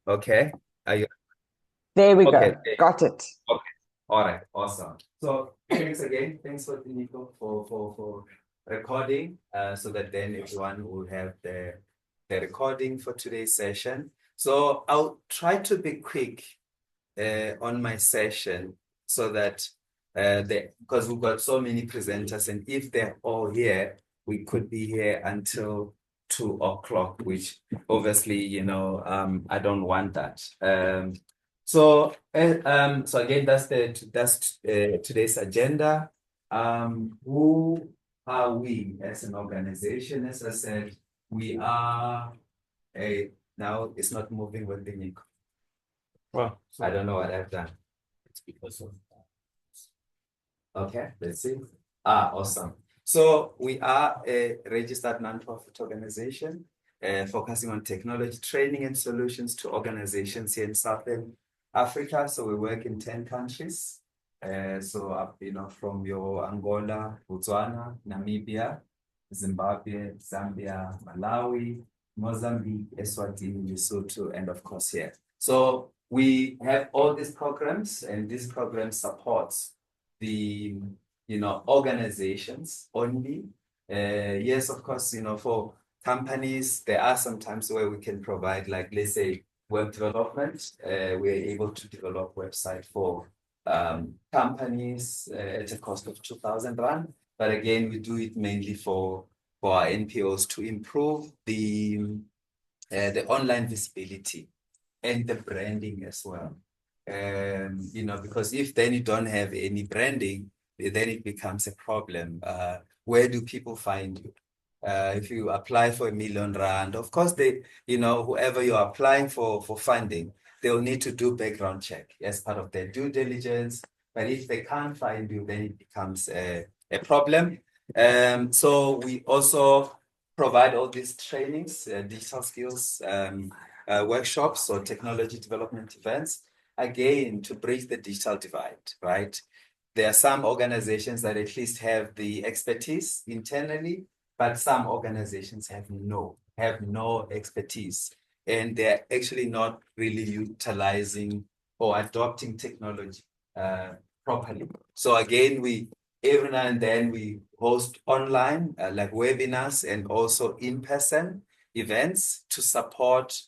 Okay. Are you There we okay? go. Got it. Okay. All right. Awesome. So thanks again. Thanks for Nico for recording. So that then everyone will have the recording for today's session. So I'll try to be quick on my session so that because we've got so many presenters, and if they're all here, we could be here until 2 o'clock, which obviously, I don't want that. So again, that's today's agenda. Who are we as an organization? As I said, we are a now it's not moving with the new. Well, I don't know what I've done. It's because of okay, let's see. Awesome. So we are a registered nonprofit organization focusing on technology training and solutions to organizations here in Southern Africa. So we work in 10 countries. From your Angola, Botswana, Namibia, Zimbabwe, Zambia, Malawi, Mozambique, Eswatini, Lesotho, and of course here. So we have all these programs, and this program supports the organizations only. Yes, of course, for companies, there are some times where we can provide, like, let's say, web development. We're able to develop website for companies at a cost of 2,000 rand. But again, we do it mainly for our NPOs to improve the online visibility and the branding as well. Because if then you don't have any branding, then it becomes a problem. Where do people find you? If you apply for R1 million, of course whoever you're applying for funding, they'll need to do background check as part of their due diligence. But if they can't find you, then it becomes a problem. So we also provide all these trainings, digital skills, workshops or technology development events, again, to bridge the digital divide, right? There are some organizations that at least have the expertise internally, but some organizations have no expertise, and they're actually not really utilizing or adopting technology properly. So again, every now and then we host online like webinars and also in-person events to support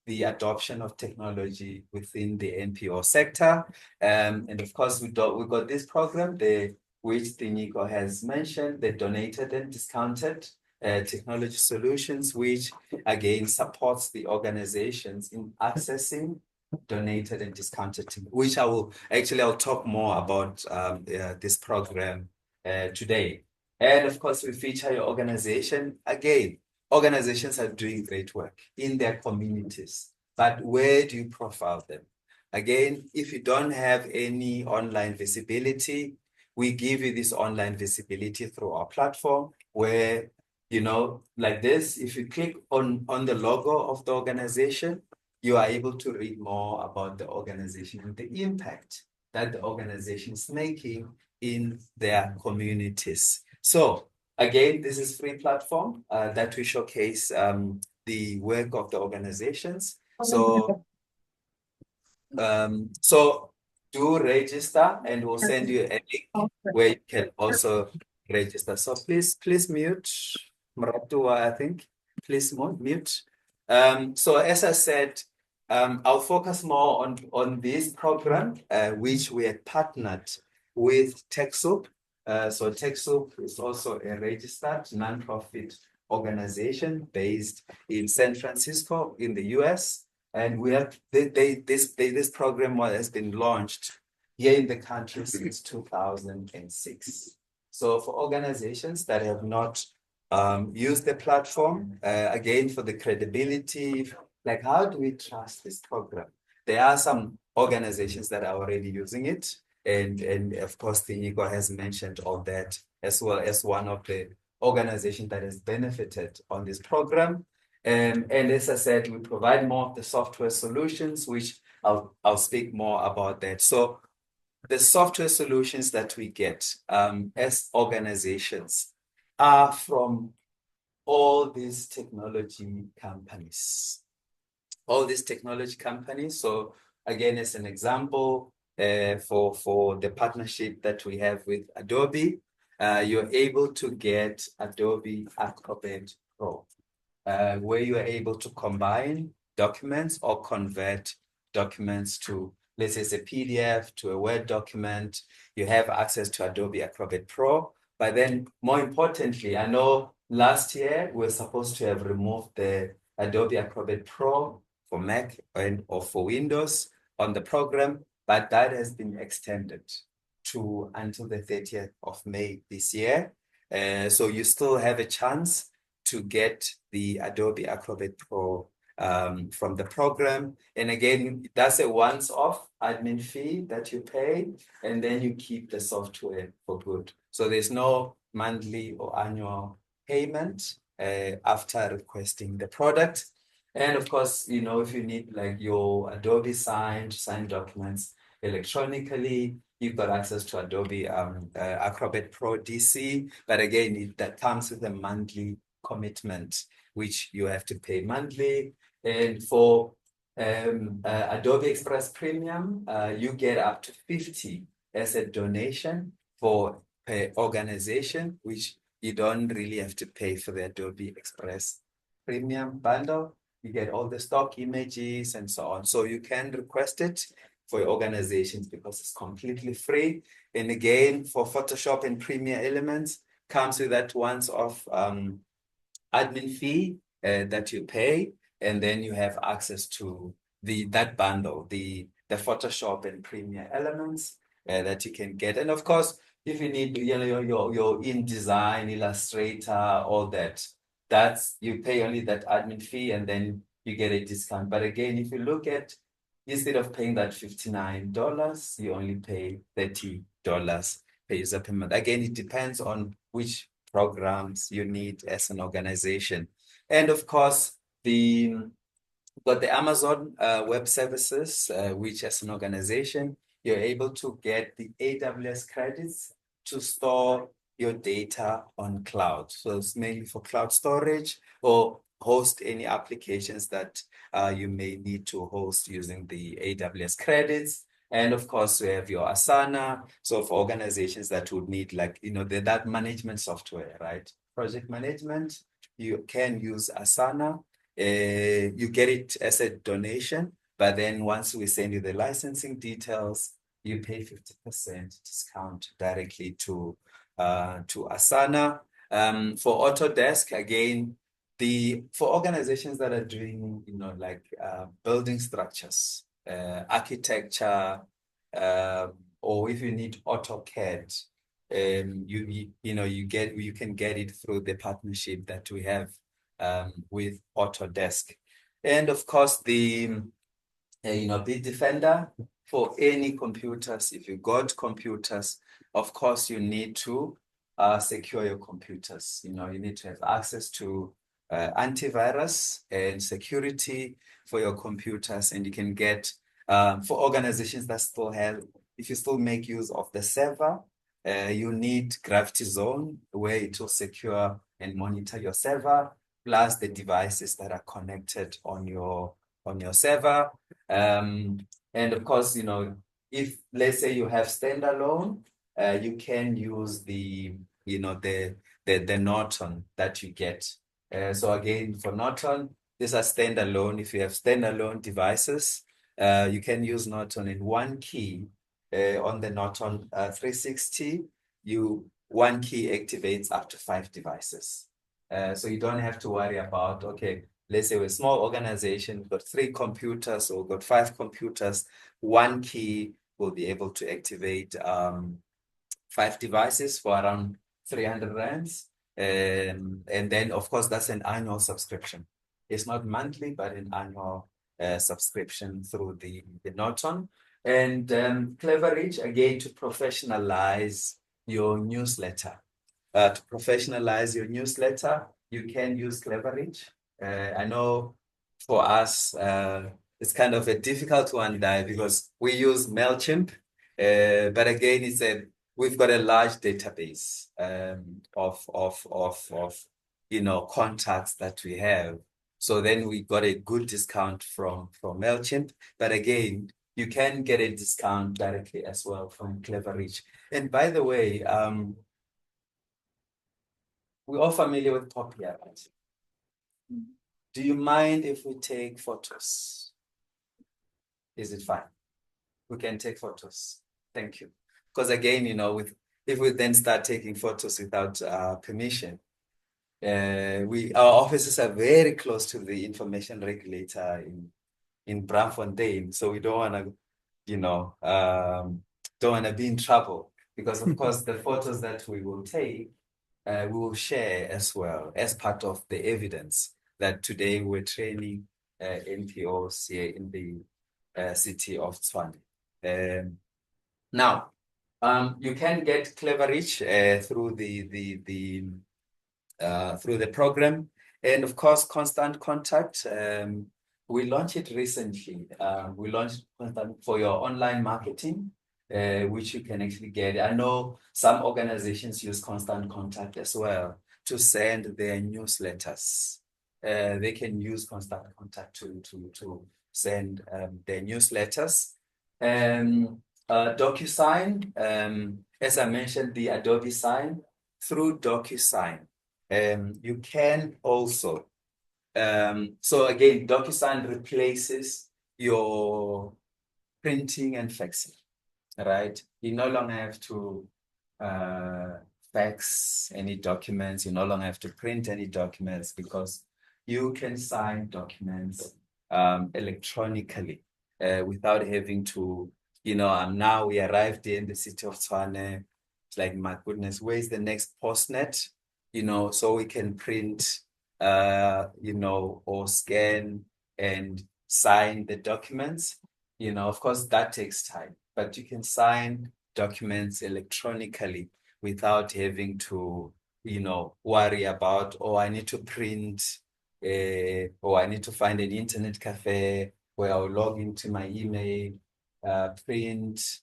the adoption of technology within the NPO sector. And of course, we got this program, which the Nico has mentioned, the donated and discounted technology solutions, which again supports the organizations in accessing donated and discounted, which I'll talk more about this program today. And of course, we feature your organization. Again, organizations are doing great work in their communities, but where do you profile them? Again, if you don't have any online visibility, we give you this online visibility through our platform where, like this, if you click on the logo of the organization, you are able to read more about the organization and the impact that the organization is making in their communities. So again, this is free platform that we showcase the work of the organizations. So do register, and we'll send you a link where you can also register. So please mute Mratua, I think. Please mute. So as I said, I'll focus more on this program, which we had partnered with TechSoup. So TechSoup is also a registered nonprofit organization based in San Francisco in the US. And we have this program has been launched here in the country since 2006. So for organizations that have not used the platform, again, for the credibility, like how do we trust this program? There are some organizations that are already using it. And of course, the Nico has mentioned all that, as well as one of the organizations that has benefited on this program. And as I said, we provide more of the software solutions, which I'll speak more about that. So the software solutions that we get as organizations are from all these technology companies. all these technology companies. So again, as an example, for the partnership that we have with Adobe, you're able to get Adobe Acrobat Pro, where you are able to combine documents or convert documents to, let's say, it's a PDF to a Word document. You have access to Adobe Acrobat Pro. But then more importantly, I know last year we were supposed to have removed the Adobe Acrobat Pro for Mac or for Windows on the program, but that has been extended to until the 30th of May this year. So you still have a chance to get the Adobe Acrobat Pro from the program. And again, that's a once-off admin fee that you pay, and then you keep the software for good. So there's no monthly or annual payment after requesting the product. And of course, you know, if you need like your Adobe signed documents electronically, you've got access to Adobe Acrobat Pro DC. But again, that comes with a monthly commitment, which you have to pay monthly. And for Adobe Express Premium, you get up to 50 as a donation for per organization, which you don't really have to pay for the Adobe Express Premium bundle. You get all the stock images and so on. So you can request it for your organizations because it's completely free. And again, for Photoshop and Premiere Elements, comes with that once-off admin fee that you pay, and then you have access to that bundle, the Photoshop and Premiere Elements that you can get. And of course, if you need, you know, your InDesign, Illustrator, all that, you pay only that admin fee, and then you get a discount. But again, if you look at, instead of paying that $59, you only pay $30 per user per month. Again, it depends on which programs you need as an organization. And of course, got the Amazon Web Services, which as an organization, you're able to get the AWS credits to store your data on cloud. So it's mainly for cloud storage or host any applications that you may need to host using the AWS credits. And of course, we have your Asana. So for organizations that would need, like, you know, that management software, right? Project management, you can use Asana. You get it as a donation, but then once we send you the licensing details, you pay 50% discount directly to Asana. For Autodesk, again, for organizations that are doing, you know, like building structures, architecture, or if you need AutoCAD, you can get it through the partnership that we have with Autodesk. And of course, the Bitdefender for any computers. If you got computers, of course, you need to secure your computers. You know, you need to have access to antivirus and security for your computers. And you can get, for organizations that still have, if you still make use of the server, you need Gravity Zone, where it will secure and monitor your server, plus the devices that are connected on your server. And of course, you know, if let's say you have standalone, you can use the Norton that you get. So again, for Norton, these are standalone. If you have standalone devices, you can use Norton in one key. On the Norton 360, one key activates up to 5 devices. So you don't have to worry about, okay, let's say we're a small organization, we've got 3 computers or we've got 5 computers, one key will be able to activate 5 devices for around 300 rands. And then, of course, that's an annual subscription. It's not monthly, but an annual subscription through the Norton. And Cleverage, again, to professionalize your newsletter. To professionalize your newsletter, you can use Cleverage. I know for us, it's kind of a difficult one there because we use MailChimp. But again, we've got a large database of contacts that we have. So then we got a good discount from MailChimp. But again, you can get a discount directly as well from Cleverreach. And by the way, we're all familiar with Popia, right? Do you mind if we take photos? Is it fine? We can take photos. Thank you. Because again, if we then start taking photos without permission, our offices are very close to the information regulator in Braamfontein, so we don't want to, don't want to be in trouble because of course the photos that we will take, we will share as well as part of the evidence that today we're training NPOs here in the city of Tshwane. Now, you can get Cleverreach through the program, and of course, Constant Contact. We launched it recently. We launched Constant for your online marketing, which you can actually get. I know some organizations use Constant Contact as well to send their newsletters. They can use Constant Contact to send their newsletters. DocuSign, as I mentioned, the Adobe Sign, through DocuSign. You can also, so again, DocuSign replaces your printing and faxing, right? You no longer have to fax any documents. You no longer have to print any documents because you can sign documents electronically without having to, now we arrived in the city of Tshwane. It's like, my goodness, where's the next postnet? So we can print, or scan and sign the documents. Of course, that takes time, but you can sign documents electronically without having to, worry about, I need to print, or I need to find an internet cafe where I'll log into my email, print,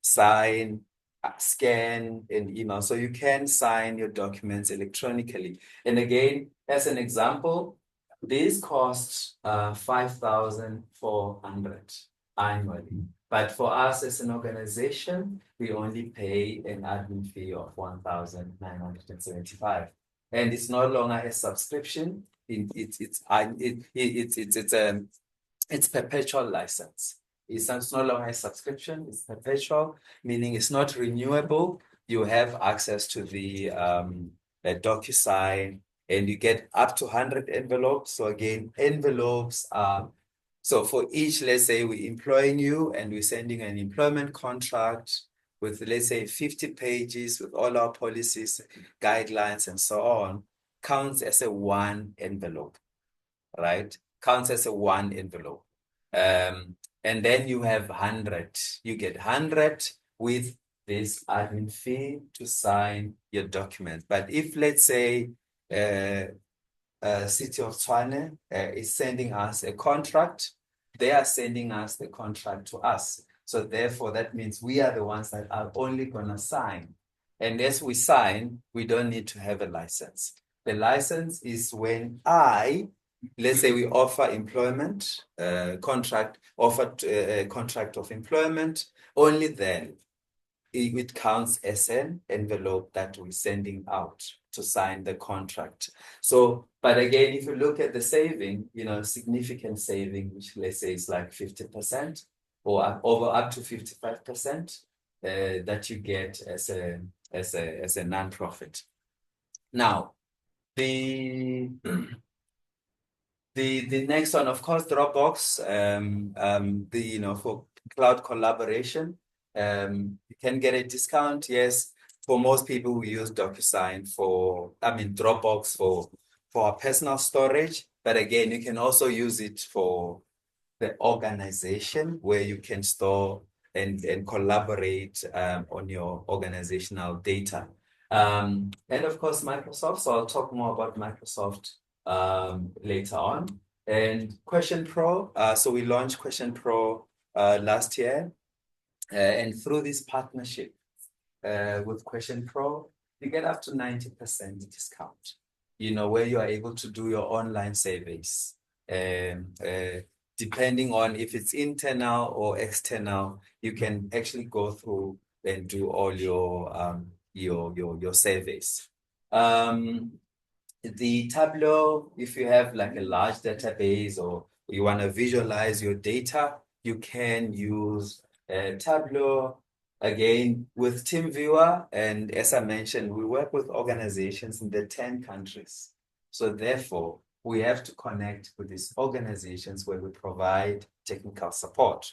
sign, scan, and email. So you can sign your documents electronically. And again, as an example, these cost 5,400 annually. But for us as an organization, we only pay an admin fee of 1,975. And it's no longer a subscription. It's perpetual license. It's no longer a subscription, it's perpetual, meaning it's not renewable. You have access to the DocuSign, and you get up to 100 envelopes. So again, envelopes are, so for each, let's say we're employing you and we're sending an employment contract with, let's say, 50 pages with all our policies, guidelines, and so on, counts as a one envelope, right? Counts as a one envelope. And then you have 100. You get 100 with this admin fee to sign your document. But if, let's say, City of Tshwane is sending us a contract, they are sending us the contract to us. So therefore, that means we are the ones that are only going to sign. And as we sign, we don't need to have a license. The license is when let's say we offer employment, contract of employment, only then it counts as an envelope that we're sending out to sign the contract. So, but again, if you look at the saving, significant saving, which let's say is like 50% or over up to 55%, that you get as a nonprofit. Now, the next one, of course, Dropbox, for cloud collaboration, you can get a discount. Yes, for most people, we use DocuSign Dropbox for our personal storage. But again, you can also use it for the organization where you can store and collaborate on your organizational data. And of course, Microsoft. So I'll talk more about Microsoft later on. And Question Pro, so we launched Question Pro last year, and through this partnership with Question Pro, you get up to 90% discount, where you are able to do your online surveys. Depending on if it's internal or external, you can actually go through and do all your surveys. The Tableau, if you have like a large database or you want to visualize your data, you can use Tableau. Again, with TeamViewer, and as I mentioned, we work with organizations in the 10 countries. So therefore, we have to connect with these organizations where we provide technical support.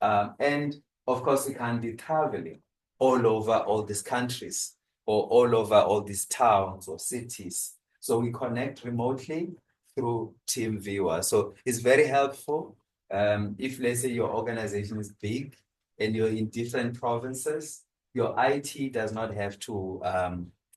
And of course, we can't be traveling all over all these countries or all over all these towns or cities. So we connect remotely through TeamViewer. So it's very helpful. If, let's say, your organization is big and you're in different provinces, your IT does not have to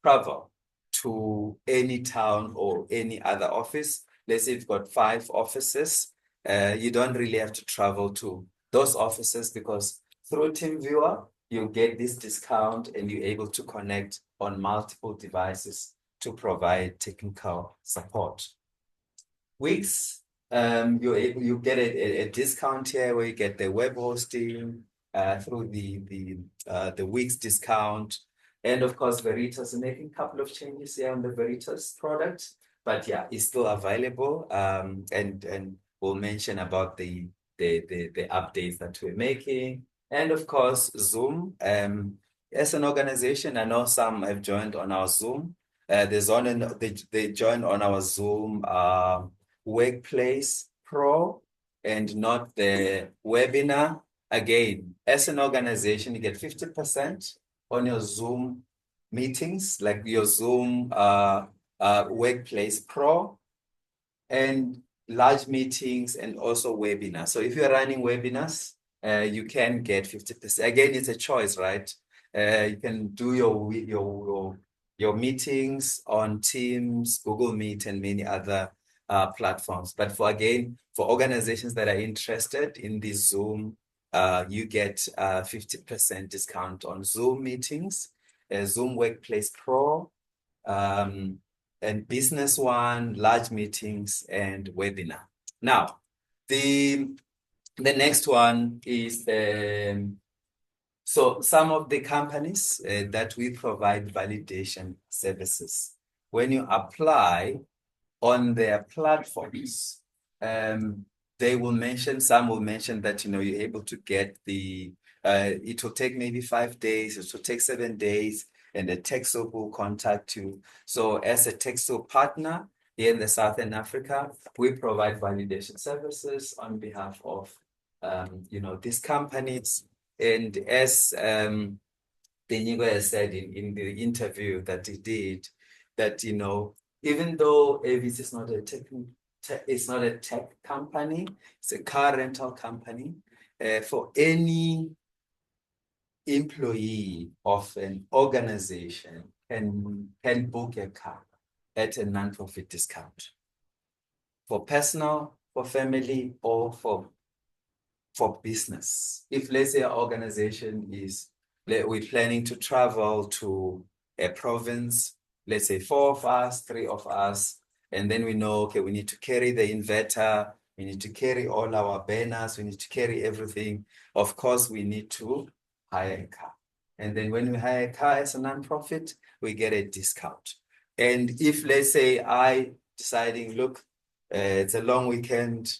travel to any town or any other office. Let's say you've got 5 offices. You don't really have to travel to those offices because through TeamViewer, you get this discount and you're able to connect on multiple devices to provide technical support. Wix, you get a discount here where you get the web hosting through the Wix discount. And of course, Veritas is making a couple of changes here on the Veritas product, but yeah, it's still available. And we'll mention about the updates that we're making. And of course, Zoom. As an organization, I know some have joined on our Zoom. They joined on our Zoom Workplace Pro and not the webinar. Again, as an organization, you get 50% on your Zoom meetings, like your Zoom Workplace Pro, and large meetings and also webinars. So if you're running webinars, you can get 50%. Again, it's a choice, right? You can do your meetings on Teams, Google Meet, and many other platforms. But for organizations that are interested in the Zoom, you get 50% discount on Zoom meetings, Zoom Workplace Pro, and Business One, large meetings, and webinar. Now, the next one is so some of the companies that we provide validation services. When you apply on their platforms, they will mention, some will mention that you're able to get it will take maybe 5 days, it will take 7 days, and the TechSoup will contact you. So as a TechSoup partner here in the Southern Africa, we provide validation services on behalf of these companies. And as Denigo has said in the interview that he did, that even though Avis is not it's not a tech company, it's a car rental company. For any employee of an organization can book a car at a non-profit discount for personal, for family, or for business. If, let's say, our organization we're planning to travel to a province, let's say 4 of us, 3 of us, and then we know, okay, we need to carry the inverter, we need to carry all our banners, we need to carry everything. Of course, we need to hire a car. And then when we hire a car as a non-profit, we get a discount. And if, let's say, deciding, look, it's a long weekend.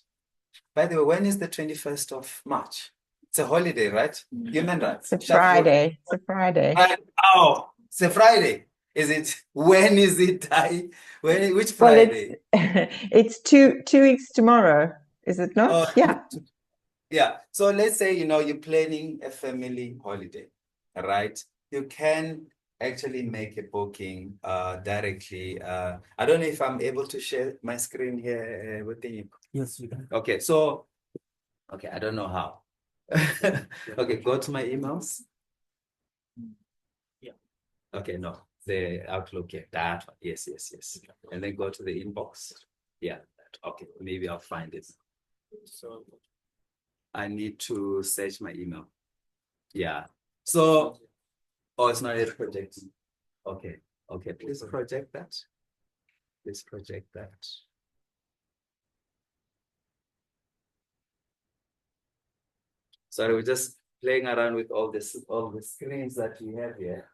By the way, when is the 21st of March? It's a holiday, right? Human rights. It's a Friday. It's a Friday. Oh, it's a Friday. Is it? When is it? Which Friday? Well, it's two weeks tomorrow, is it not? Yeah. Yeah. So let's say, you're planning a family holiday, right? You can actually make a booking directly. I don't know if I'm able to share my screen here with you. Yes, you can. Okay, I don't know how. Okay, go to my emails. Yeah. Okay, no, the Outlook, yeah, that one. Yes. And then go to the inbox. Yeah, okay, maybe I'll find it. So I need to search my email. Yeah. So, it's not yet projected. Okay, please project that. Let's project that. Sorry, we're just playing around with all the screens that we have here.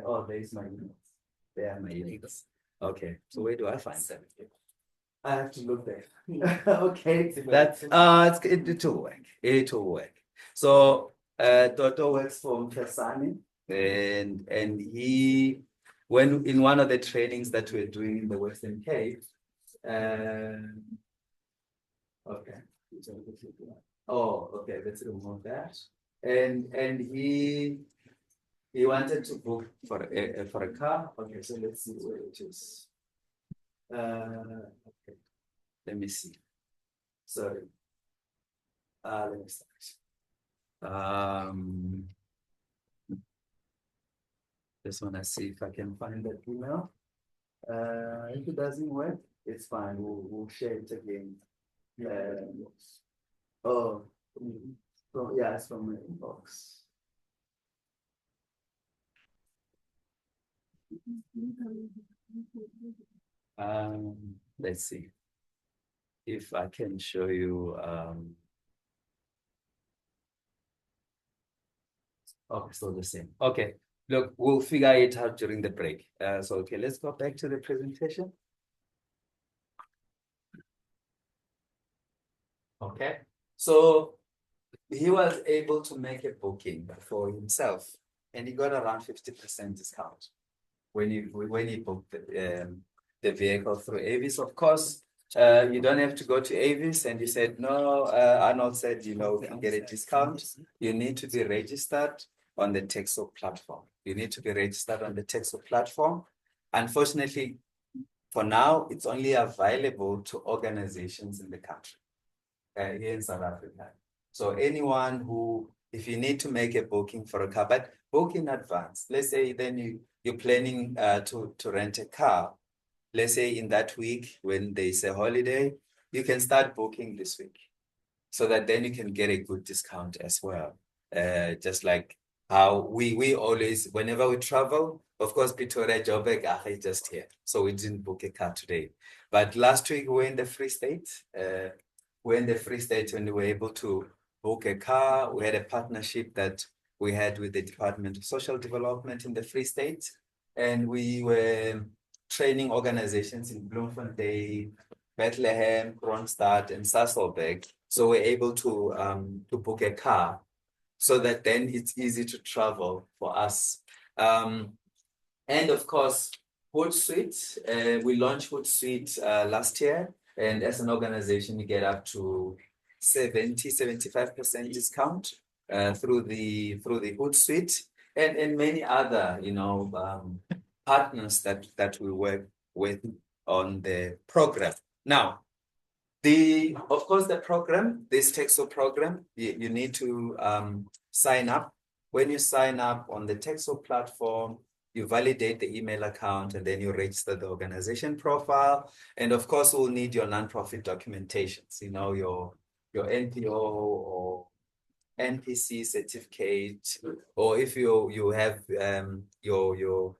Oh, there's my units. There are my units. Okay, so where do I find them? I have to look there. Okay, that's it will work. It will work. So Toto works for Mfesane, and he when in one of the trainings that we're doing in the Western Cape, okay. Oh, okay, let's remove that. And he wanted to book for a car. Okay, so let's see where it is. Okay. Let me see. Sorry. Let me start. Just want to see if I can find that email. If it doesn't work, it's fine. We'll share it again. Oh, so yeah, it's from my inbox. Let's see if I can show you. Okay, still the same. Okay, look, we'll figure it out during the break. So, okay, let's go back to the presentation. Okay, so he was able to make a booking for himself, and he got around 50% discount when he booked the vehicle through Avis. Of course, you don't have to go to Avis, and you said no. Arnold said, you know, you can get a discount. You need to be registered on the Texo platform. You need to be registered on the Texo platform. Unfortunately, for now, it's only available to organizations in the country, here in South Africa. So anyone who, if you need to make a booking for a car, but book in advance. Let's say then you're planning to rent a car. Let's say in that week when there's a holiday, you can start booking this week, so that then you can get a good discount as well. Just like how we always, whenever we travel, of course, Pretoria, Joburg, is just here. So we didn't book a car today. But last week we were in the Free State. When we were able to book a car, we had a partnership that we had with the Department of Social Development in the Free State. And we were training organizations in Bloemfontein, Bethlehem, Kronstadt, and Sasolburg. So we're able to book a car so that then it's easy to travel for us. And of course, Hootsuite, we launched Hootsuite last year. And as an organization, we get up to 75% discount through the Hootsuite and many other, partners that we work with on the program. Now, of course, the program, this Texo program, you need to sign up. When you sign up on the Texo platform, you validate the email account, and then you register the organization profile. And of course, we'll need your nonprofit documentations, your NPO or NPC certificate, or if you have your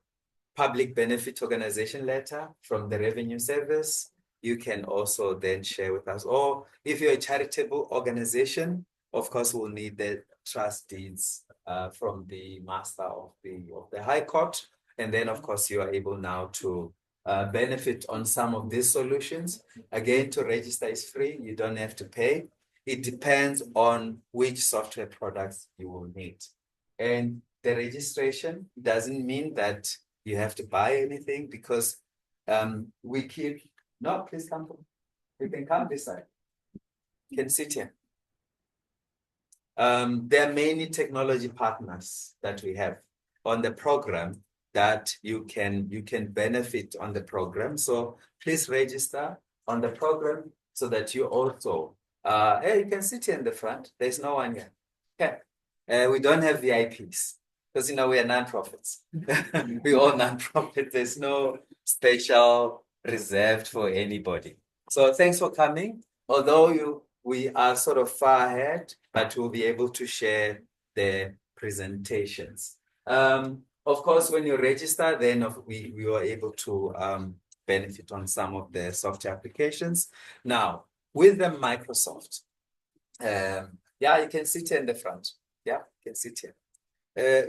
public benefit organization letter from the Revenue Service, you can also then share with us. Or if you're a charitable organization, of course, we'll need the trust deeds from the master of the High Court. And then, of course, you are able now to benefit on some of these solutions. Again, to register is free. You don't have to pay. It depends on which software products you will need. And the registration doesn't mean that you have to buy anything, because we keep, no, please come. You can come this side. You can sit here. There are many technology partners that we have on the program that you can benefit on the program. So please register on the program so that you also, hey, you can sit here in the front. There's no one here. Okay. We don't have VIPs because, we are non-profits. We all non-profits. There's no special reserved for anybody. So thanks for coming. Although we are sort of far ahead, but we'll be able to share the presentations. Of course, when you register, then we were able to benefit on some of the software applications. Now, with the Microsoft, yeah, you can sit here in the front. Yeah, you can sit here.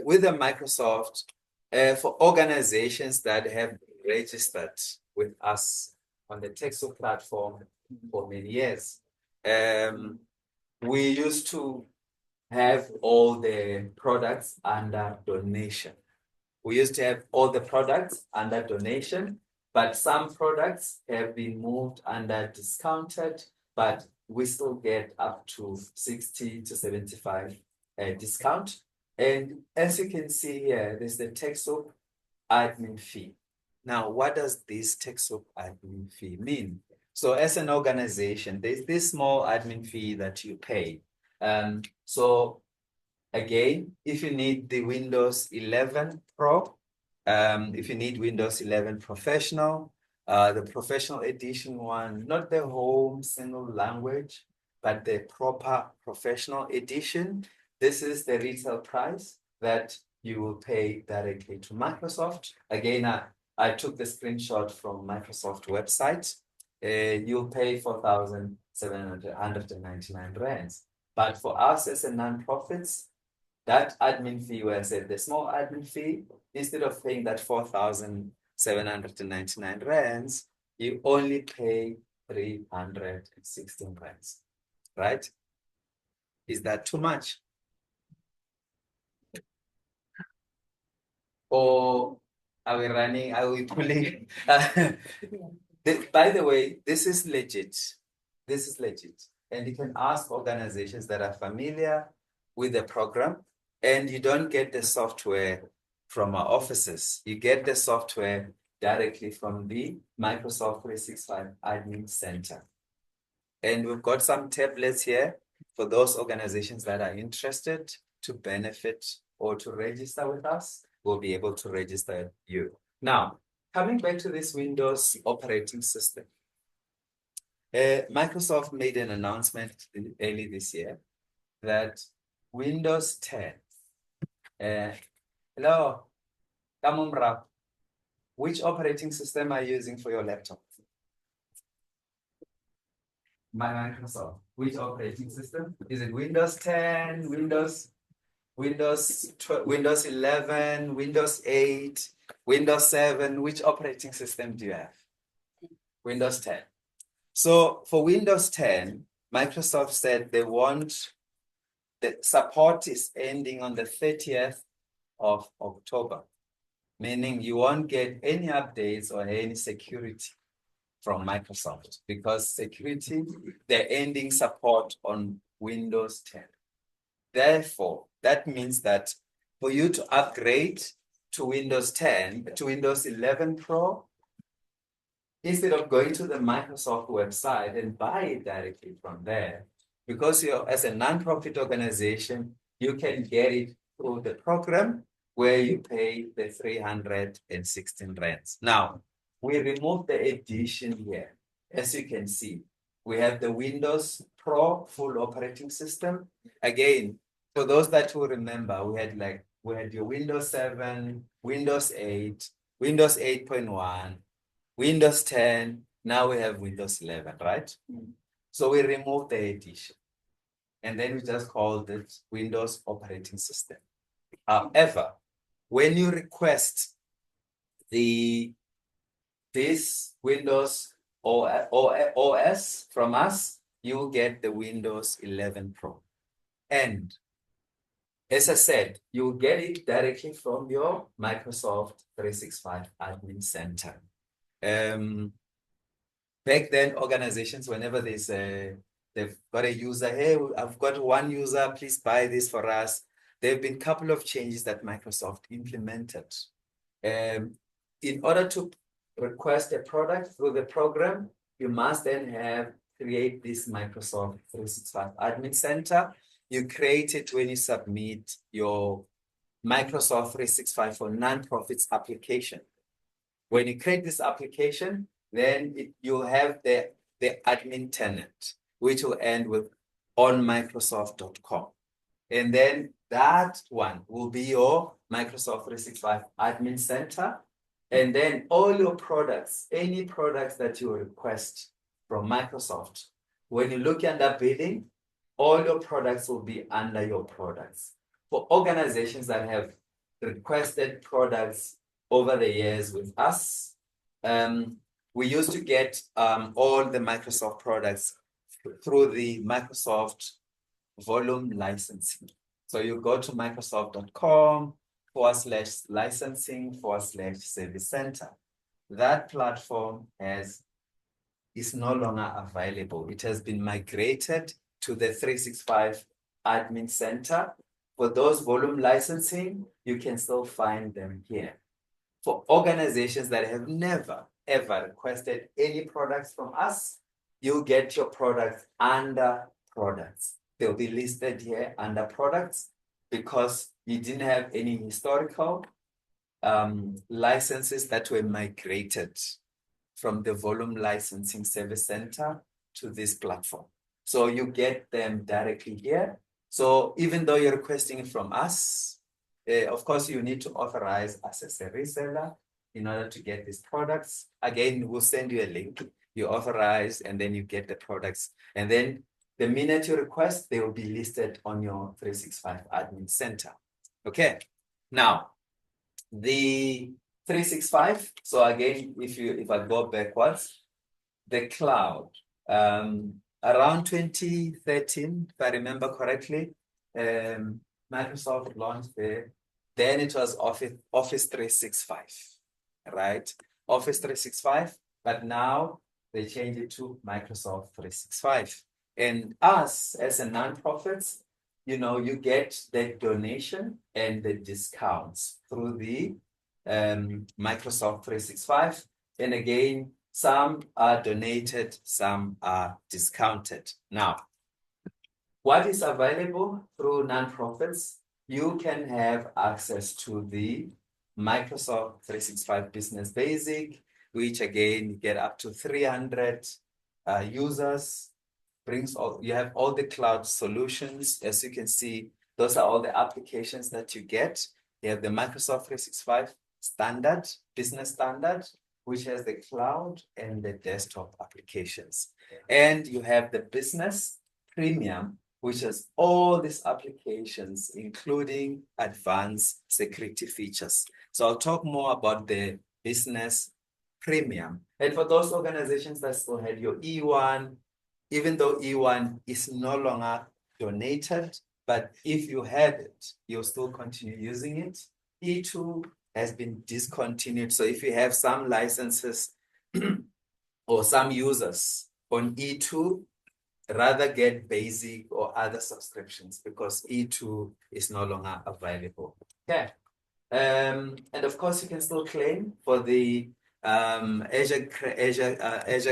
With the Microsoft, for organizations that have registered with us on the TechSoup platform for many years, we used to have all the products under donation. We used to have all the products under donation, but some products have been moved under discounted, but we still get up to 60 to 75 discount. And as you can see here, there's the TechSoup admin fee. Now, what does this TechSoup admin fee mean? So as an organization, there's this small admin fee that you pay. So again, if you need the Windows 11 Pro, if you need Windows 11 Professional, the Professional Edition one, not the home single language, but the proper Professional Edition, this is the retail price that you will pay directly to Microsoft. Again, I took the screenshot from Microsoft website. You'll pay 4,799 rands. But for us as a non-profits, that admin fee, where I said the small admin fee, instead of paying that 4,799 rands, you only pay 316 rands, right? Is that too much? Or are we pulling? By the way, this is legit. This is legit. And you can ask organizations that are familiar with the program, and you don't get the software from our offices. You get the software directly from the Microsoft 365 Admin Center. And we've got some tablets here for those organizations that are interested to benefit or to register with us. We'll be able to register you. Now, coming back to this Windows operating system, Microsoft made an announcement early this year that Windows 10, hello, Kamumra, which operating system are you using for your laptop? Microsoft, which operating system? Is it Windows 10, Windows 11, Windows 8, Windows 7? Which operating system do you have? Windows 10. So for Windows 10, Microsoft said they want, the support is ending on the 30th of October, meaning you won't get any updates or any security from Microsoft because security, they're ending support on Windows 10. Therefore, that means that for you to upgrade to Windows 10, to Windows 11 Pro, instead of going to the Microsoft website and buy it directly from there, because you're as a non-profit organization, you can get it through the program where you pay the 316 rands. Now, we removed the edition here. As you can see, we have the Windows Pro full operating system. Again, for those that will remember, we had your Windows 7, Windows 8, Windows 8.1, Windows 10, now we have Windows 11, right? So we removed the edition and then we just called it Windows operating system. However, when you request this Windows OS from us, you will get the Windows 11 Pro. And as I said, you will get it directly from your Microsoft 365 Admin Center. Back then, organizations, whenever they've got a user, hey, I've got one user, please buy this for us. There have been a couple of changes that Microsoft implemented. In order to request a product through the program, you must then create this Microsoft 365 Admin Center. You create it when you submit your Microsoft 365 for nonprofits application. When you create this application, then you'll have the admin tenant, which will end with onmicrosoft.com. And then that one will be your Microsoft 365 Admin Center. And then all your products, any products that you request from Microsoft, when you look under billing, all your products will be under your products. For organizations that have requested products over the years with us, we used to get all the Microsoft products through the Microsoft volume licensing. So you go to Microsoft.com/licensing/service center. That platform is no longer available. It has been migrated to the 365 admin center. For those volume licensing, you can still find them here. For organizations that have never, ever requested any products from us, you get your products under products. They'll be listed here under products because you didn't have any historical licenses that were migrated from the volume licensing service center to this platform. So you get them directly here. So even though you're requesting it from us, of course, you need to authorize us as a reseller in order to get these products. Again, we'll send you a link. You authorize, and then you get the products. And then the minute you request, they will be listed on your 365 admin center. Okay. Now, the 365. So again, if I go backwards, the cloud, around 2013, if I remember correctly, Microsoft launched there. Then it was Office 365, right? Office 365, but now they changed it to Microsoft 365. And us as a nonprofit, you get the donation and the discounts through the Microsoft 365. And again, some are donated, some are discounted. Now, what is available through nonprofits? You can have access to the Microsoft 365 Business Basic, which again, you get up to 300 users. You have all the cloud solutions. As you can see, those are all the applications that you get. You have the Microsoft 365 standard, business standard, which has the cloud and the desktop applications. And you have the business premium, which has all these applications, including advanced security features. So I'll talk more about the business premium. And for those organizations that still had your E1, even though E1 is no longer donated, but if you had it, you'll still continue using it. E2 has been discontinued. So if you have some licenses or some users on E2, rather get basic or other subscriptions because E2 is no longer available. Okay. And of course, you can still claim for the Azure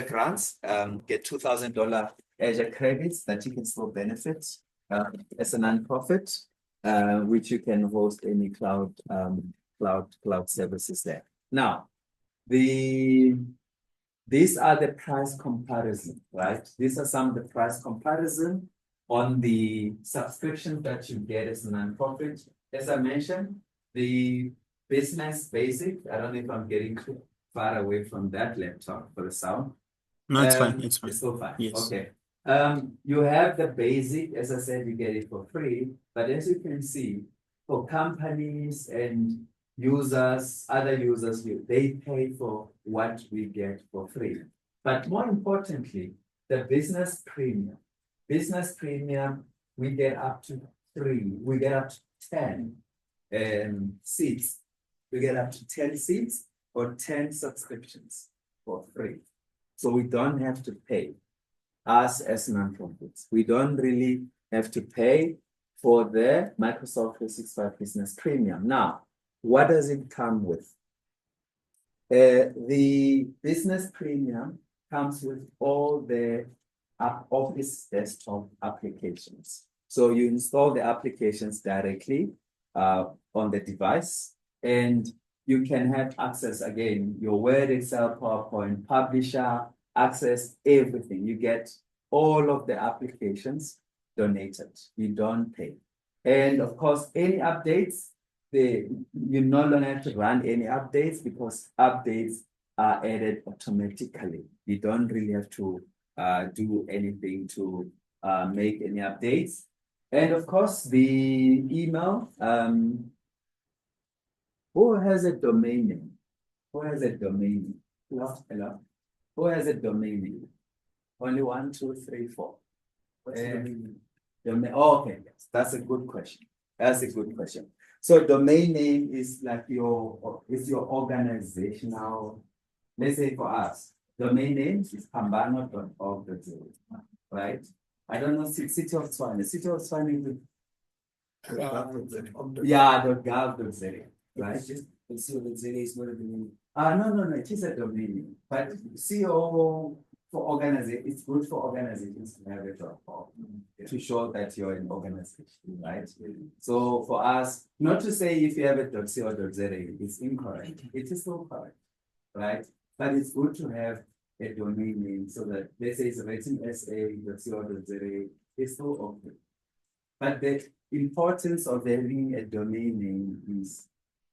grants, get $2,000 Azure credits that you can still benefit as a nonprofit, which you can host any cloud services there. Now, these are the price comparison, right? These are some of the price comparison on the subscription that you get as a nonprofit. As I mentioned, the business basic, I don't know if I'm getting too far away from that laptop for the sound. No, it's fine. It's fine. It's still fine. Yes. Okay. You have the basic, as I said, you get it for free. But as you can see, for companies and users, other users, they pay for what we get for free. But more importantly, the business premium. Business premium, we get up to 10 seats. We get up to 10 seats or 10 subscriptions for free. So we don't have to pay, us as nonprofits. We don't really have to pay for the Microsoft 365 Business Premium. Now, what does it come with? The Business Premium comes with all the Office desktop applications. So you install the applications directly on the device, and you can have access, again, your Word, Excel, PowerPoint, Publisher, access everything. You get all of the applications donated. You don't pay. And of course, any updates, you no longer have to run any updates because updates are added automatically. You don't really have to do anything to make any updates. And of course, the email, who has a domain name? Who has a domain name? Hello? Who has a domain name? Only 1, 2, 3, 4. What's the domain? Okay, yes, that's a good question. That's a good question. So domain name is like your organizational, let's say for us, domain name is pambano.org.za, right? I don't know, City of Tshwane. City of Tshwane. Yeah, .gov.za, right? .co.za is not a domain. No, it is a domain name. But CO for organization, it's good for organizations to have a .org to show that you're an organization, right? So for us, not to say if you have a .co.za, it's incorrect. It is still correct, right? But it's good to have a domain name so that let's say it's written SA.co.za, it's still okay. But the importance of having a domain name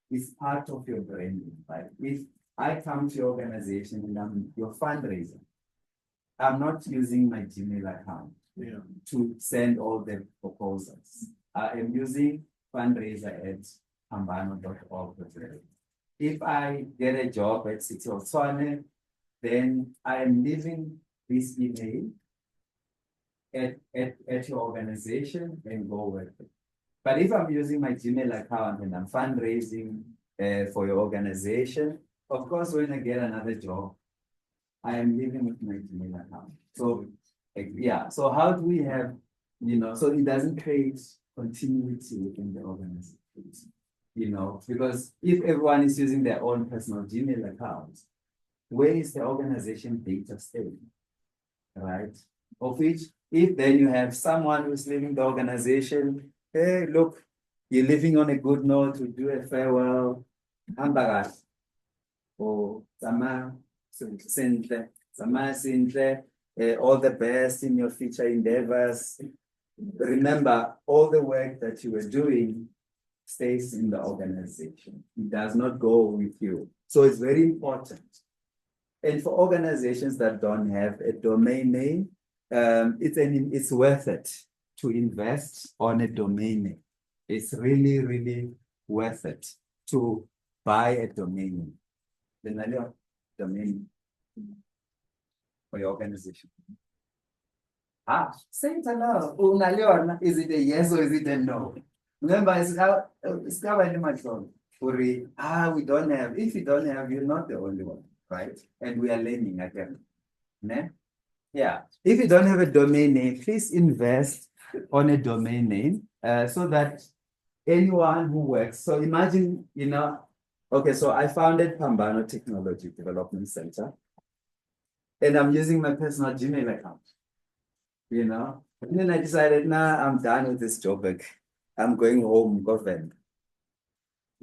is part of your branding, right? If I come to your organization and I'm your fundraiser, I'm not using my Gmail account to send all the proposals. I am using fundraiser@pambano.org.za. If I get a job at City of Tshwane, then I am leaving this email at your organization and go with it. But if I'm using my Gmail account and I'm fundraising for your organization, of course, when I get another job, I am living with my Gmail account. So, yeah. So how do we have, so it doesn't create continuity within the organization, because if everyone is using their own personal Gmail account, where is the organization data staying, right? Of which, if then you have someone who's leaving the organization, hey, look, you're living on a good note, we do a farewell, hambagas, or Sama Sintle, all the best in your future endeavors. Remember, all the work that you were doing stays in the organization. It does not go with you. So it's very important. And for organizations that don't have a domain name, it's worth it to invest on a domain name. It's really, really worth it to buy a domain name. The domain for your organization. Say it aloud. Is it a yes or is it a no? Remember, it's covered much on. We don't have. If you don't have, you're not the only one, right? And we are learning again. Ne? Yeah. If you don't have a domain name, please invest on a domain name so that anyone who works. So imagine, okay, so I founded Pambano Technology Development Center, and I'm using my personal Gmail account, And then I decided, nah, I'm done with this job. I'm going home, government.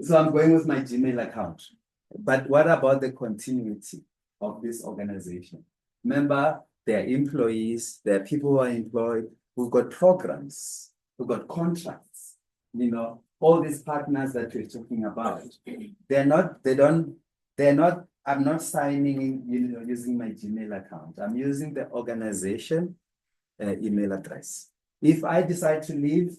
So I'm going with my Gmail account. But what about the continuity of this organization? Remember, there are employees, there are people who are employed, who've got programs, who've got contracts, all these partners that we're talking about. I'm not signing in, using my Gmail account. I'm using the organization email address. If I decide to leave,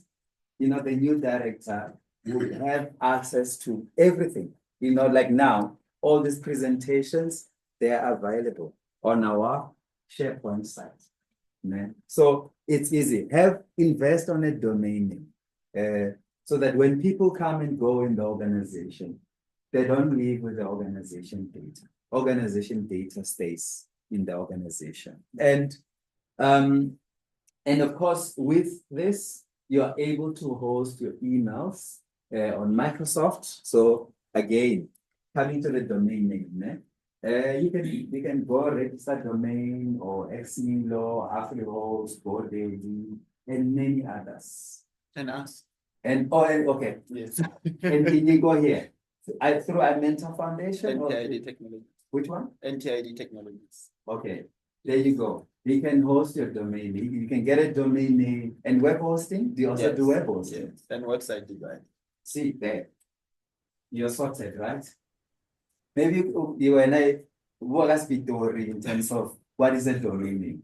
the new director would have access to everything. Like now, all these presentations, they are available on our SharePoint site. So it's easy. Invest on a domain name so that when people come and go in the organization, they don't leave with the organization data. Organization data stays in the organization. And of course, with this, you are able to host your emails on Microsoft. So again, coming to the domain name, you can go register domain or Xmilo, AfriHost, GoDaddy, and many others. And us. Okay. Yes. And can you go here? Through iMentorUFoundation? NTID Technologies. Which one? NTID Technologies. Okay. There you go. You can host your domain. You can get a domain name and web hosting. Do you also do web hosting? Yes. And website design. See there. you're sorted, right? Maybe you and I walk us Pitori in terms of what is a domain name.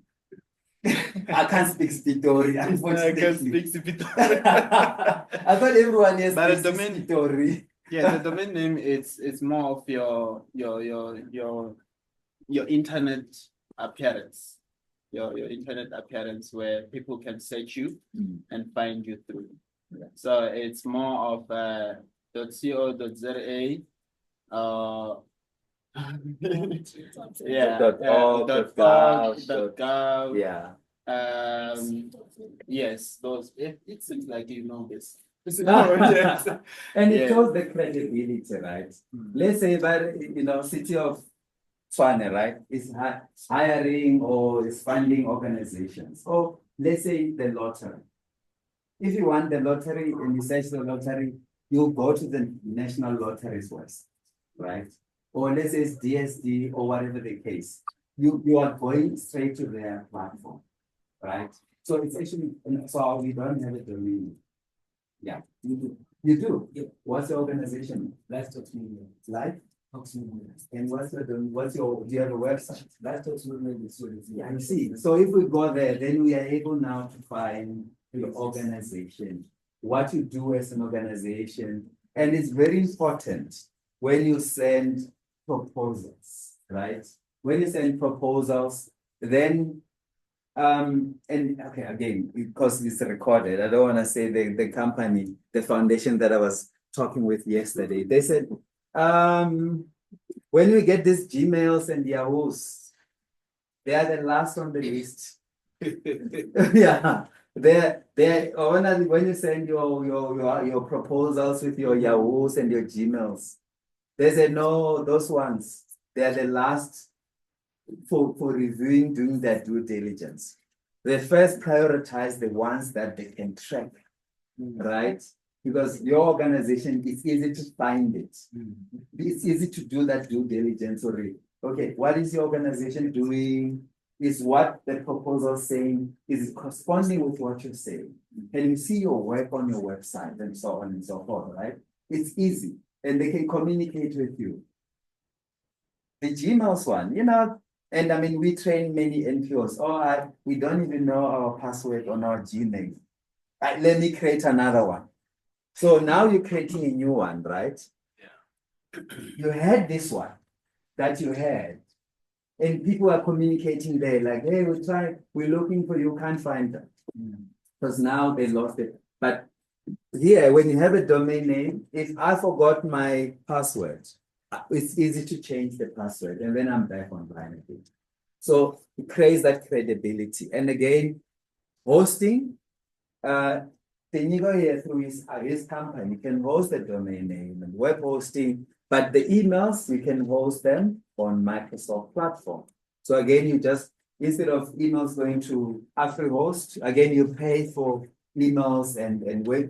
I can't speak Pitori, unfortunately. I can't speak Pitori. I thought everyone here But a speaks domain- Pitori. Yeah, the domain name it's more of your internet appearance. Your internet appearance where people can search you and find you through. Yeah. So it's more of .co.za yeah, .org, .gov. Yeah. Yes, those it seems like you know this. Yes. And it Yeah. shows the credibility, right? Let's say that City of Tshwane, right, is hiring or is funding organizations. Or let's say the lottery. If you want the lottery and you search the lottery, you go to the National Lotteries website, right? Or let's say it's DSD or whatever the case. You are going straight to their platform, right? So it's actually, so we don't have a domain. Yeah, you do. You do? Yeah. What's your organization? Life Talks Media. Life Talks Media. And do you have a website? Life Talks Media. Yeah, I see. So if we go there, then we are able now to find your organization, what you do as an organization. And it's very important when you send proposals, right? When you send proposals, then and okay, again, because it's recorded, I don't want to say the company, the foundation that I was talking with yesterday. They said, when we get these Gmails and Yahoos, they are the last on the list. Yeah, when you send your proposals with your Yahoos and your Gmails, they said no, those ones, they are the last for reviewing, doing their due diligence. They first prioritize the ones that they can track, right? Because your organization, it's easy to find it. It's easy to do that due diligence already. Okay, what is your organization doing? Is what the proposal saying? Is it corresponding with what you're saying? Can you see your work on your website and so on and so forth, right? It's easy and they can communicate with you. The Gmails one, and I mean, we train many NPOs. We don't even know our password on our Gmail. Let me create another one. So now you're creating a new one, right? Yeah. You had this one that you had, and people are communicating there like, hey, we're looking for you, can't find them. Because now they lost it. But here, when you have a domain name, if I forgot my password, it's easy to change the password and then I'm back online again. So it creates that credibility. And again, hosting, Tenigo here through his company can host the domain name and web hosting, but the emails, you can host them on Microsoft platform. So again, you just, instead of emails going to AfriHost, again, you pay for emails and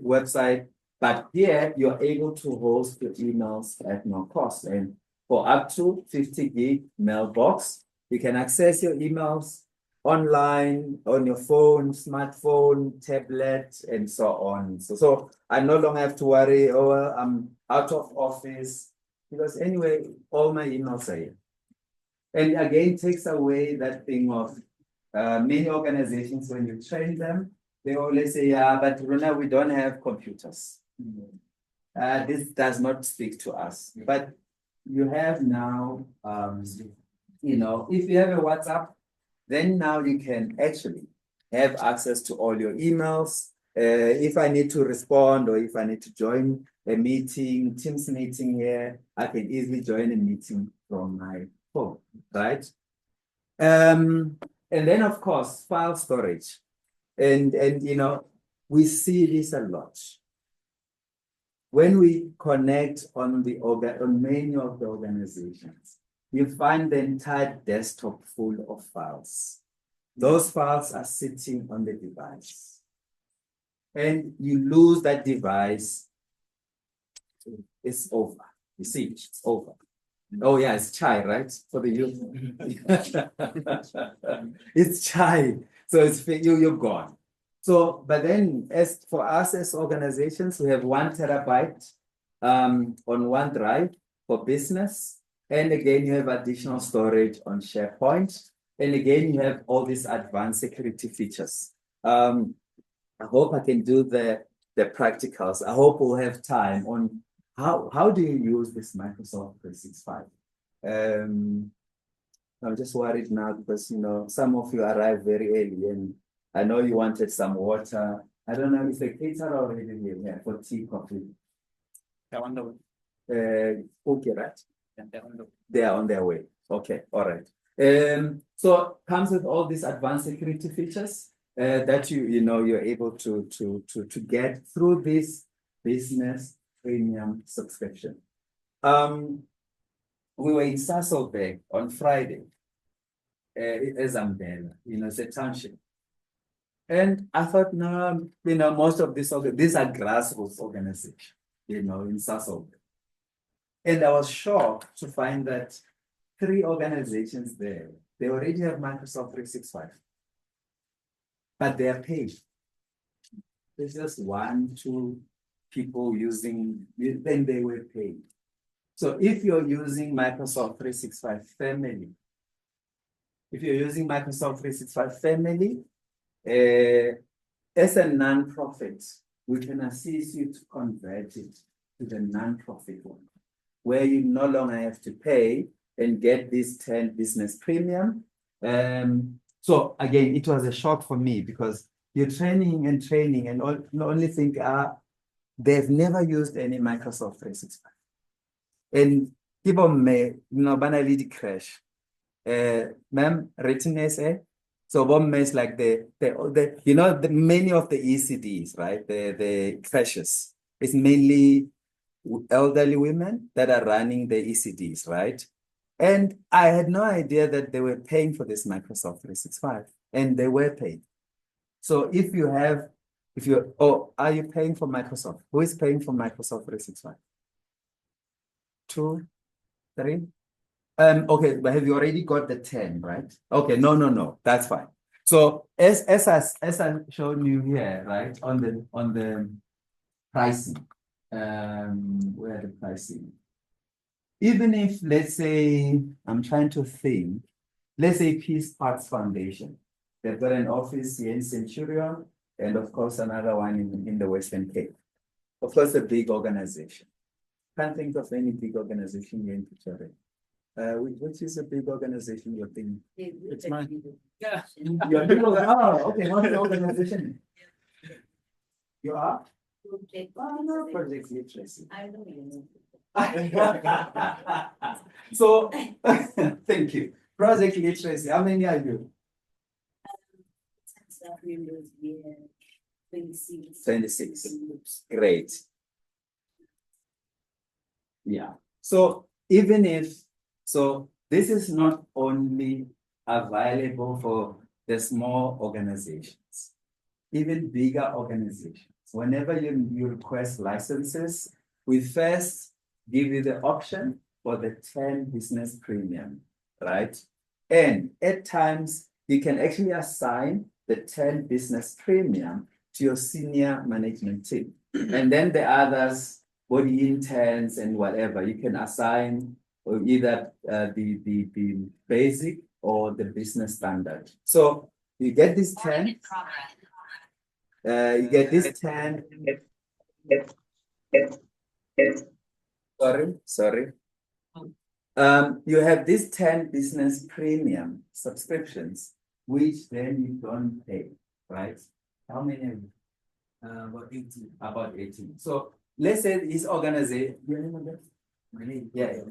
website. But here you're able to host your emails at no cost. And for up to 50 gig mailbox, you can access your emails online, on your phone, smartphone, tablet, and so on. So I no longer have to worry, I'm out of office, because anyway, all my emails are here. And again, takes away that thing of many organizations, when you train them, they always say, yeah, but Runa, we don't have computers. This does not speak to us. But you have now, if you have a WhatsApp, then now you can actually have access to all your emails. If I need to respond or if I need to join a meeting, Teams meeting here, I can easily join a meeting from my phone, right? And then of course, file storage. And we see this a lot. When we connect on many of the organizations, you find the entire desktop full of files. Those files are sitting on the device. And you lose that device, it's over. You see, it's over. Oh yeah, it's chai, right? For the youth. It's chai. So you're gone. So, but then as for us as organizations, we have 1 terabyte on OneDrive for business. And again, you have additional storage on SharePoint. And again, you have all these advanced security features. I hope I can do the practicals. I hope we'll have time on how do you use this Microsoft 365. I'm just worried now because, you know, some of you arrived very early and I know you wanted some water. I don't know if the kids are already here for tea, coffee. They're on the way. Okay, right? Yeah, they're on the way. They are on their way. Okay, all right. So comes with all these advanced security features that you're able to get through this business premium subscription. We were in Sasolburg on Friday as Umbrella, it's a township. And I thought, no, most of these are grassroots organizations, in Sasolburg. And I was shocked to find that 3 organizations there, they already have Microsoft 365, but they are paid. There's just 1, 2 people using, then they were paid. So if you're using Microsoft 365 Family, as a non-profit, we can assist you to convert it to the non-profit one, where you no longer have to pay and get this 10 business premium. So again, it was a shock for me because you're training and only think they've never used any Microsoft 365. And people may, banally crash. Ma'am, readiness, so one is like the many of the ECDs, right? The crashes. It's mainly elderly women that are running the ECDs, right? And I had no idea that they were paying for this Microsoft 365, and they were paid. So are you paying for Microsoft? Who is paying for Microsoft 365? 2, 3? Okay, but have you already got the 10, right? Okay, no, that's fine. So as I've shown you here, right, on the pricing, where the pricing, even if, let's say, I'm trying to think, let's say Peace Parks Foundation, they've got an office here in Centurion, and of course another one in the Western Cape. Of course, a big organization. Can't think of any big organization here in Pretoria. Which is a big organization you're thinking? It's mine. Yeah. Okay. What's the organization? You are? Project Literacy. I don't So, thank you. Project Literacy. How many are you? 26. 26. Great. Yeah. So this is not only available for the small organizations, even bigger organizations. Whenever you request licenses, we first give you the option for the 10 business premium, right? And at times, you can actually assign the 10 business premium to your senior management team. And then the others, body interns and whatever, you can assign or either the basic or the business standard. So you get this 10. You get this 10. Sorry. You have these 10 business premium subscriptions, which then you don't pay, right? How many of you? About 18. About 18. So let's say this organization. Yeah.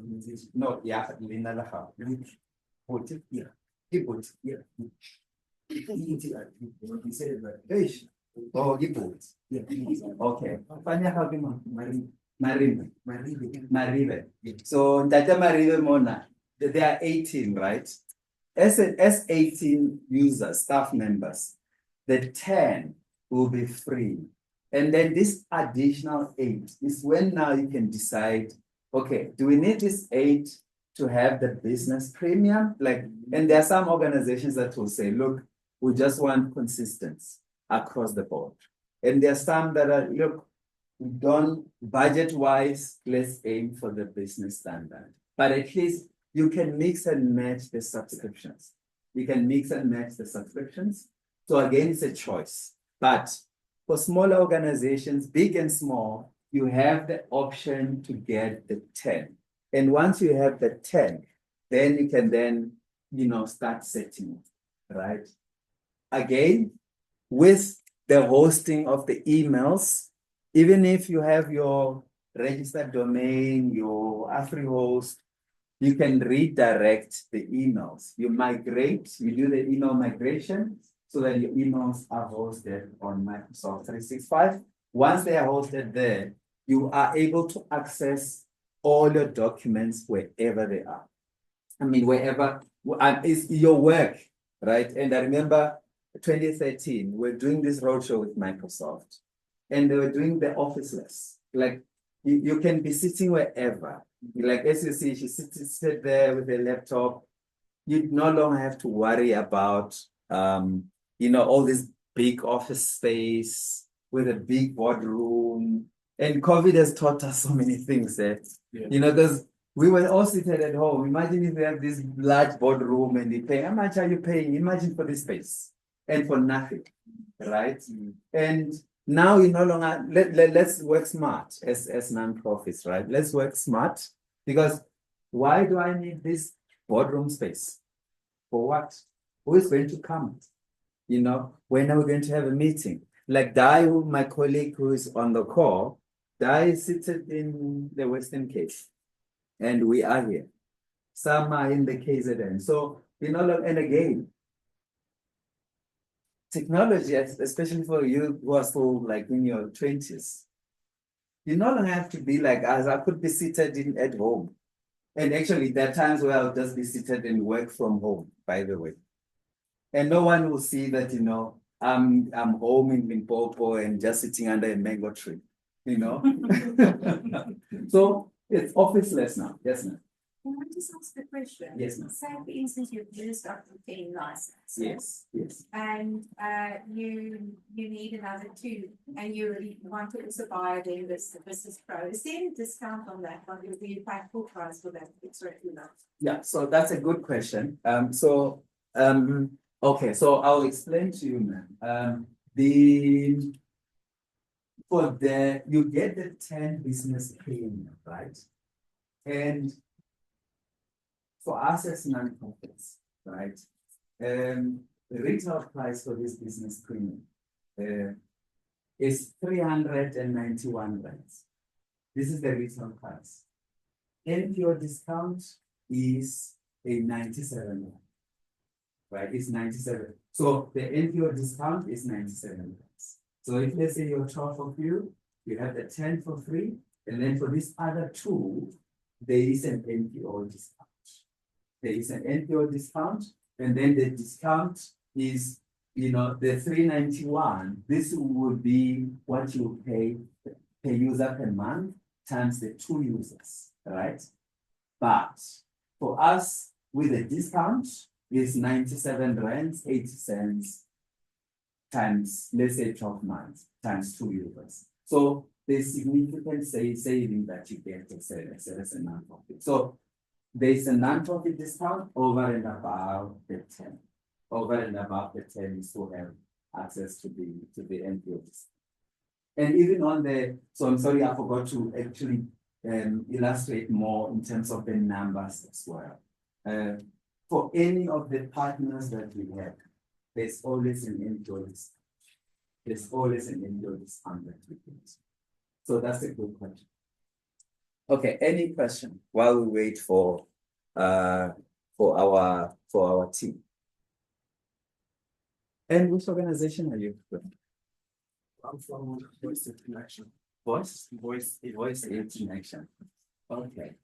No, yeah, Lina Laha. Put it here. Put here. Oh, put. Okay. Marive. So Tata Marive Mona, they are 18, right? As 18 users, staff members, the 10 will be free. And then this additional 8 is when now you can decide, okay, do we need this 8 to have the business premium? And there are some organizations that will say, look, we just want consistency across the board. And there are some that are, look, don't budget-wise, let's aim for the business standard. But at least you can mix and match the subscriptions. You can mix and match the subscriptions. So again, it's a choice. But for smaller organizations, big and small, you have the option to get the 10. And once you have the 10, then you can then, start setting it, right? Again, with the hosting of the emails, even if you have your registered domain, your AfriHost, you can redirect the emails. You do the email migration so that your emails are hosted on Microsoft 365. Once they are hosted there, you are able to access all your documents wherever they are. I mean, wherever is your work, right? And I remember 2013, we're doing this roadshow with Microsoft, and they were doing the officeless. Like you can be sitting wherever. Like as you see, she sit there with a laptop. You no longer have to worry about all this big office space with a big boardroom. And COVID has taught us so many things that, because we were all seated at home. Imagine if we have this large boardroom and they pay, how much are you paying? Imagine for this space and for nothing, right? And now you no longer, let's work smart as non-profits, right? Let's work smart, because why do I need this boardroom space? For what? Who is going to come? When are we going to have a meeting? Like my colleague who is on the call, is seated in the Western Cape, and we are here. Some are in the KZN. So, and again, technology, especially for you who are still like in your 20s, you no longer have to be like us. I could be seated at home. And actually, there are times where I'll just be seated and work from home, by the way. And no one will see that, I'm home in Limpopo and just sitting under a mango tree, So it's officeless now. Yes, ma'am. Can I just ask the question? Yes, ma'am. Say, for instance, you've used up to 10 licenses. Yes. And you need another 2, and you want to also buy then the Business Pro. Is there any discount on that one? Will you pay full price for that? Yeah, so that's a good question. Okay, so I'll explain to you, ma'am. You get the 10 business premium, right? And for us as non-profits, right? The retail price for this business premium is 391 rands. This is the retail price. And your discount is a 97 rand. Right, it's 97. So the NPO discount is 97 rands. So if let's say you're 12 of you have the 10 for free, and then for this other 2, there is an NPO discount. There is an NPO discount, and then the discount is, the 391. This would be what you pay per user per month times the 2 users, right? But for us, with a discount, is 97 rands, 80 cents times, let's say 12 months, times 2 users. So there's significant saving that you get as a non-profit. So there's a non-profit discount over and above the 10. Over and above the 10, you still have access to the NPO discount. And even on so I'm sorry, I forgot to actually illustrate more in terms of the numbers as well. For any of the partners that we have, there's always an NPO discount. There's always an NPO discount that we get. So that's a good question. Okay, any question while we wait for our team? And which organization are you with? I'm from Voice in Action. Voice in Action. Okay.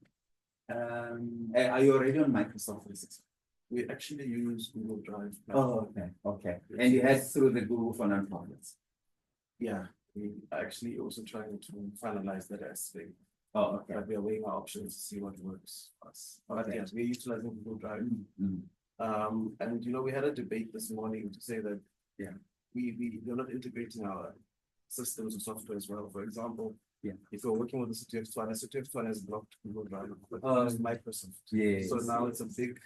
Are you already on Microsoft 365? We actually use Google Drive. Oh, okay. And you had through the Google for nonprofits. Yeah, we are actually also trying to finalize that aspect. Oh, okay. But we are weighing our options to see what works for us. But Okay. yes, we're utilizing Google Drive. Mm-hmm. And we had a debate this morning to say that Yeah. we're not integrating our systems or software as well. For example, Yeah. If you're working with the City of Tshwane has blocked Google Drive, but Oh, it's Microsoft. yes. So now it's a big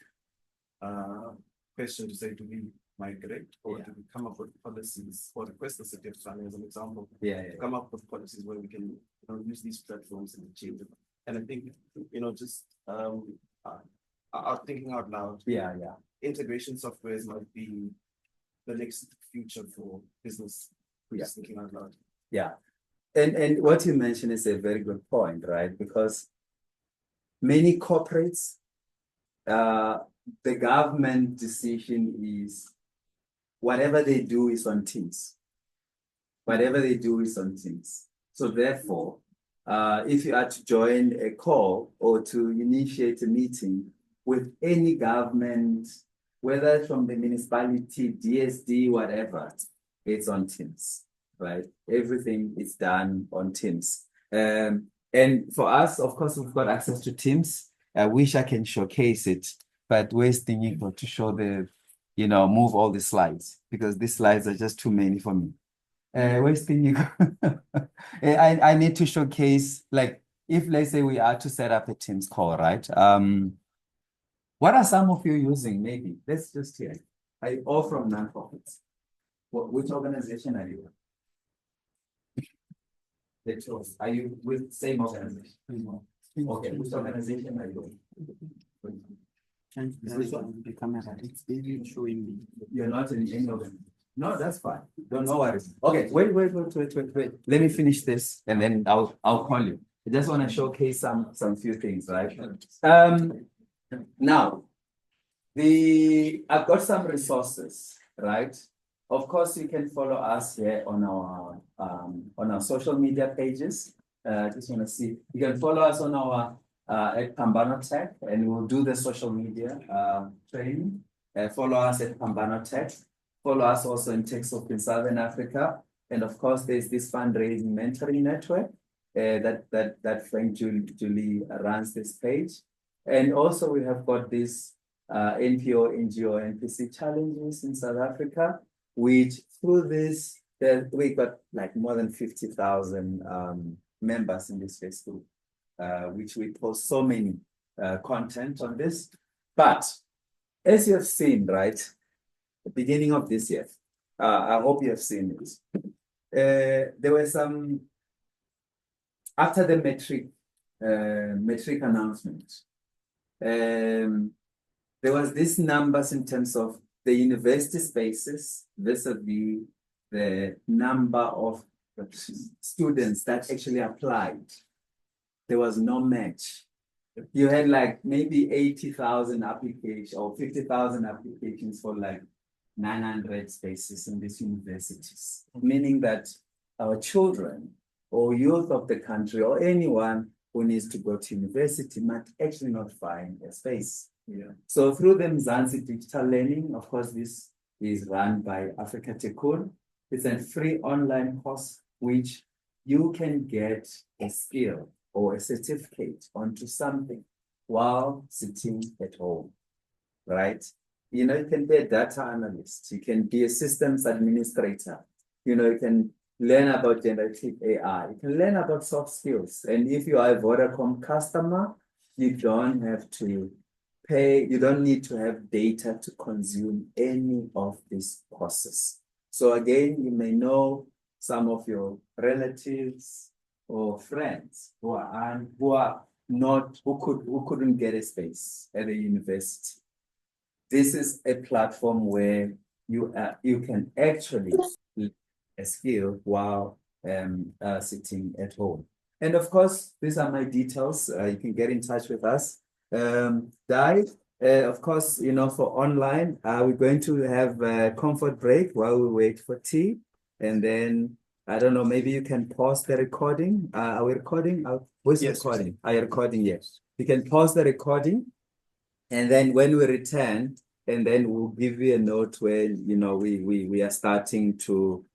question to say, do we migrate or Yeah. do we come up with policies or request the City of Tshwane as an example? Yeah, To come up with policies where we can use these platforms and change it. And I think, just thinking out loud, yeah. integration softwares might be the next future for business. Yeah. Just thinking out loud. Yeah. And what you mentioned is a very good point, right? Because many corporates, the government decision is whatever they do is on Teams. Whatever they do is on Teams. So therefore, if you are to join a call or to initiate a meeting with any government, whether it's from the municipality, DSD, whatever, it's on Teams, right? Everything is done on Teams. And for us, of course, we've got access to Teams. I wish I can showcase it, but where's the need to show move all the slides, because these slides are just too many for me. Where's the new? I need to showcase, like, if let's say we are to set up a Teams call, right? What are some of you using? Maybe let's just hear. Are you all from nonprofits? Which organization are you? Are you with same organization? Okay, which organization are you? The camera, it's even showing me. You're not in any of them. No, that's fine. Don't worry. Okay, wait. Let me finish this and then I'll call you. I just want to showcase some few things, right? Now, I've got some resources, right? Of course, you can follow us here on our social media pages. Just want to see. You can follow us on our at Pambano Tech, and we'll do the social media training. Follow us at Pambano Tech. Follow us also in TechSoft in Southern Africa. And of course, there's this fundraising mentoring network that Frank Julie runs this page. And also we have got this NPO, NGO, NPC challenges in South Africa, which through this, we got like more than 50,000 members in this Facebook, which we post so many content on this. But as you have seen, right, the beginning of this year, I hope you have seen it. There were some, after the metric announcement, there was this numbers in terms of the university spaces vis-a-vis the number of students that actually applied. There was no match. You had like maybe 80,000 applications or 50,000 applications for like 900 spaces in these universities, meaning that our children or youth of the country or anyone who needs to go to university might actually not find a space. Yeah. So through the Mzansi Digital Learning, of course, this is run by Africa Tekun. It's a free online course which you can get a skill or a certificate onto something while sitting at home, right? You can be a data analyst. You can be a systems administrator. You can learn about generative AI. You can learn about soft skills. And if you are a Vodacom customer, you don't have to pay. You don't need to have data to consume any of these courses. So again, you may know some of your relatives or friends who couldn't get a space at a university. This is a platform where you can actually learn a skill while sitting at home. And of course, these are my details. You can get in touch with us. Of course, for online, we're going to have a comfort break while we wait for tea. And then, I don't know, maybe you can pause the recording. Are we recording? Who's recording? Are you recording? Yes. You can pause the recording. And then when we return, and then we'll give you a note when, we are starting to,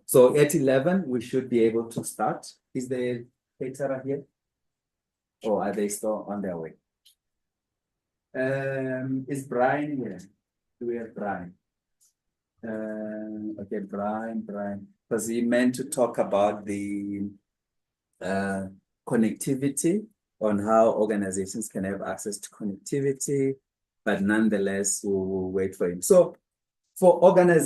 so at 11, we should be able to start. Is the caterer here? Or are they still on their way? Is Brian here? Do we have Brian? Okay, Brian, because he meant to talk about the connectivity, on how organizations can have access to connectivity, but nonetheless, we'll wait for him. So for organizations,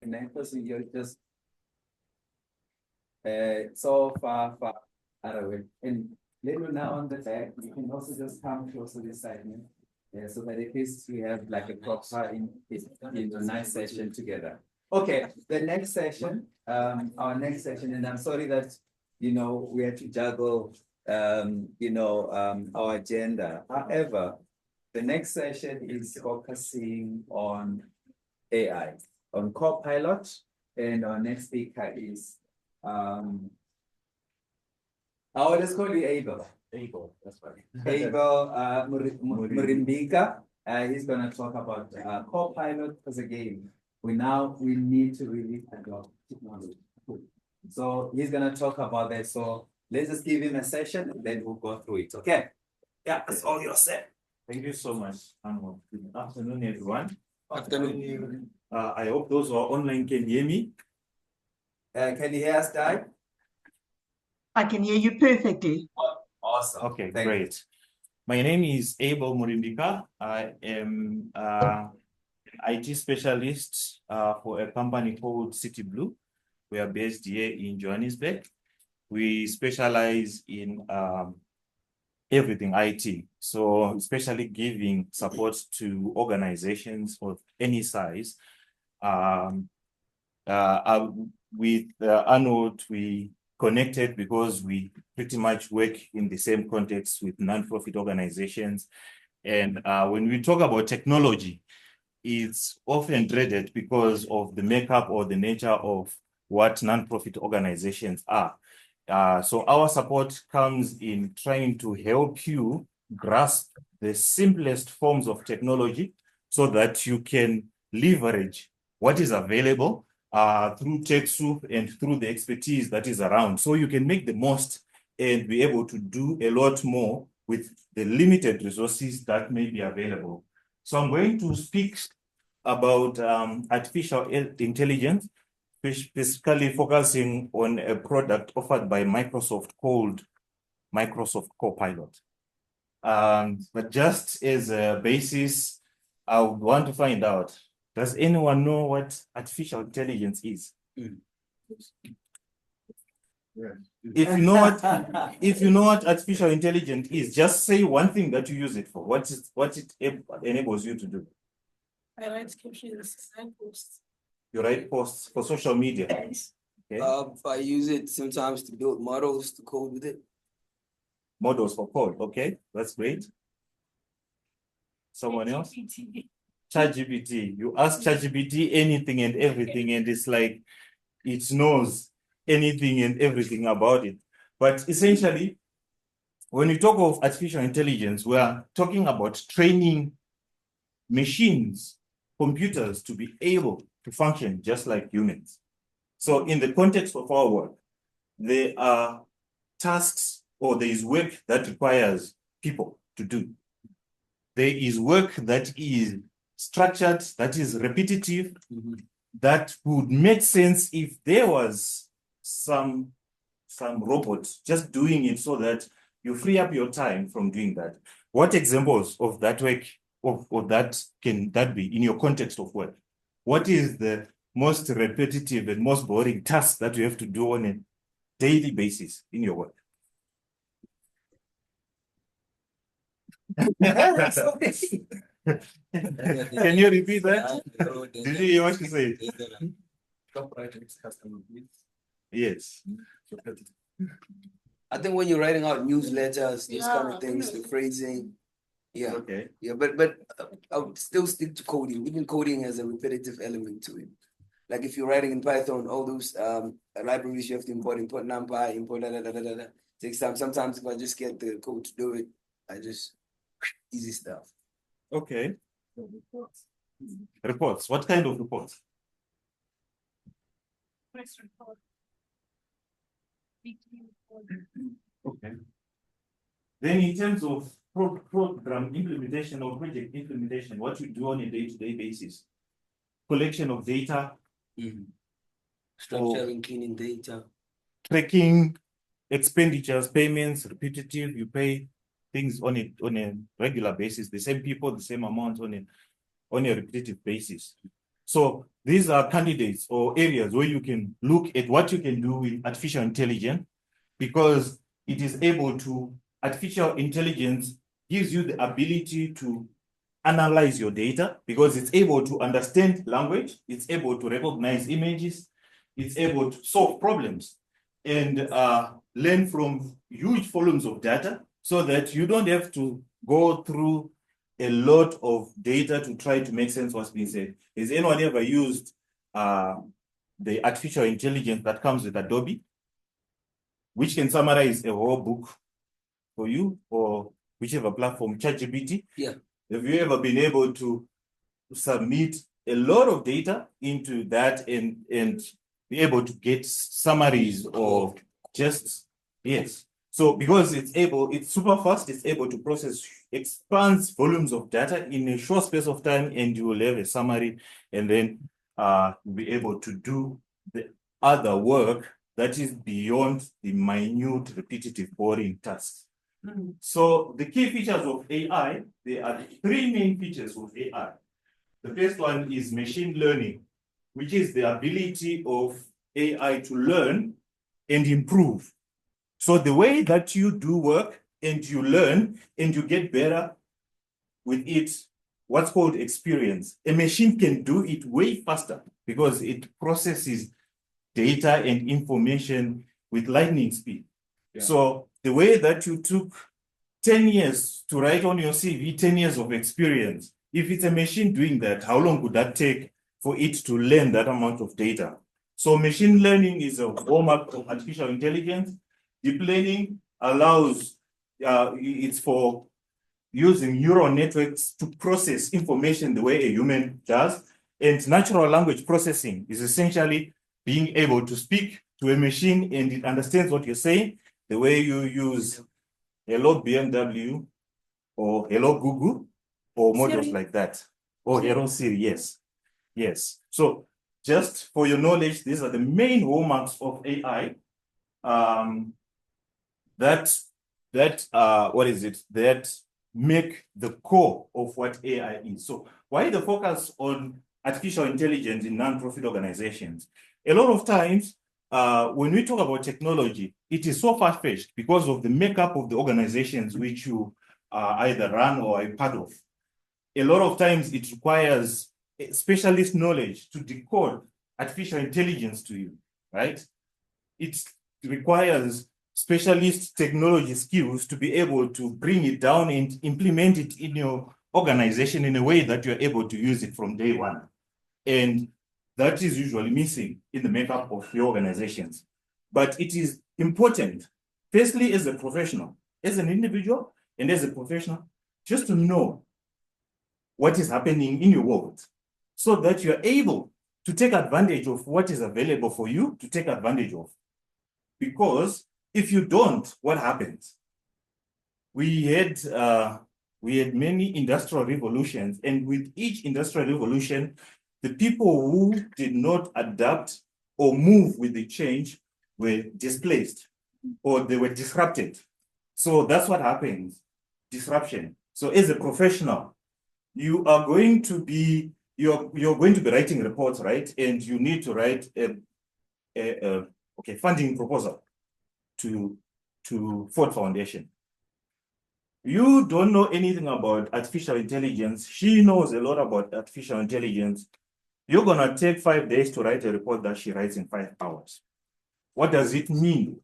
because you're just so far away. And little now on the back, you can also just come close to this side, so that at least we have like a proper in a nice session together. Okay, the next session, our next session, and I'm sorry that we had to juggle our agenda. However, the next session is focusing on AI, on Copilot, and our next speaker is I will just call you Abel. Able, that's right. Abel Murimbika. He's going to talk about Copilot, because again, we need to really adopt technology. So he's going to talk about that. So let's just give him a session and then we'll go through it. Okay. Yeah, that's all you're saying. Thank you so much, Anwar. Good afternoon, everyone. Afternoon. I hope those who are online can hear me. Can you hear us, Dai? I can hear you perfectly. Awesome. Okay, Thank great. My name is Abel Murimbika. I am IT specialist for a company called City Blue. We are based here in Johannesburg. We specialize in everything IT. So especially giving support to organizations of any size. With Arnold, we connected because we pretty much work in the same context with non-profit organizations. And when we talk about technology, it's often dreaded because of the makeup or the nature of what non-profit organizations are. So our support comes in trying to help you grasp the simplest forms of technology so that you can leverage what is available through TechSoup and through the expertise that is around. So you can make the most and be able to do a lot more with the limited resources that may be available. So I'm going to speak about artificial intelligence, specifically focusing on a product offered by Microsoft called Microsoft Copilot. But just as a basis, I would want to find out, does anyone know what artificial intelligence is? If you know what artificial intelligence is, just say one thing that you use it for. What it enables you to do. I write captions and posts. You write posts for social media. Yes. Okay. I use it sometimes to build models to code with it. Models for code. Okay, that's great. Someone else? ChatGPT. You ask ChatGPT anything and everything, and it's like it knows anything and everything about it. But essentially, when we talk of artificial intelligence, we are talking about training machines, computers, to be able to function just like humans. So in the context of our work, there are tasks or there is work that requires people to do. There is work that is structured, that is repetitive, that would make sense if there was some robot just doing it so that you free up your time from doing that. What examples of that work, of that can that be in your context of work? What is the most repetitive and most boring task that you have to do on a daily basis in your work? Can you repeat that? Did you hear what you said? Yes. I think when you're writing out newsletters, those kind Yeah. of things, the phrasing. Yeah, Okay. yeah, but I would still stick to coding. Even coding has a repetitive element to it. Like if you're writing in Python, all those libraries you have to import NumPy, import takes time. Sometimes if I just get the code to do it, I just easy stuff. Okay. reports. Reports. What kind of reports? Press report. Weekly report. Okay. Then in terms of program implementation or project implementation, what you do on a day-to-day basis, collection of data, Structuring, cleaning data. tracking expenditures, payments, repetitive, you pay things on a regular basis, the same people, the same amount on a repetitive basis. So these are candidates or areas where you can look at what you can do with artificial intelligence, because it is able to, artificial intelligence gives you the ability to analyze your data, because it's able to understand language, it's able to recognize images, it's able to solve problems and learn from huge volumes of data, so that you don't have to go through a lot of data to try to make sense of what's being said. Has anyone ever used the artificial intelligence that comes with Adobe, which can summarize a whole book for you, or whichever platform, ChatGPT? Yeah. Have you ever been able to submit a lot of data into that and be able to get summaries or just, yes. So because it's super fast, it's able to process, expands volumes of data in a short space of time, and you will have a summary, and then you'll be able to do the other work that is beyond the minute, repetitive, boring tasks. So the key features of AI, there are three main features of AI. The first one is machine learning, which is the ability of AI to learn and improve. So the way that you do work and you learn and you get better with it, what's called experience. A machine can do it way faster because it processes data and information with lightning speed. Yeah. So the way that you took 10 years to write on your CV, 10 years of experience, if it's a machine doing that, how long would that take for it to learn that amount of data? So machine learning is a hallmark of artificial intelligence. Deep learning allows, it's for using neural networks to process information the way a human does. And natural language processing is essentially being able to speak to a machine and it understands what you're saying, the way you use hello BMW or hello Google or models Siri. Like that. Or hello Siri, yes. Yes. So just for your knowledge, these are the main hallmarks of AI. That make the core of what AI is. So why the focus on artificial intelligence in non-profit organizations? A lot of times, when we talk about technology, it is so far-fetched because of the makeup of the organizations which you either run or are part of. A lot of times it requires specialist knowledge to decode artificial intelligence to you, right? It requires specialist technology skills to be able to bring it down and implement it in your organization in a way that you're able to use it from day one. And that is usually missing in the makeup of your organizations. But it is important, firstly, as a professional, as an individual and as a professional, just to know what is happening in your world so that you're able to take advantage of what is available for you to take advantage of. Because if you don't, what happens? We had many industrial revolutions, and with each industrial revolution, the people who did not adapt or move with the change were displaced or they were disrupted. So that's what happens, disruption. So as a professional, you are going to be, you're going to be writing reports, right? And you need to write a funding proposal to Ford Foundation. You don't know anything about artificial intelligence. She knows a lot about artificial intelligence. You're gonna take 5 days to write a report that she writes in 5 hours. What does it mean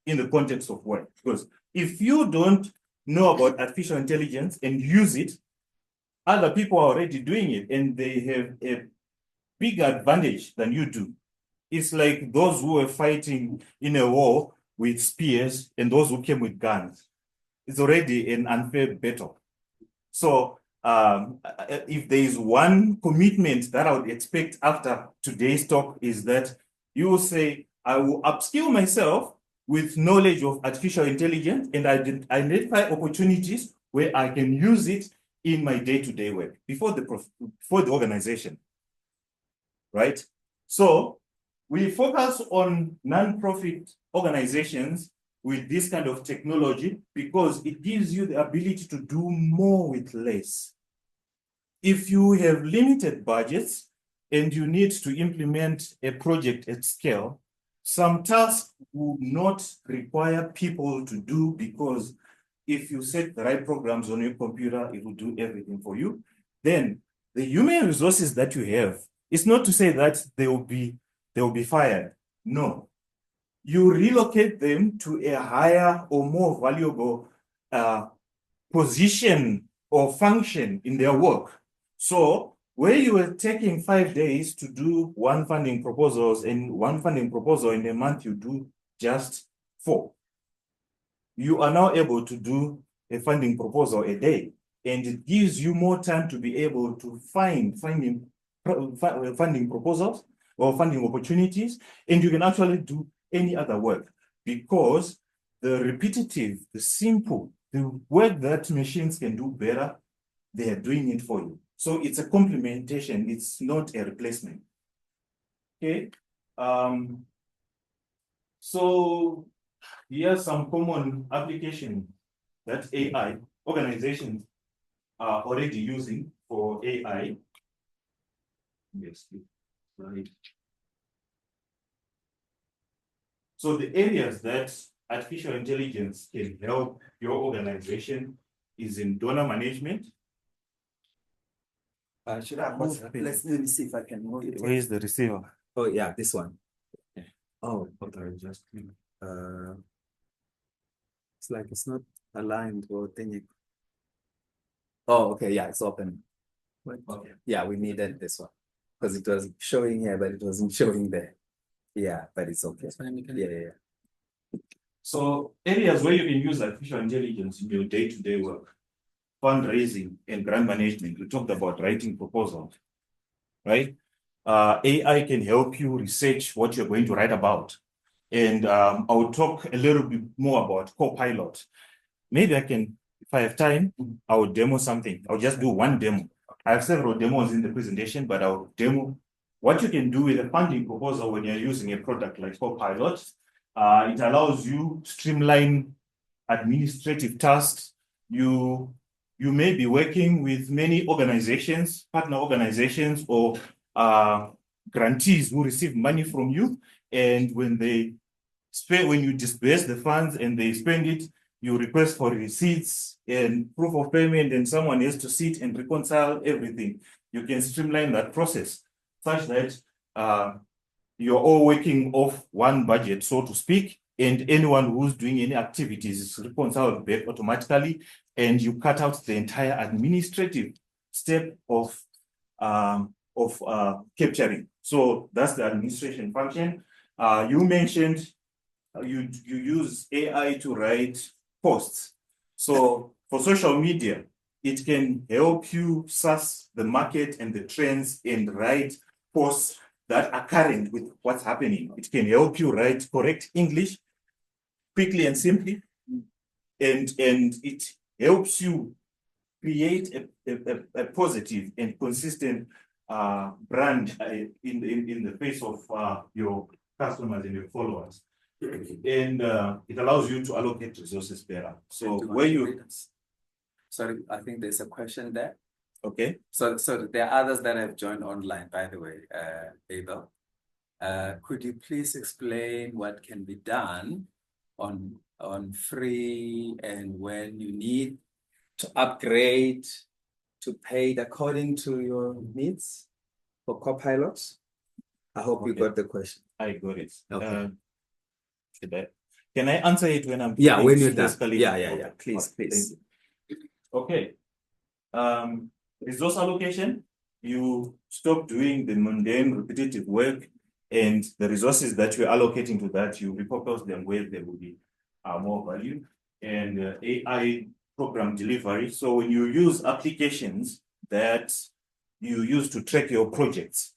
in the context of work? Because if you don't know about artificial intelligence and use it, other people are already doing it and they have a bigger advantage than you do. It's like those who were fighting in a war with spears and those who came with guns. It's already an unfair battle. So if there is one commitment that I would expect after today's talk is that you will say, I will upskill myself with knowledge of artificial intelligence and identify opportunities where I can use it in my day-to-day work before the organization, right? So we focus on non-profit organizations with this kind of technology because it gives you the ability to do more with less. If you have limited budgets and you need to implement a project at scale, some tasks will not require people to do because if you set the right programs on your computer, it will do everything for you. Then the human resources that you have, it's not to say that they will be fired. No. You relocate them to a higher or more valuable position or function in their work. So where you were taking 5 days to do one funding proposal in a month, you do just 4. You are now able to do a funding proposal a day, and it gives you more time to be able to find funding proposals or funding opportunities, and you can actually do any other work because the repetitive, the simple, the work that machines can do better, they are doing it for you. So it's a complementation, it's not a replacement. Okay. So here's some common applications that AI organizations are already using for AI. Yes, right. So the areas that artificial intelligence can help your organization is in donor management. Should I move? Let me see if I can move it. Where is the receiver? Oh yeah, this one. Oh, hold on, just it's like it's not aligned or thing. Oh, okay, yeah, it's open. Okay. Yeah, we needed this one because it was showing here, but it wasn't showing there. Yeah, but it's okay. Yeah. So areas where you can use artificial intelligence in your day-to-day work, fundraising and grant management. We talked about writing proposals, right? AI can help you research what you're going to write about. And I'll talk a little bit more about Copilot. Maybe I can, if I have time, I will demo something. I'll just do one demo. I have several demos in the presentation, but I'll demo what you can do with a funding proposal when you're using a product like Copilot. It allows you to streamline administrative tasks. You may be working with many organizations, partner organizations, or grantees who receive money from you. And when you disperse the funds and they spend it, you request for receipts and proof of payment, and someone has to sit and reconcile everything. You can streamline that process such that you're all working off one budget, so to speak, and anyone who's doing any activities is reconciled back automatically, and you cut out the entire administrative step of capturing. So that's the administration function. You mentioned you use AI to write posts. So for social media, it can help you suss the market and the trends and write posts that are current with what's happening. It can help you write correct English quickly and simply, and it helps you create a positive and consistent brand in the face of your customers and your followers. And it allows you to allocate resources better. So where you... Sorry, I think there's a question there. Okay. So there are others that have joined online, by the way, Abel. Could you please explain what can be done on free and when you need to upgrade to paid according to your needs for Copilot? I hope you got the question. I got it. Okay. Can I answer it when I'm... Yeah, when you're done. Yeah. Please. Okay. Resource allocation, you stop doing the mundane, repetitive work, and the resources that you're allocating to that, you repurpose them where there will be more value. And AI program delivery. So when you use applications that you use to track your projects,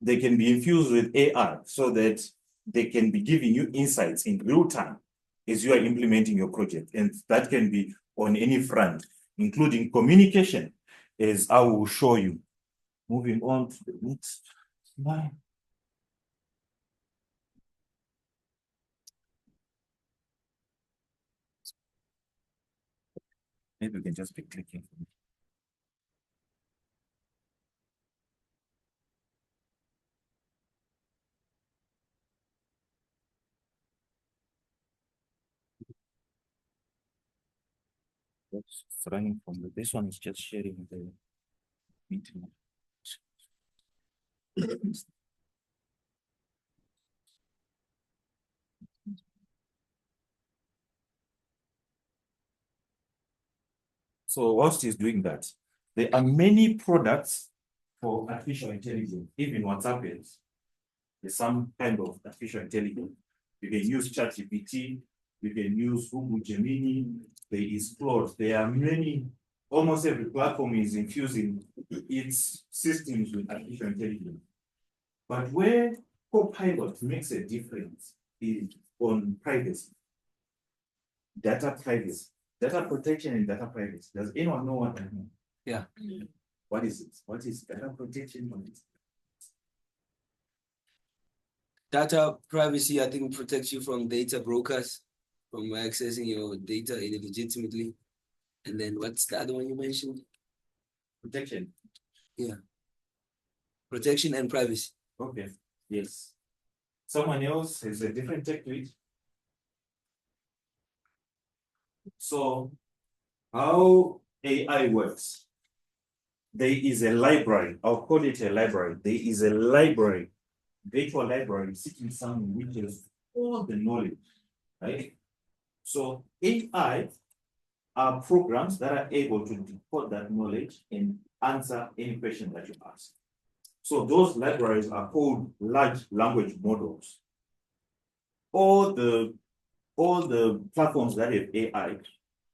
they can be infused with AI so that they can be giving you insights in real time as you are implementing your project. And that can be on any front, including communication, as I will show you. Moving on to the next slide. Maybe we can just be clicking. It's running from this one is just sharing the meeting. So whilst he's doing that, there are many products for artificial intelligence, even WhatsApp is. There's some kind of artificial intelligence. You can use ChatGPT, you can use Google Gemini, there is Claude. There are many, almost every platform is infusing its systems with artificial intelligence. But where Copilot makes a difference is on privacy, data privacy, data protection and data privacy. Does anyone know what I mean? Yeah. What is it? What is data protection? Data privacy, I think, protects you from data brokers, from accessing your data illegitimately. And then what's the other one you mentioned? Protection. Yeah. Protection and privacy. Okay. Yes. Someone else has a different take to it. So how AI works, there is a library, I'll call it a library. There is a library, virtual library sitting somewhere which has all the knowledge, right? So AI are programs that are able to decode that knowledge and answer any question that you ask. So those libraries are called large language models. All the platforms that have AI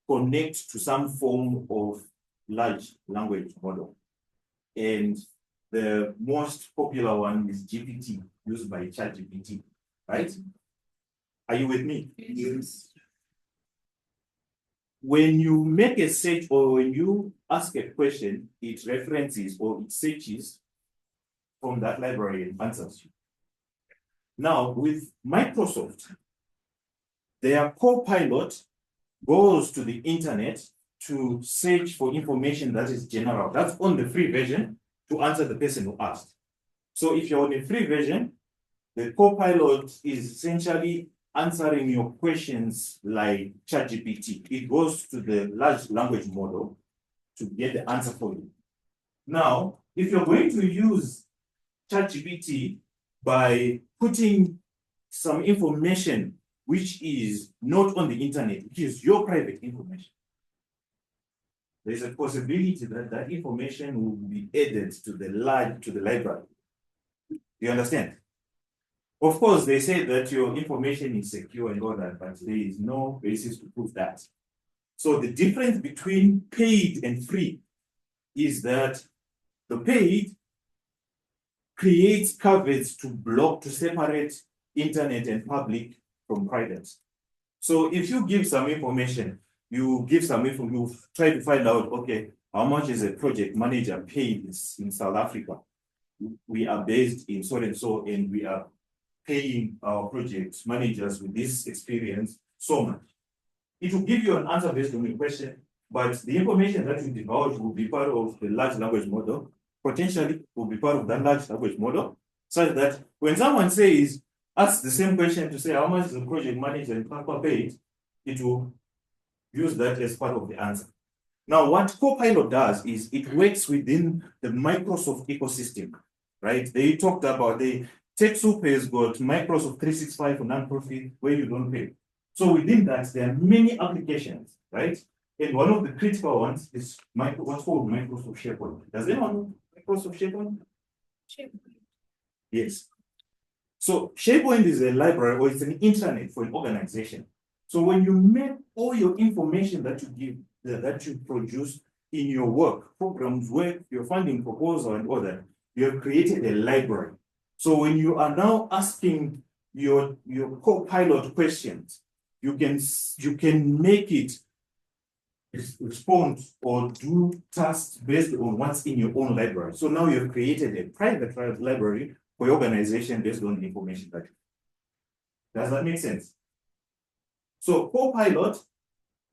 connect to some form of large language model. And the most popular one is GPT, used by ChatGPT, right? Are you with me? Yes. When you make a search or when you ask a question, it references or it searches from that library and answers you. Now, with Microsoft, their Copilot goes to the internet to search for information that is general. That's on the free version to answer the person who asked. So if you're on a free version, the Copilot is essentially answering your questions like ChatGPT. It goes to the large language model to get the answer for you. Now, if you're going to use ChatGPT by putting some information which is not on the internet, which is your private information, there's a possibility that that information will be added to the library. You understand? Of course, they say that your information is secure and all that, but there is no basis to prove that. So the difference between paid and free is that the paid creates caveats to separate internet and public from private. So if you give some information, you try to find out, okay, how much is a project manager paid in South Africa? We are based in so and so, and we are paying our project managers with this experience so much. It will give you an answer based on your question, but the information that you divulge will be part of the large language model, potentially will be part of that large language model, such that when someone says, ask the same question to say how much is the project manager in Papa paid, it will use that as part of the answer. Now, what Copilot does is it works within the Microsoft ecosystem, right? They talked about the TechSoup has got Microsoft 365 for nonprofit where you don't pay. So within that, there are many applications, right? And one of the critical ones is what's called Microsoft SharePoint. Does anyone know Microsoft SharePoint? SharePoint. Yes. So SharePoint is a library or it's an intranet for an organization. So when you make all your information that you give, that you produce in your work, programs, work, your funding proposal and all that, you have created a library. So when you are now asking your co-pilot questions, you can make it respond or do tasks based on what's in your own library. So now you've created a private library for your organization based on the information that you have. Does that make sense? So Copilot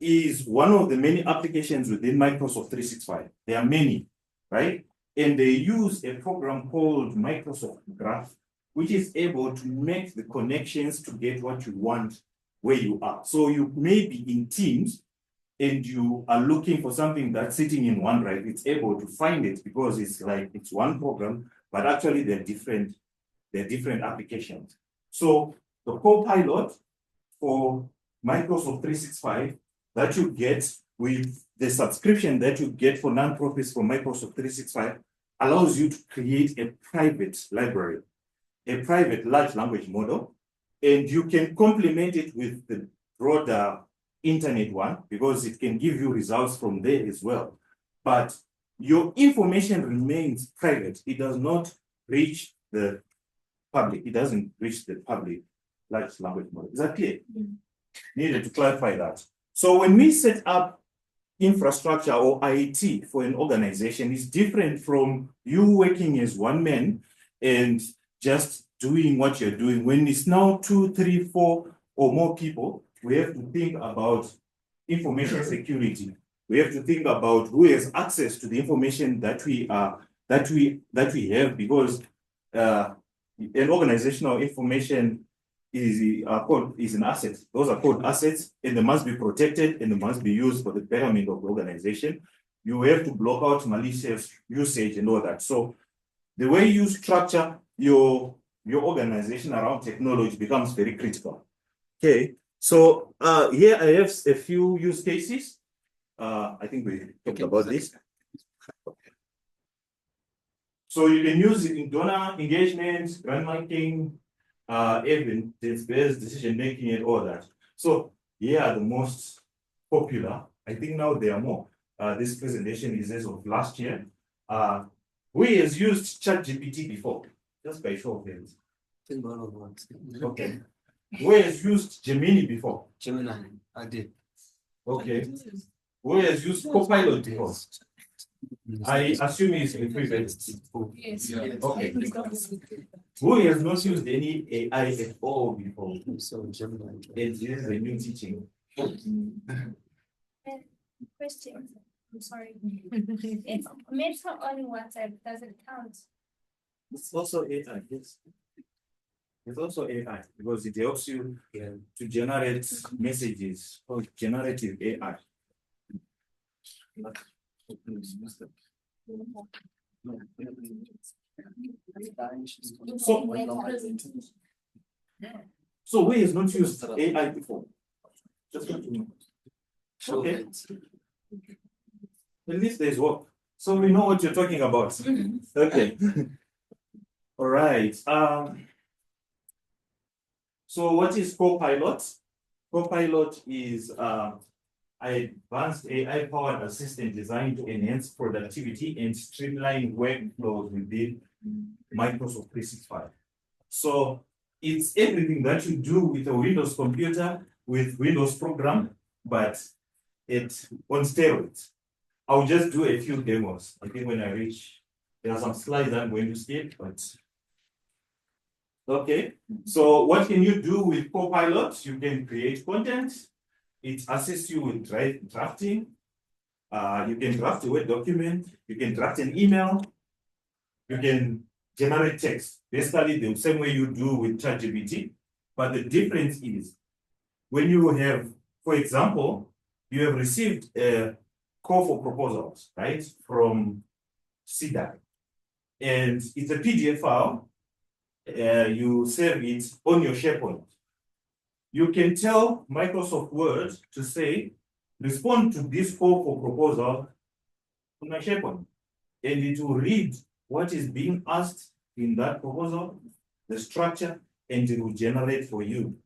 is one of the many applications within Microsoft 365. There are many, right? And they use a program called Microsoft Graph, which is able to make the connections to get what you want where you are. So you may be in Teams and you are looking for something that's sitting in OneDrive. It's able to find it because it's like it's one program, but actually they're different applications. So the Copilot for Microsoft 365 that you get with the subscription that you get for nonprofits from Microsoft 365 allows you to create a private library, a private large language model, and you can complement it with the broader internet one because it can give you results from there as well. But your information remains private. It does not reach the public. It doesn't reach the public large language model. Is that clear? Needed to clarify that. So when we set up infrastructure or IT for an organization, it's different from you working as one man and just doing what you're doing. When it's now 2, 3, 4 or more people, we have to think about information security. We have to think about who has access to the information that we have, because an organizational information is an asset. Those are called assets, and they must be protected and they must be used for the betterment of the organization. You have to block out malicious usage and all that. So the way you structure your organization around technology becomes very critical. Okay, so here I have a few use cases. I think we talked about this. So you can use it in donor engagement, grant making, evidence-based decision making and all that. So here are the most popular. I think now there are more. This presentation is as of last year. Who has used ChatGPT before? Just by show of hands. Okay. Who has used Gemini before? Gemini, I did. Okay. Who has used Copilot before? I assume it's the previous. Yes. Okay. Who has not used any AI at all before? So Gemini. This is a new teaching. Question. I'm sorry. It's Mentor on WhatsApp. Does it count? It's also AI, yes. It's also AI because it helps you to generate messages or generative AI. So who has not used AI before? Just want to know. Okay. At least there's work. So we know what you're talking about. Okay. All right. So what is Copilot? Copilot is an advanced AI-powered assistant designed to enhance productivity and streamline workflows within Microsoft 365. So it's everything that you do with a Windows computer, with Windows program, but it's on steroids. I'll just do a few demos. I think when I reach, there are some slides I'm going to skip, but okay. So what can you do with Copilot? You can create content. It assists you with drafting. You can draft a Word document. You can draft an email. You can generate text. Basically, the same way you do with ChatGPT. But the difference is when you have, for example, you have received a call for proposals, right, from CDAC. And it's a PDF file. You save it on your SharePoint. You can tell Microsoft Word to say, respond to this call for proposal on my SharePoint. And it will read what is being asked in that proposal, the structure, and it will generate for you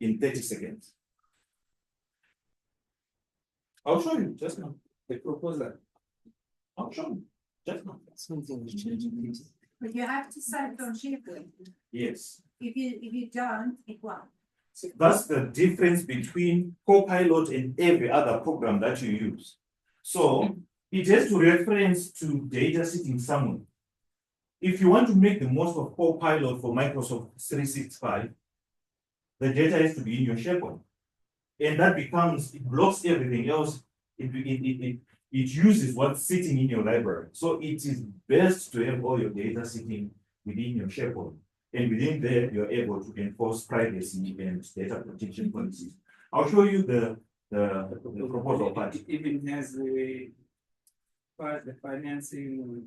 in 30 seconds. I'll show you just now. The proposal. I'll show you just now. Something is changing. But you have to save it on SharePoint. Yes. If you don't, it won't. That's the difference between Copilot and every other program that you use. So it has to reference to data sitting somewhere. If you want to make the most of Copilot for Microsoft 365, the data has to be in your SharePoint. And that becomes, it blocks everything else. It uses what's sitting in your library. So it is best to have all your data sitting within your SharePoint. And within there, you're able to enforce privacy and data protection policies. I'll show you the proposal part. It even has the financing,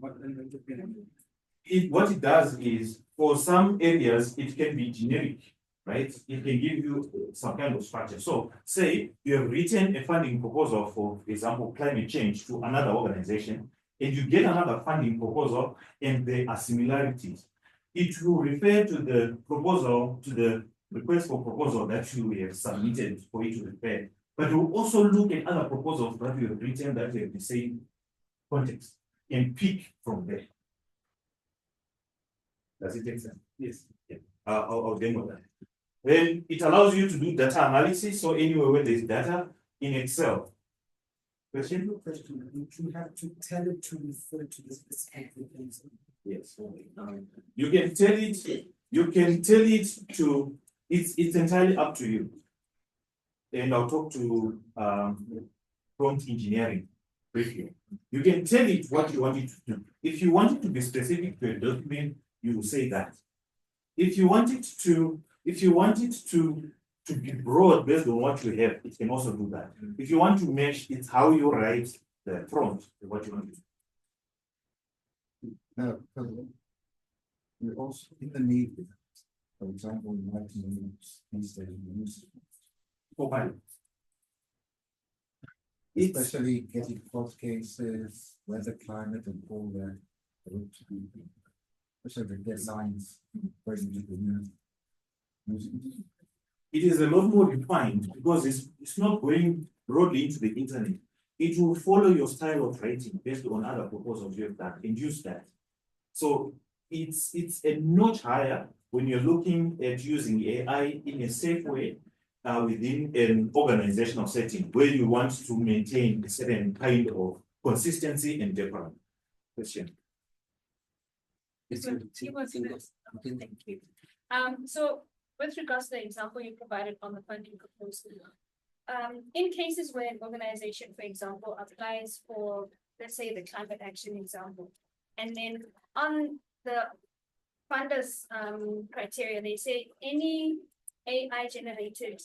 What it does is, for some areas, it can be generic, right? It can give you some kind of structure. So say you have written a funding proposal, for example, climate change to another organization, and you get another funding proposal and there are similarities. It will refer to the proposal, to the request for proposal that you have submitted for it to refer. But it will also look at other proposals that you have written that have the same context and pick from there. Does it make sense? Yes. Yeah. I'll demo that. Then it allows you to do data analysis. So anywhere where there's data in Excel. Question? Would you have to tell it to refer to the specific things? Yes. You can tell it to, it's entirely up to you. And I'll talk to prompt engineering briefly. You can tell it what you want it to do. If you want it to be specific to a document, you will say that. If you want it to be broad based on what you have, it can also do that. If you want to mesh, it's how you write the prompt, what you want to do. Now, we're also in the need, for example, you might use these days, use Copilot. especially getting court cases, weather, climate, and all that. Especially the deadlines, it is a lot more defined because it's not going broadly into the internet. It will follow your style of writing based on other proposals you have done and use that. So it's a notch higher when you're looking at using AI in a safe way within an organizational setting where you want to maintain a certain kind of consistency and decorum. Question. Thank you. So with regards to the example you provided on the funding proposal, in cases where an organization, for example, applies for, let's say, the climate action example, and then on the funders criteria, they say any AI generated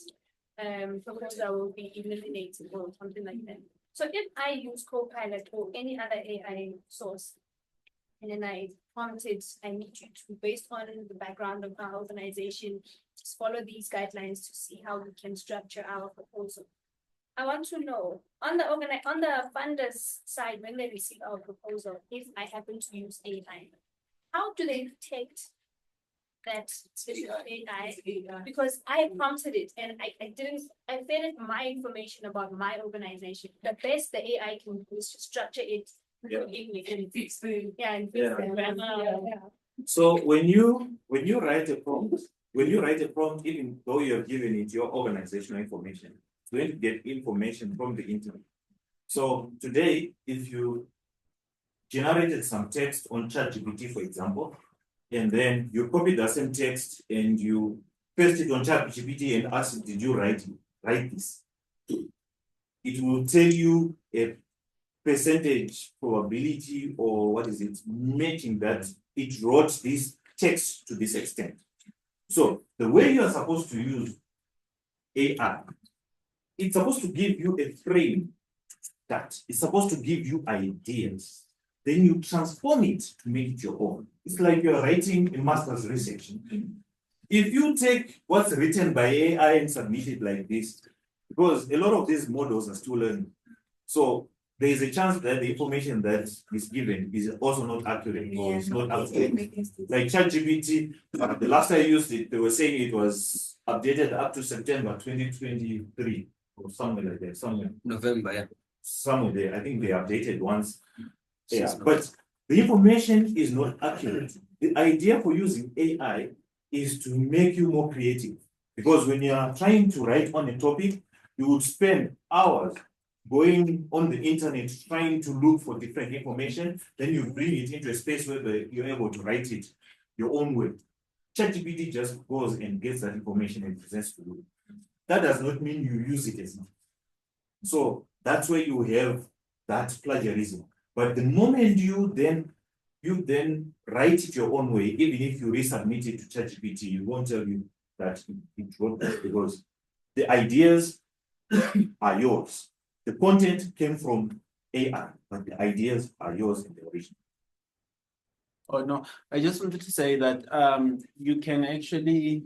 proposal will be eliminated or something like that. So if I use Copilot or any other AI source, and then I prompted, I need you to, based on the background of our organization, just follow these guidelines to see how we can structure our proposal. I want to know on the funders side, when they receive our proposal, if I happen to use AI, how do they detect that specific AI? Because I prompted it and I fed it my information about my organization. The best the AI can do is to structure it. Yeah. And fix the grammar. So when you write a prompt, even though you have given it your organizational information, it's going to get information from the internet. So today, if you generated some text on ChatGPT, for example, and then you copy the same text and you paste it on ChatGPT and ask it, did you write this? It will tell you a percentage probability, or what is it, making that it wrote this text to this extent. So the way you are supposed to use AI, it's supposed to give you a frame that is supposed to give you ideas. Then you transform it to make it your own. It's like you're writing a master's research. If you take what's written by AI and submit it like this, because a lot of these models are still learning. So there is a chance that the information that is given is also not accurate or it's not accurate. Like ChatGPT, the last I used it, they were saying it was updated up to September 2023 or somewhere like that, somewhere. November, yeah. some of the, I think they updated ones. Yeah, but the information is not accurate. The idea for using AI is to make you more creative. Because when you are trying to write on a topic, you would spend hours going on the internet trying to look for different information, then you bring it into a space where you're able to write it your own way. ChatGPT just goes and gets that information and presents to you. That does not mean you use it as much. So that's where you have that plagiarism. But the moment you then write it your own way, even if you resubmit it to ChatGPT, it won't tell you that it won't, because the ideas are yours. The content came from AI, but the ideas are yours in the original. Oh, no, I just wanted to say that you can actually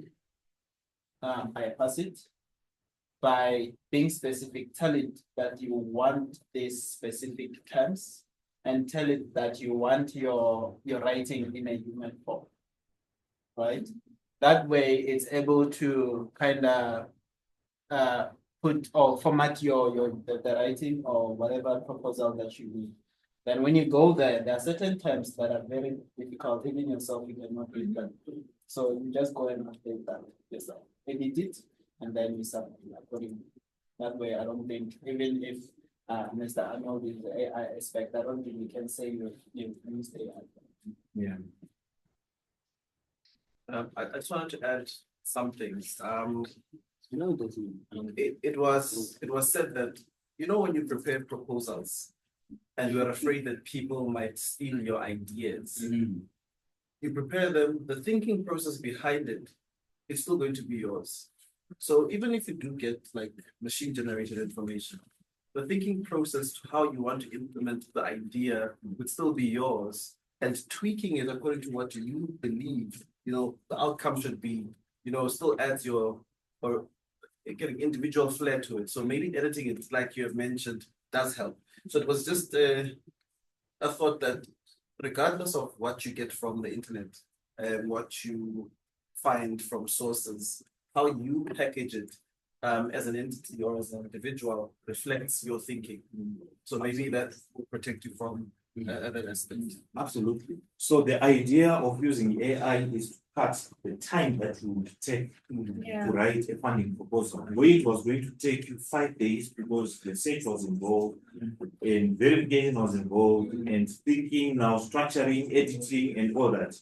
bypass it by being specific. Tell it that you want these specific terms and tell it that you want your writing in a human form, right? That way it's able to kind of put or format the writing or whatever proposal that you need. Then when you go there are certain terms that are very difficult, even yourself you cannot read them. So you just go and update that yourself, edit it, and then you submit accordingly. That way I don't think, even if Mr. Arnold is the AI aspect, I don't think we can say you've used AI. Yeah. I just wanted to add some things. It was said that, when you prepare proposals and you are afraid that people might steal your ideas, you prepare them, the thinking process behind it is still going to be yours. So even if you do get like machine generated information, the thinking process to how you want to implement the idea would still be yours, and tweaking it according to what you believe, the outcome should be, still adds your, or getting individual flair to it. So maybe editing it, like you have mentioned, does help. So it was just a thought that regardless of what you get from the internet and what you find from sources, how you package it as an entity or as an individual reflects your thinking. So maybe that will protect you from other aspects. Absolutely. So the idea of using AI is to cut the time that you would take to write a funding proposal. Where it was going to take you 5 days because research was involved and verification was involved and thinking, now structuring, editing, and all that.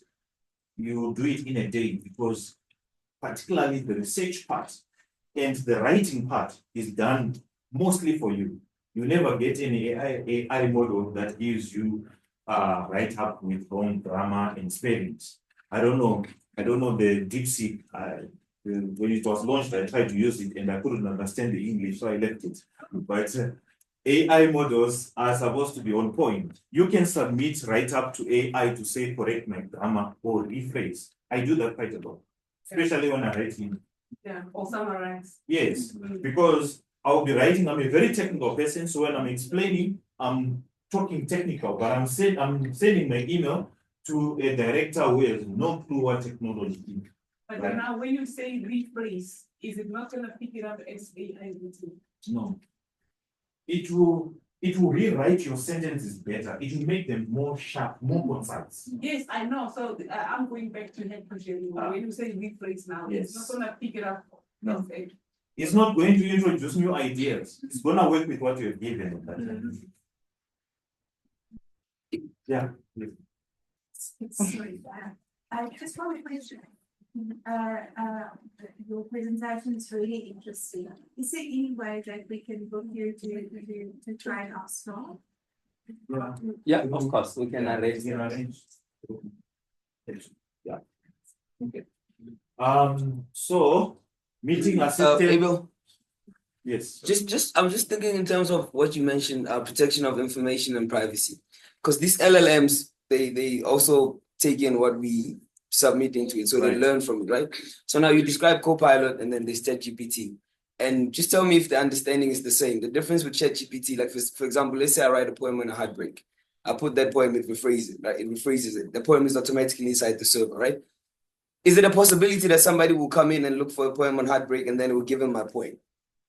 You do it in a day because particularly the research part and the writing part is done mostly for you. You never get any AI model that gives you write up with wrong grammar and spellings. I don't know the DeepSeek. When it was launched, I tried to use it and I couldn't understand the English, so I left it. But AI models are supposed to be on point. You can submit write up to AI to say correct my grammar or rephrase. I do that quite a lot, especially when I write in. Yeah, or summarize. Yes, because I'll be writing. I'm a very technical person, so when I'm explaining, I'm talking technical, but I'm sending my email to a director who has no clue what technology is. But now, when you say rephrase, is it not going to pick it up as AI? No, it will rewrite your sentences better. It will make them more sharp, more concise. Yes, I know. So I'm going back to head project. When you say rephrase now, Yes. it's not going to pick it up. No. It's not going to introduce new ideas. It's going to work with what you have given. Yeah. Sorry, I just want to question. Your presentation is really interesting. Is there any way that we can book you to train our staff? Yeah, of course, we can arrange. Yeah. Okay. So meeting assistant. Abel, yes. I'm just thinking in terms of what you mentioned, protection of information and privacy, because these LLMs they also take in what we submit into it, so they learn from it, right? So now you describe Copilot and then there's ChatGPT, and just tell me if the understanding is the same. The difference with ChatGPT, like for example, let's say I write a poem on a heartbreak. I put that poem, it rephrases it, right? It rephrases it. The poem is automatically inside the server, right? Is it a possibility that somebody will come in and look for a poem on heartbreak and then it will give him my poem?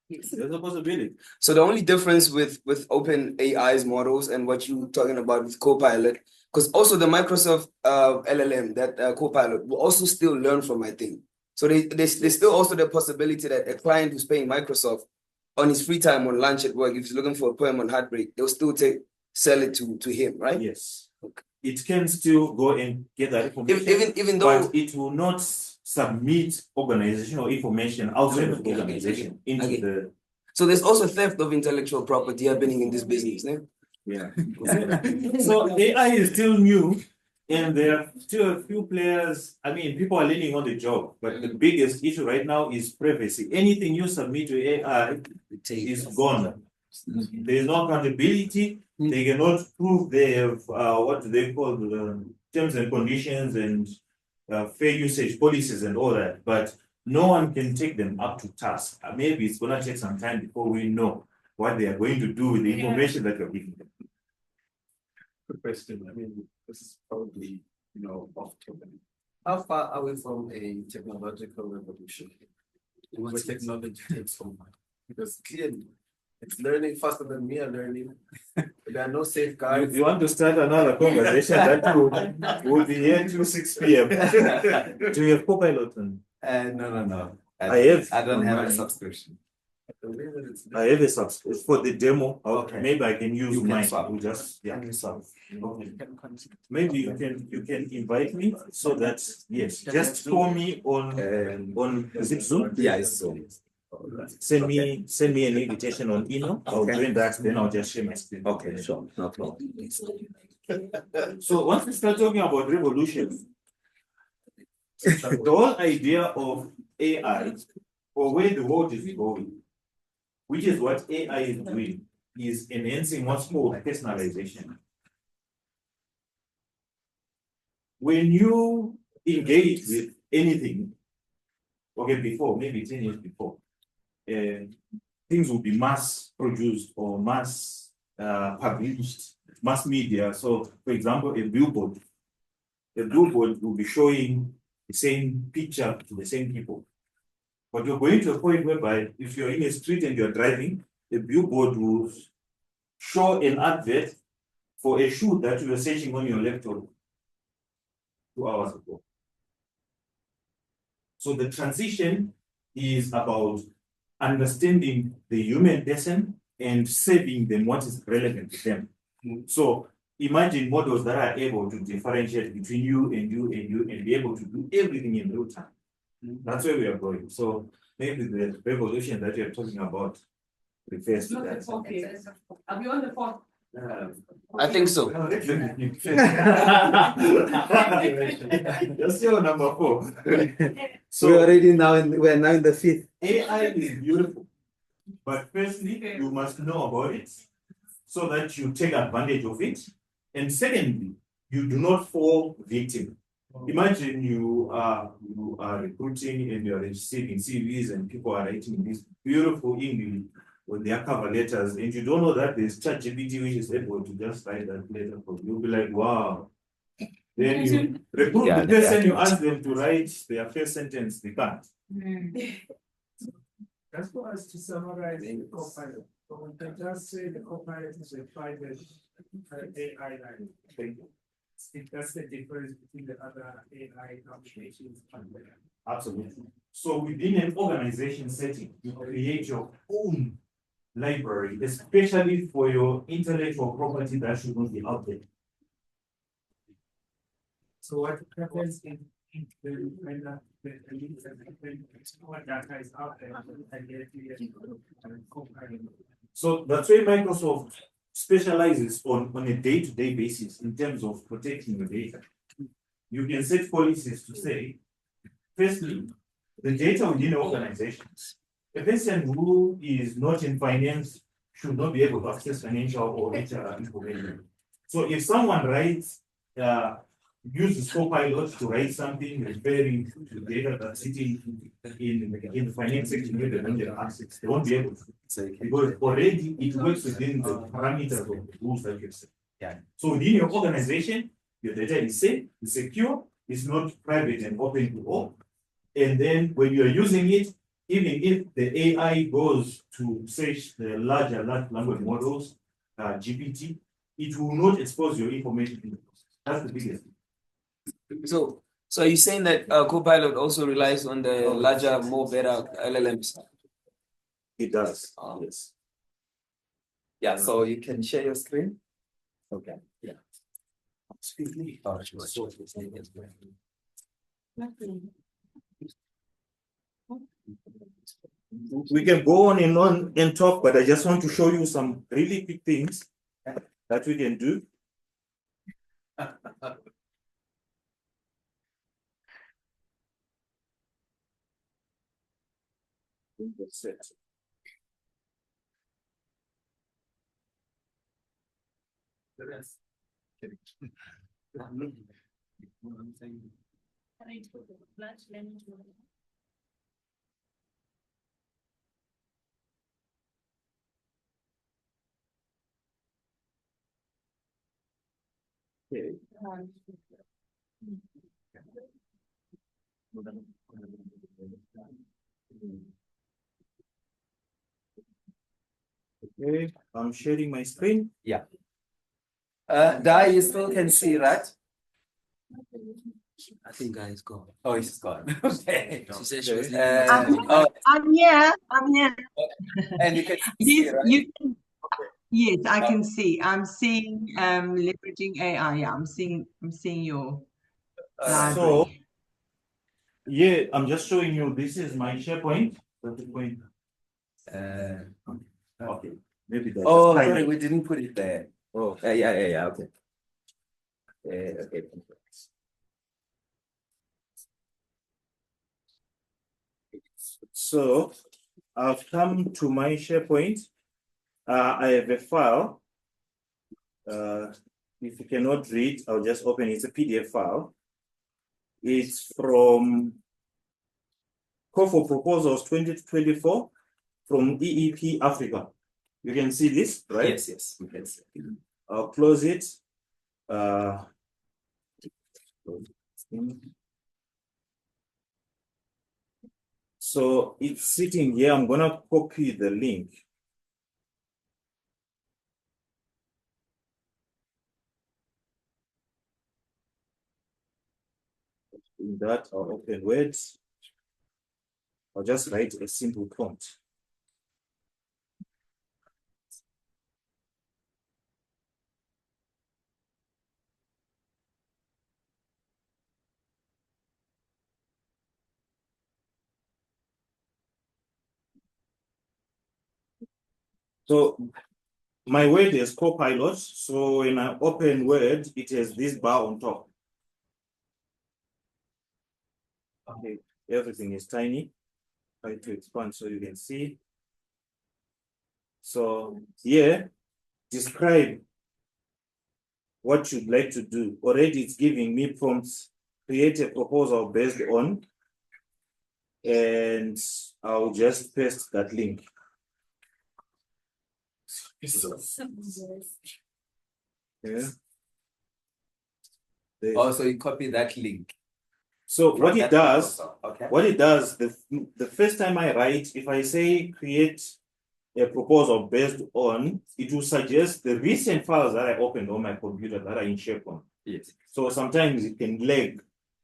There's a possibility. So the only difference with open AI's models and what you're talking about with Copilot, because also the Microsoft LLM, that Copilot, will also still learn from, I think. So there's still also the possibility that a client who's paying Microsoft on his free time on lunch at work, if he's looking for a poem on heartbreak, they'll still sell it to him, right? Yes. It can still go and get that information. Even though, but it will not submit organizational information outside of the organization into the. So there's also theft of intellectual property happening in this business, né? Yeah. So AI is still new, and there are still a few players. I mean, people are learning on the job, but the biggest issue right now is privacy. Anything you submit to AI is gone. There is no accountability. They cannot prove they have what do they call the terms and conditions and fair usage policies and all that, but no one can take them up to task. Maybe it's going to take some time before we know what they are going to do with the information that we're giving them. Good question. I mean, this is probably, off topic. How far are we from a technological revolution where technology takes over? Because clearly, it's learning faster than we are learning. There are no safeguards. You want to start another conversation that will be here till 6 p.m. Do you have Copilot? No. I don't have a subscription. I have a subscription for the demo. Okay. Maybe I can use mine. We'll just Okay. Maybe you can invite me so that just call me on is it Zoom? Yeah, it's Zoom. Send me an invitation on email. I'll join that, then I'll just share my screen. Okay, sure, no problem. So once we start talking about revolution, the whole idea of AI or where the world is going, which is what AI is doing, is enhancing what's called personalization. When you engage with anything, before, maybe 10 years before, things will be mass produced or mass published, mass media. So, for example, a billboard will be showing the same picture to the same people. But you're going to a point whereby if you're in a street and you're driving, the billboard will show an advert for a shoe that you were searching on your laptop 2 hours ago. So the transition is about understanding the human person and serving them what is relevant to them. So imagine models that are able to differentiate between you and be able to do everything in real time. That's where we are going. So maybe the revolution that you're talking about refers to that. Okay. Are we on the phone? I think so. You're still number 4. So we're now in the 5th. AI is beautiful, but firstly, you must know about it so that you take advantage of it. And secondly, you do not fall victim. Imagine you are recruiting and you are receiving CVs and people are writing this beautiful English with their cover letters, and you don't know that there's ChatGPT which is able to just write that letter for you. You'll be like, wow. Then you recruit the person, you ask them to write their first sentence, they can't. That's for us to summarize the Copilot. But we can just say the Copilot is a private AI language. That's the difference between the other AI applications. Absolutely. So within an organization setting, you create your own library, especially for your intellectual property that should not be out there. So what happens in the what data is out there and get So that's why Microsoft specializes on a day-to-day basis in terms of protecting your data. You can set policies to say, firstly, the data within organizations. A person who is not in finance should not be able to access financial or HR information. So if someone writes, uses Copilot to write something referring to data that's sitting in the finance section where they don't have access, they won't be able to. Because already it works within the parameters of the rules that you've set. Yeah. So within your organization, your data is safe, it's secure, it's not private and open to all. And then when you're using it, even if the AI goes to search the larger large language models, GPT, it will not expose your information. That's the biggest. So are you saying that Copilot also relies on the larger, more better LLMs? It does. Yes. Yeah, so you can share your screen. Okay. Yeah. We can go on and talk, but I just want to show you some really quick things that we can do. That's it. Okay. Okay, I'm sharing my screen. Yeah. Dai, you still can see, right? I think Guy is gone. Oh, it's gone. Okay. She said she was I'm here. I'm here. And you can see, Yes, right? you can. Yes, I can see. I'm seeing leveraging AI. Yeah, I'm seeing your library. So, yeah, I'm just showing you. This is my SharePoint. Okay, maybe that's. Oh, sorry, we didn't put it there. Oh, Yeah. Okay. Okay. So, I've come to my SharePoint. I have a file. If you cannot read, I'll just open it. It's a PDF file. It's from Call for Proposals 2024 from EEP Africa. You can see this, right? Yes, we can see. I'll close it. So it's sitting here. I'm gonna copy the link. In that, I'll open words. I'll just write a simple prompt. So my Word is Copilot. So when I open Word, it has this bar on top. Okay, everything is tiny. Try to expand so you can see. So here, describe what you'd like to do. Already it's giving me prompts, create a proposal based on, and I'll just paste that link. Yeah. Also, you copy that link. So what it does, okay. The first time I write, if I say create a proposal based on, it will suggest the recent files that I opened on my computer that are in SharePoint. Yes. So sometimes it can lag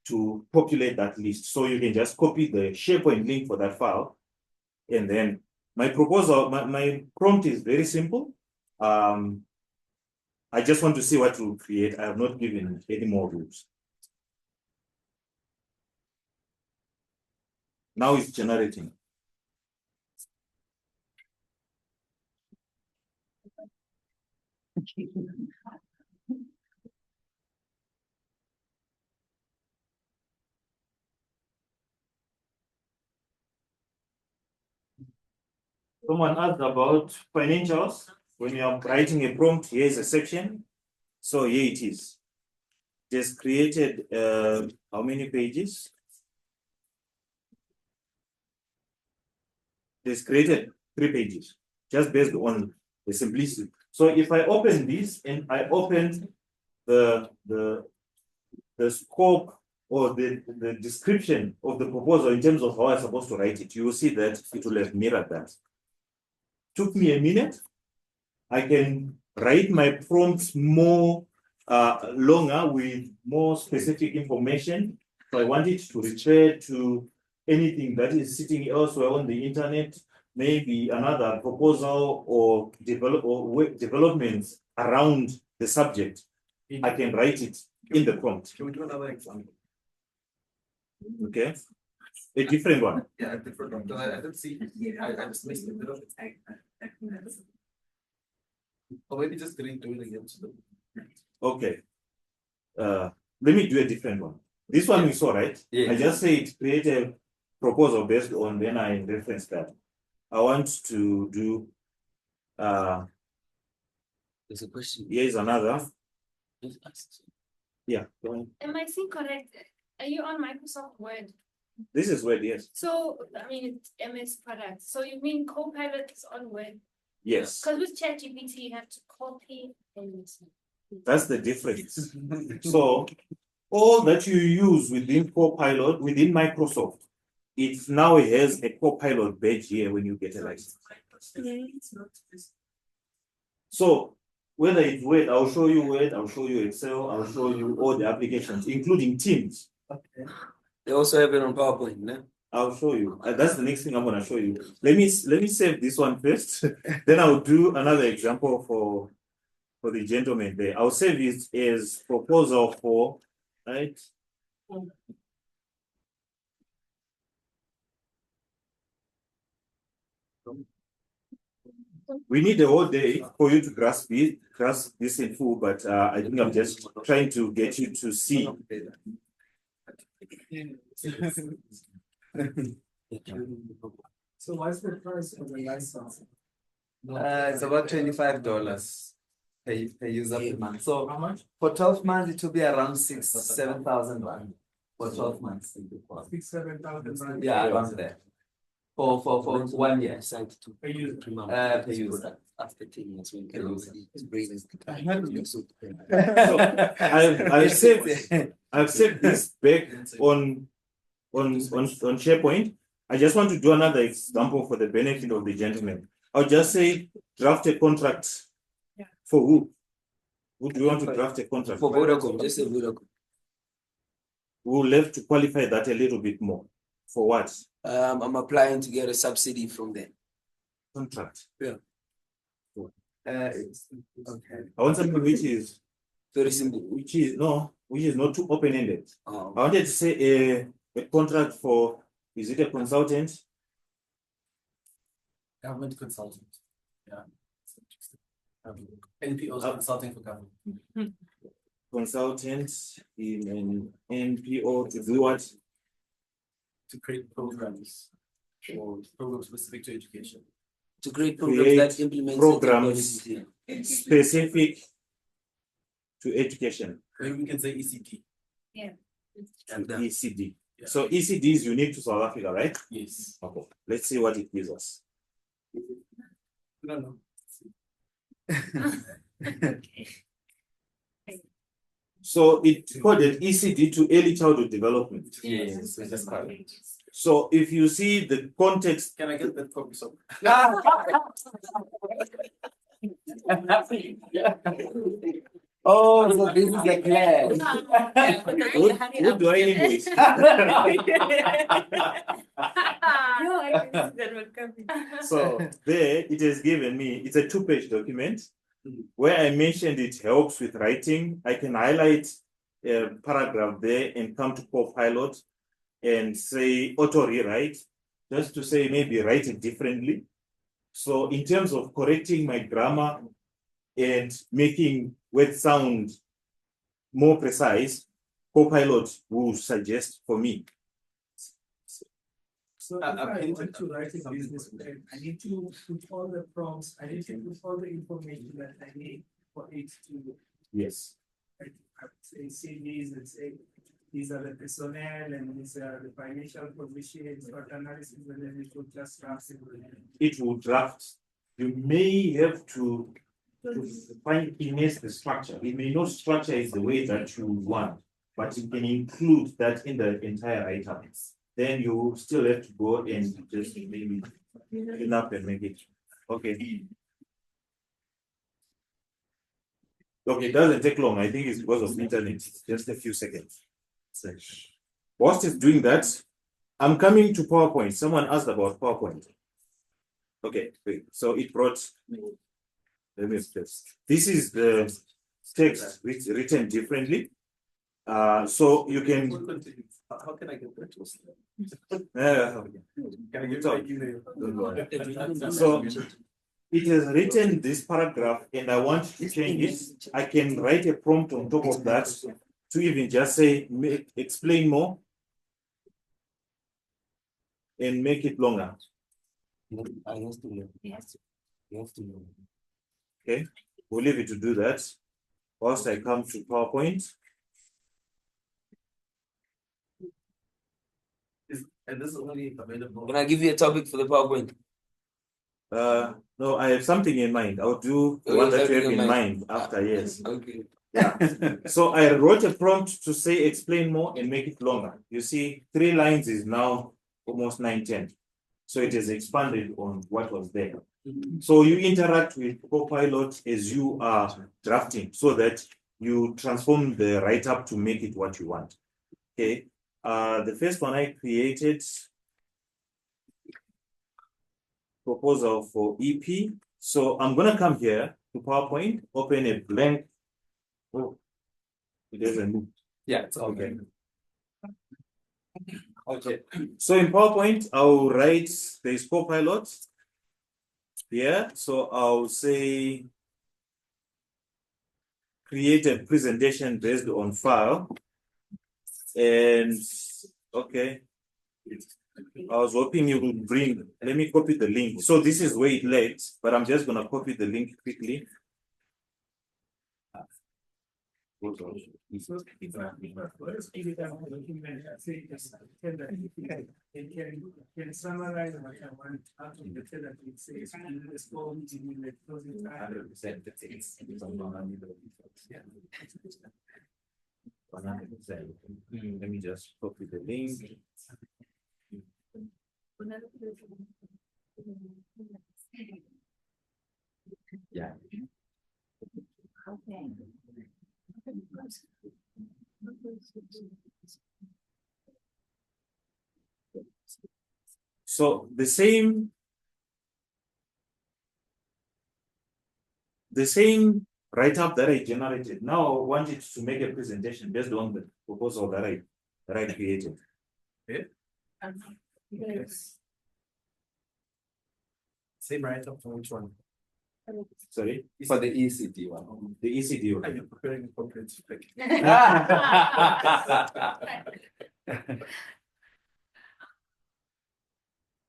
to populate that list. So you can just copy the SharePoint link for that file. And then my proposal, my prompt is very simple. I just want to see what to create. I have not given any more rules. Now it's generating. Someone asked about financials. When you are writing a prompt, here is a section. So here it is. Just created how many pages? Just created 3 pages, just based on the simplicity. So if I open this and I open the scope or the description of the proposal in terms of how I'm supposed to write it, you will see that it will have mirrored that. Took me a minute. I can write my prompts more longer with more specific information. So I want it to refer to anything that is sitting elsewhere on the internet, maybe another proposal or developments around the subject. I can write it in the prompt. Can we do another example? Okay. A different one. Yeah, a different one. I didn't see. I just missed a bit of it. Or maybe just didn't do it again. Okay. Let me do a different one. This one we saw, right? Yeah. I just said create a proposal based on when I reference that. I want to do There's a question. here's another. Yeah. Go ahead. Am I seeing correct? Are you on Microsoft Word? This is Word, yes. So, I mean, it's MS products. So you mean Copilot is on Word? Yes. Because with ChatGPT, you have to copy and. That's the difference. So all that you use within Copilot, within Microsoft, it now has a Copilot badge here when you get a license. So whether it's Word, I'll show you Word, I'll show you Excel, I'll show you all the applications, including Teams. Okay. They also have it on PowerPoint, no? I'll show you. That's the next thing I'm gonna show you. Let me save this one first. Then I'll do another example for the gentleman there. I'll save it as proposal for, right? We need a whole day for you to grasp this in full, but I think I'm just trying to get you to see. So what's the price of the license? It's about $25 per user per month. So How much? for 12 months, it will be around 7,000 rand for 12 months. 6,000-7,000. Yeah, around there. For 1 year. Per user. Per user. After 10 years, when it's breathing. I've saved this back on SharePoint. I just want to do another example for the benefit of the gentleman. I'll just say draft a contract. For who? Who do you want to draft a contract? For Vodacom, just a Vodacom. We'll have to qualify that a little bit more. For what? I'm applying to get a subsidy from them. Contract. Yeah. Okay. I want something which is very simple. Which is not too open-ended. Oh. I wanted to say a contract for, is it a consultant? Government consultant. Yeah. NPOs consulting for government. Consultants in an NPO to do what? To create programs or programs specific to education. To create programs that implement programs specific to education. Maybe we can say ECD. Yeah. And ECD. Yeah. So ECD is unique to South Africa, right? Yes. Okay. Let's see what it gives us. No, no. Okay. So it coded ECD to early childhood development. Yes, we just call it. So if you see the context, Can I get that copy? So oh, so this is a class. what do I invoice? So there it has given me, it's a 2-page document where I mentioned it helps with writing. I can highlight a paragraph there and come to Copilot and say auto rewrite, just to say maybe write it differently. So in terms of correcting my grammar and making words sound more precise, Copilot will suggest for me. So if I want to write a business plan, I need to put all the prompts, I need to put all the information that I need for it to. Yes. I would say CVs and say these are the personnel and these are the financial positions, what analysis, and then it will just draft it. It will draft. You may have to finesse the structure. It may not structure it the way that you want. but you can include that in the entire write-up. Then you still have to go and just maybe clean up and make it. Okay. Okay, it doesn't take long. I think it's because of internet. Just a few seconds. Whilst it's doing that, I'm coming to PowerPoint. Someone asked about PowerPoint. Okay, wait. So it brought. Let me just. This is the text which written differently. So you can. How can I get that? So it has written this paragraph and I want to change it. I can write a prompt on top of that to even just say, explain more and make it longer. I have to learn. Yes. You have to learn. Okay, we'll leave it to do that. Whilst I come to PowerPoint. And this is only available. Can I give you a topic for the PowerPoint? No, I have something in mind. I'll do the one that you have in mind after, yes. Okay. Yeah. So I wrote a prompt to say explain more and make it longer. You see, 3 lines is now almost 9-10. So it is expanded on what was there. So you interact with Copilot as you are drafting so that you transform the write-up to make it what you want. Okay. The first one I created, proposal for EP. So I'm going to come here to PowerPoint, open a blank. Oh, it doesn't move. Yeah, it's okay. Okay. So in PowerPoint, I'll write the Copilot here. So I'll say create a presentation based on file. And okay. I was hoping you would bring, let me copy the link. So this is where it led, but I'm just going to copy the link quickly. Can summarize what I want out of the that it says in this form in the closing time. 100% the things. 100%. Let me just copy the link. Yeah. Okay. So the same write-up that I generated, now I want it to make a presentation based on the proposal that I created. Okay. Yes. Same write-up for which one? Sorry? For the ECD one. The ECD Are one. you preparing a comprehensive package?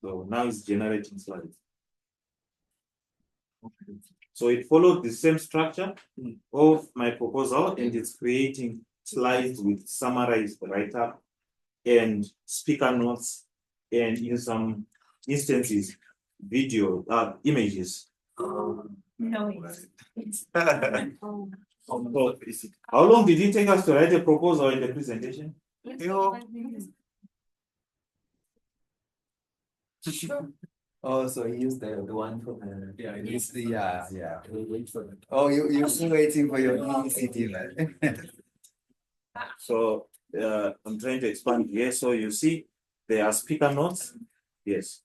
So now it's generating slides. So it followed the same structure of my proposal and it's creating slides with summarized write-up and speaker notes and in some instances, video, images. No. How long did it take us to write a proposal in the presentation? Oh, so he used the one from Yeah, it's the yeah. We'll wait for that. Oh, you're still waiting for your ECD, man. So I'm trying to expand here. So you see there are speaker notes. Yes.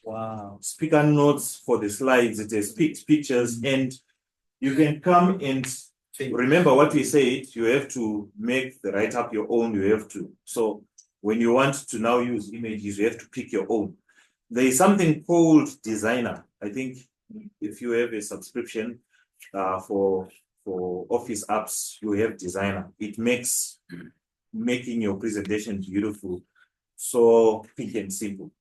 Wow. Speaker notes for the slides, it has pictures, and you can come and remember what we said, you have to make the write-up your own, you have to. So when you want to now use images, you have to pick your own. There is something called Designer. I think if you have a subscription for Office apps, you have Designer. It makes making your presentation beautiful, so quick and simple.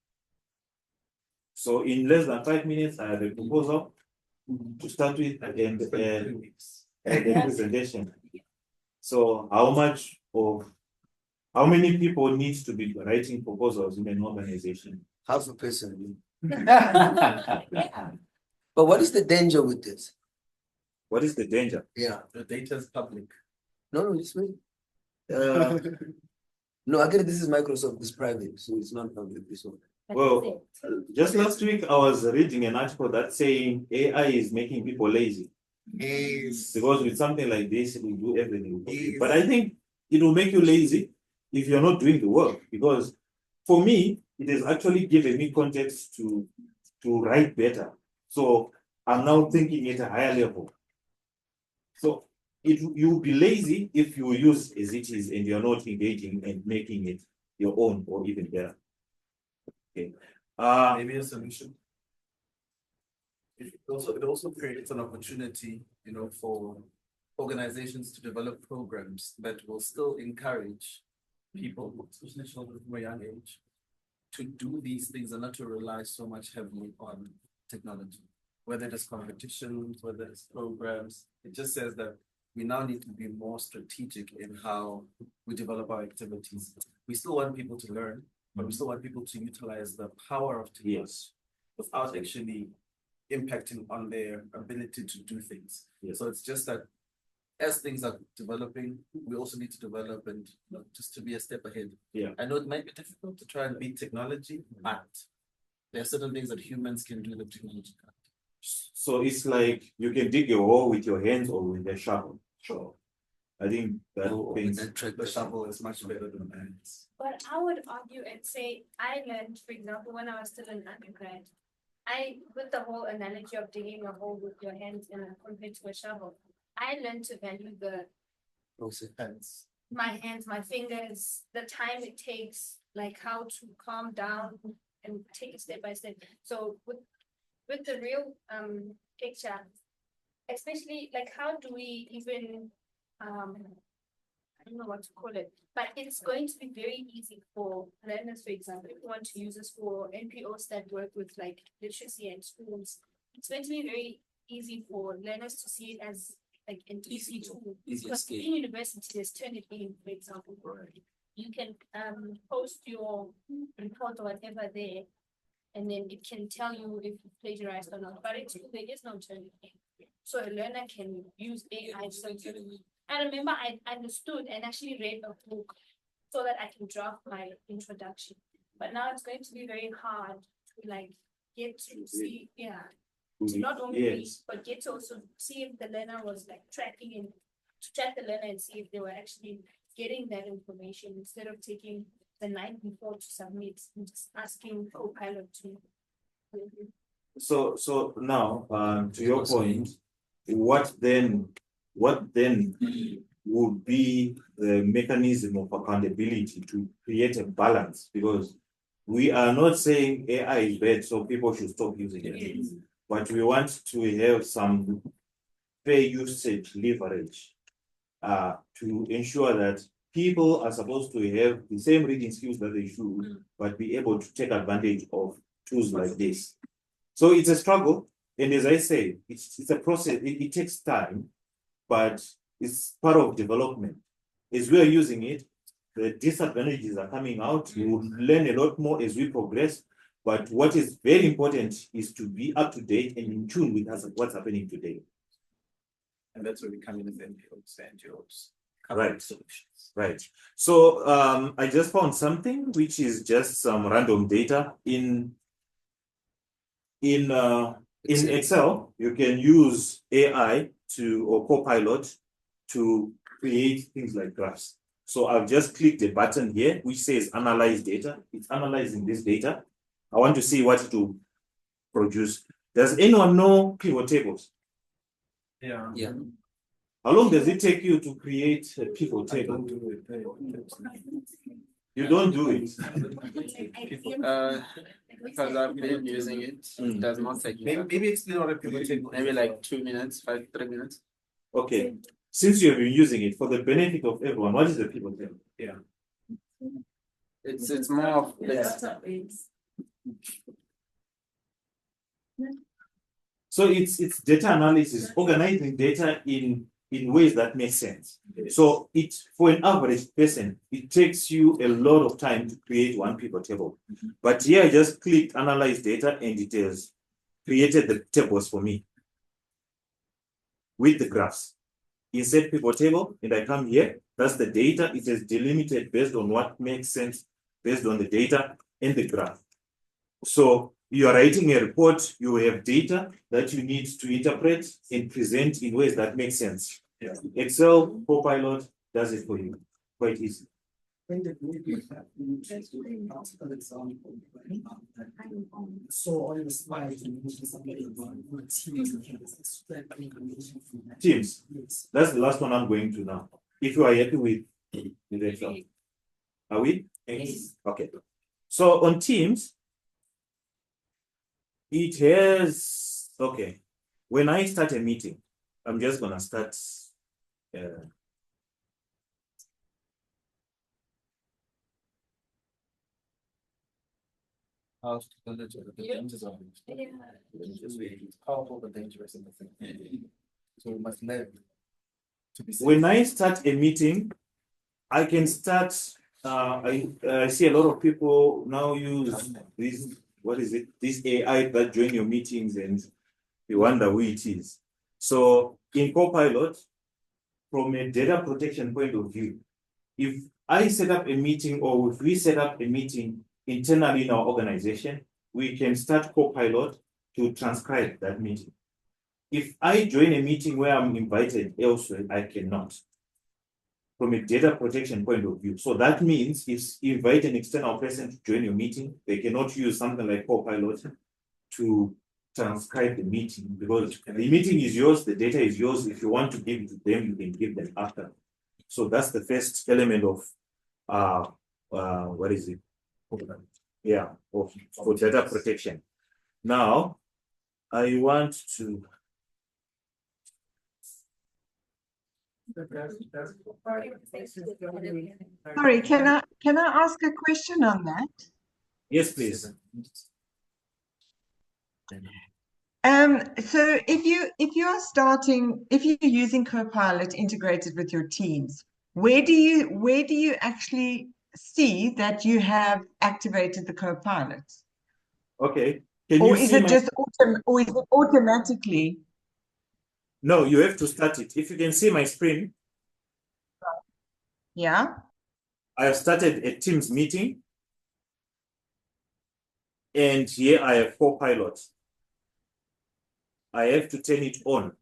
So in less than 5 minutes, I have a proposal to start with and the presentation. So how many people need to be writing proposals in an organization? Half a person. But what is the danger with this? What is the danger? Yeah. The data is public. No, it's me. No, again, this is Microsoft, it's private, so it's not public, this one. Well, just last week I was reading an article that's saying AI is making people lazy. Yes. Because with something like this, it will do everything. Yes. But I think it will make you lazy if you're not doing the work. Because for me, it has actually given me context to write better. So I'm now thinking at a higher level. So you'll be lazy if you use as it is and you're not engaging and making it your own or even better. Okay. Maybe a solution. It also creates an opportunity, for organizations to develop programs that will still encourage people, especially children from a young age, to do these things and not to rely so much heavily on technology. Whether it's competitions, whether it's programs, it just says that we now need to be more strategic in how we develop our activities. We still want people to learn, but we still want people to utilize the power of technology without actually impacting on their ability to do things. Yes. So it's just that as things are developing, we also need to develop and just to be a step ahead. Yeah. I know it might be difficult to try and beat technology, but there are certain things that humans can do that technology can't. So it's like you can dig a hole with your hands or with a shovel. Sure. I think that the shovel is much better than the hands. But I would argue and say I learned, for example, when I was still an undergrad, with the whole analogy of digging a hole with your hands compared to a shovel, I learned to value my hands, my fingers, the time it takes, like how to calm down and take it step by step. So with the real picture, especially like how do we even I don't know what to call it, but it's going to be very easy for learners, for example, if you want to use this for NPOs that work with like literacy and schools, it's going to be very easy for learners to see it as like an easy tool. Because in university, there's Turnitin, for example. You can post your report or whatever there, and then it can tell you if you plagiarized or not. But it's there is no Turnitin. So a learner can use AI. So I remember I understood and actually read a book so that I can draft my introduction. But now it's going to be very hard to like get to see, to not only read, but get to also see if the learner was like tracking and to track the learner and see if they were actually getting that information instead of taking the night before to submit and just asking Copilot to. So now to your point, what then would be the mechanism of accountability to create a balance? Because we are not saying AI is bad, so people should stop using it. But we want to have some fair usage leverage to ensure that people are supposed to have the same reading skills that they should, but be able to take advantage of tools like this. So it's a struggle. And as I say, it's a process. It takes time, but it's part of development. As we are using it, the disadvantages are coming out. We will learn a lot more as we progress. But what is very important is to be up to date and in tune with what's happening today. And that's where we come in as NPOs and NGOs. Right. Solutions. Right. So I just found something which is just some random data in Excel. You can use AI or Copilot to create things like graphs. So I've just clicked a button here which says analyze data. It's analyzing this data. I want to see what it will produce. Does anyone know pivot tables? Yeah. How long does it take you to create a pivot table? You don't do it. Because I've been using it, it does not take maybe explain what a pivot table. Maybe like 2 minutes, 3 minutes. Okay. Since you have been using it for the benefit of everyone, what is the pivot table? Yeah. It's more of So it's data analysis, organizing data in ways that make sense. So for an average person, it takes you a lot of time to create one pivot table. But here I just clicked analyze data and it has created the tables for me with the graphs. insert pivot table, and I come here. That's the data. It is delimited based on what makes sense, based on the data in the graph. So you are writing a report, you have data that you need to interpret and present in ways that make sense. Yeah. Excel Copilot does it for you quite easy. Teams. That's the last one I'm going to now. If you are happy with the Excel. Are we? Yes. Okay. So on Teams, it has, okay, when I start a meeting, I'm just gonna start How powerful but dangerous in the thing. So we must learn to be safe. When I start a meeting, I can start, I see a lot of people now use this, what is it? This AI that join your meetings and you wonder who it is. So in Copilot, from a data protection point of view, if I set up a meeting or if we set up a meeting internally in our organization, we can start Copilot to transcribe that meeting. If I join a meeting where I'm invited elsewhere, I cannot, from a data protection point of view. So that means if you invite an external person to join your meeting, they cannot use something like Copilot to transcribe the meeting, because the meeting is yours, the data is yours. If you want to give it to them, you can give them after. So that's the first element of what is it? Yeah, for data protection. Now, I want to. Sorry, can I ask a question on that? Yes, please. So if you're using Copilot integrated with your teams, where do you actually see that you have activated the Copilot? Okay. Or is it just automatically? No, you have to start it. If you can see my screen. Yeah. I have started a Teams meeting. And here I have Copilot. I have to turn it on.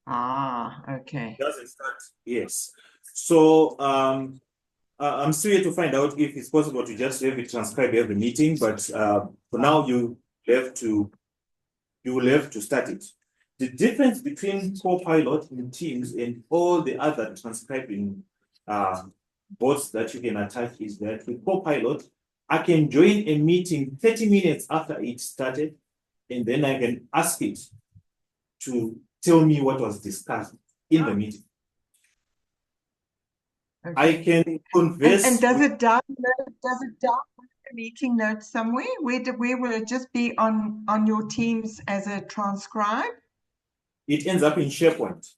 Ah, okay. It doesn't start. Yes. So I'm still here to find out if it's possible to just have it transcribe every meeting, but for now you will have to start it. The difference between Copilot in Teams and all the other transcribing bots that you can attach is that with Copilot, I can join a meeting 30 minutes after it started, and then I can ask it to tell me what was discussed in the meeting. Okay. I can converse. And does it download the meeting notes somewhere? Where will it just be on your Teams as a transcribe? It ends up in SharePoint.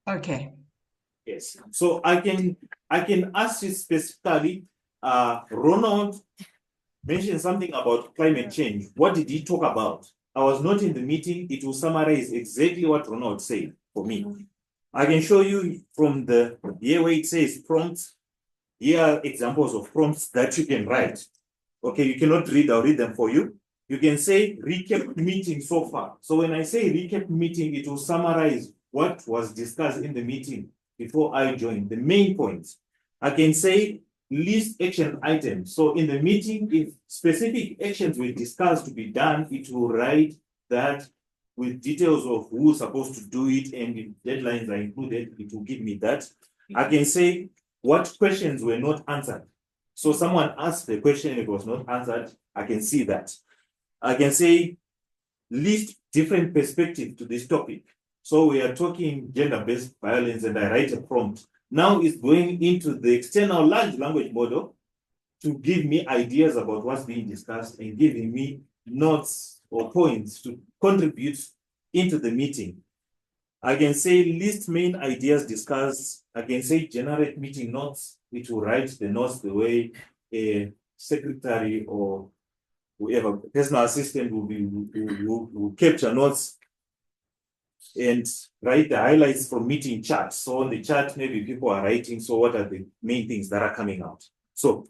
Okay. Yes. So I can ask it specifically, Ronald mentioned something about climate change. What did he talk about? I was not in the meeting. It will summarize exactly what Ronald said for me. I can show you from the here where it says prompts. Here are examples of prompts that you can write. Okay, you cannot read, I'll read them for you. You can say recap meeting so far. So when I say recap meeting, it will summarize what was discussed in the meeting before I joined, the main points. I can say list action items. So in the meeting, if specific actions were discussed to be done, it will write that with details of who's supposed to do it and if deadlines are included, it will give me that. I can say what questions were not answered. So someone asked the question, it was not answered, I can see that. I can say list different perspectives to this topic. So we are talking gender-based violence and I write a prompt. Now it's going into the external large language model to give me ideas about what's being discussed and giving me notes or points to contribute into the meeting. I can say list main ideas discussed. I can say generate meeting notes, which will write the notes the way a secretary or whoever personal assistant will capture notes. and write the highlights from meeting charts. So on the chart, maybe people are writing, so what are the main things that are coming out? So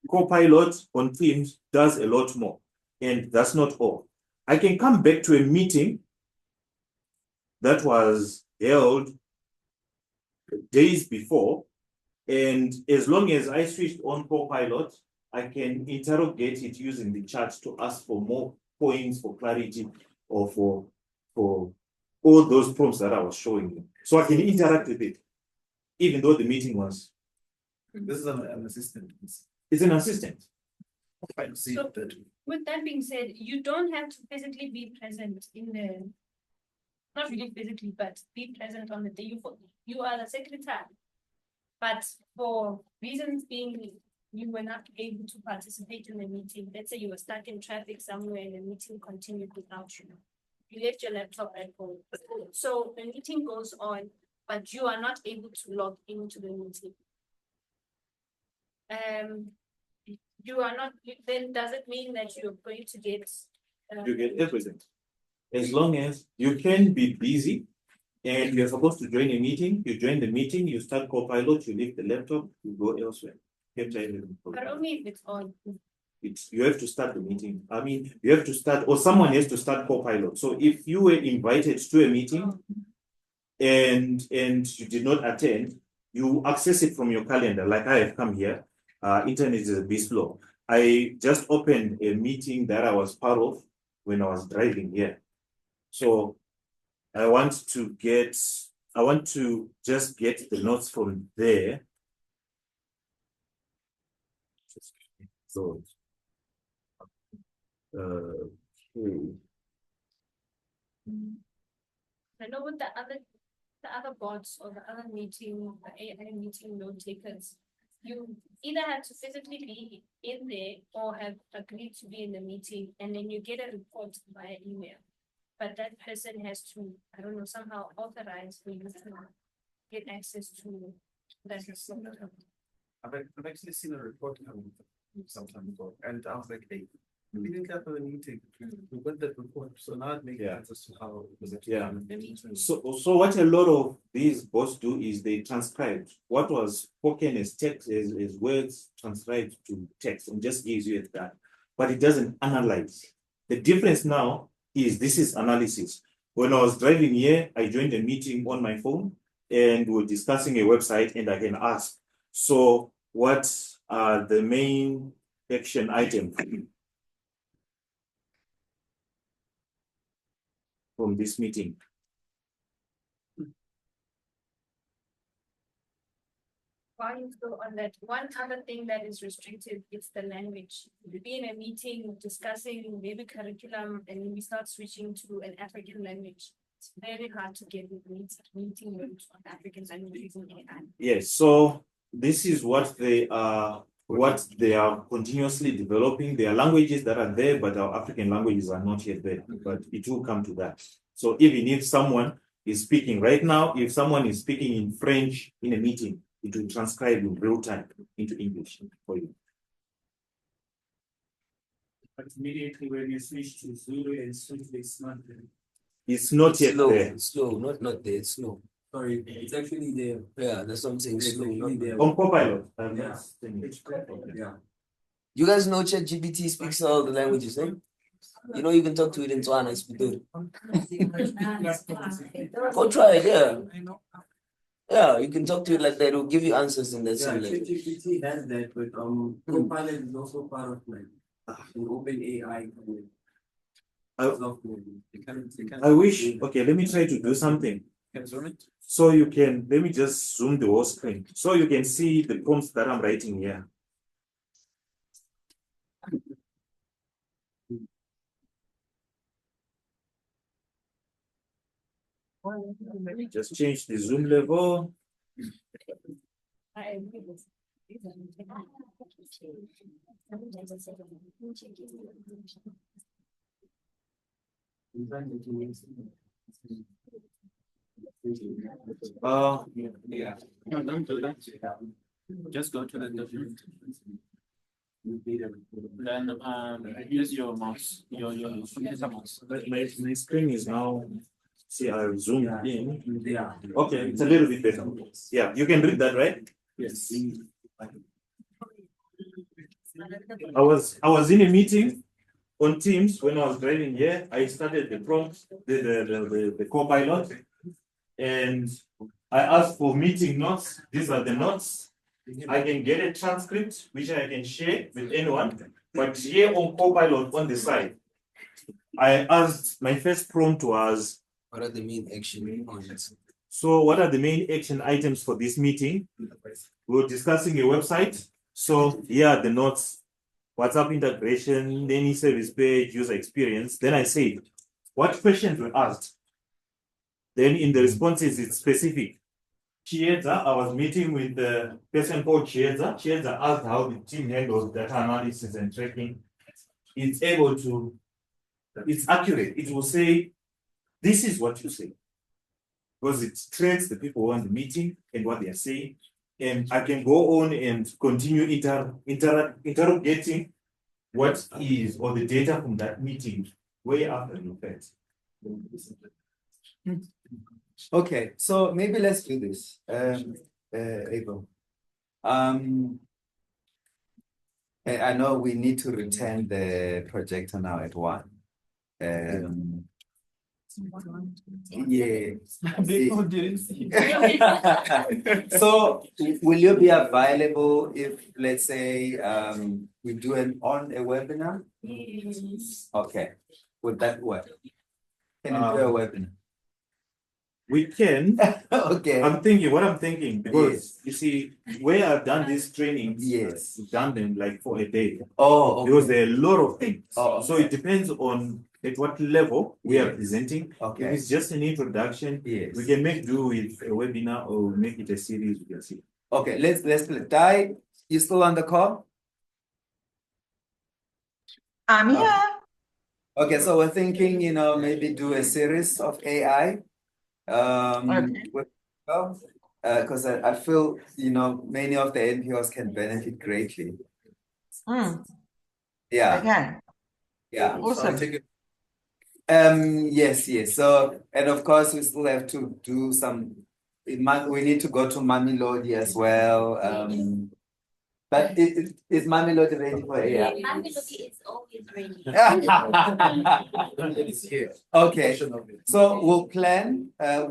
Copilot on Teams does a lot more, and that's not all. I can come back to a meeting that was held days before, and as long as I switched on Copilot, I can interrogate it using the chat to ask for more points, for clarity, or for all those prompts that I was showing you. So I can interact with it, even though the meeting was. This is an assistant. It's an assistant. So, with that being said, you don't have to physically be present in the, not really physically, but be present on the day you are the secretary. But for reasons being you were not able to participate in the meeting, let's say you were stuck in traffic somewhere and the meeting continued without you. You left your laptop at home. So the meeting goes on, but you are not able to log into the meeting. You are not, then does it mean that you're going to get You get everything. As long as you can be busy and you're supposed to join a meeting, you join the meeting, you start Copilot, you leave the laptop, you go elsewhere. but only if it's on. You have to start the meeting. I mean, you have to start, or someone has to start Copilot. So if you were invited to a meeting and you did not attend, you access it from your calendar. Like I have come here, internet is a bit slow. I just opened a meeting that I was part of when I was driving here. So I want to just get the notes from there. So, I know with the other bots or the other meeting, the AI meeting note takers, you either have to physically be in there or have agreed to be in the meeting, and then you get a report via email. But that person has to, I don't know, somehow authorize for you to get access to that report. I've actually seen a report coming some time ago, and I was like, hey, we didn't have a meeting. We got that report, so now it makes sense as to how it was actually done. So what a lot of these bots do is they transcribe what was spoken as text, as words transcribed to text, and just gives you that, but it doesn't analyze. The difference now is this is analysis. When I was driving here, I joined a meeting on my phone and we're discussing a website, and I can ask, so what are the main action items from this meeting? While you go on that, one other thing that is restricted is the language. You'll be in a meeting discussing maybe curriculum, and we start switching to an African language. It's very hard to get the meeting rooms on African language using AI. Yes, so this is what they are continuously developing. There are languages that are there, but our African languages are not yet there, but it will come to that. So even if someone is speaking right now, if someone is speaking in French in a meeting, it will transcribe in real time into English for you. But immediately when you switch to Zulu and switch, it's not there. It's not yet slow, there. It's slow, not there, it's slow. Sorry, it's actually there. Yeah, that's what I'm saying. It's Slow, actually not there. there. On Copilot. Yeah. You guys know ChatGPT speaks all the languages, eh? You know you can talk to it in Tswana, it's good. Go try it, yeah. Yeah, you can talk to it like that, it will give you answers in that same language. ChatGPT has that, but Copilot is also part of like an open AI. I wish, okay, let me try to do something. Can zoom it? So you can, let me just zoom the whole screen. So you can see the prompts that I'm writing here. Let me just change the zoom level. I agree with Yeah. No, don't do that. Just go to the document. Then use your mouse, your mouse. My screen is now. See, I zoomed in. Yeah. Okay, it's a little bit better. Yeah, you can read that, right? Yes. I was in a meeting on Teams when I was driving here. I started the prompt, the co-pilot, and I asked for meeting notes. These are the notes. I can get a transcript which I can share with anyone. But here on co-pilot on the side, I asked, my first prompt was, What are the main action points? so what are the main action items for this meeting? We were discussing a website. So yeah, the notes, WhatsApp integration, any service page, user experience. Then I said, what questions were asked? Then in the responses, it's specific. Chieza, I was meeting with the person called Chieza. Chieza asked how the team handles data analysis and tracking. It's able to, it's accurate. It will say, this is what you say. Because it tracks the people who are in the meeting and what they are saying. And I can go on and continue interrogating what is, or the data from that meeting way after the fact. Okay, so maybe let's do this. Abel. I know we need to return the projector now at 1. Yeah. People didn't see. So will you be available if, let's say, we do a webinar? Yes. Okay, would that work? Can you do a webinar? We can. Okay. I'm thinking, because you see, where I've done this training, Yes. I've done them like for a day. Oh, okay. Because there are a lot of things. Oh, so it depends on at what level we are presenting. Okay. If it's just an introduction, Yes. we can make do with a webinar or make it a series. We can see. Okay, let's Di, you still on the call? I'm here. Okay, so we're thinking, maybe do a series of AI. Because I feel, many of the NPOs can benefit greatly. Yeah. Okay. Yeah. Awesome. Yes. So, and of course, we still have to do we need to go to Mamelodi as well. But is Mamelodi ready for AI? Mamelodi is always ready. It's here. Okay. So we'll plan. I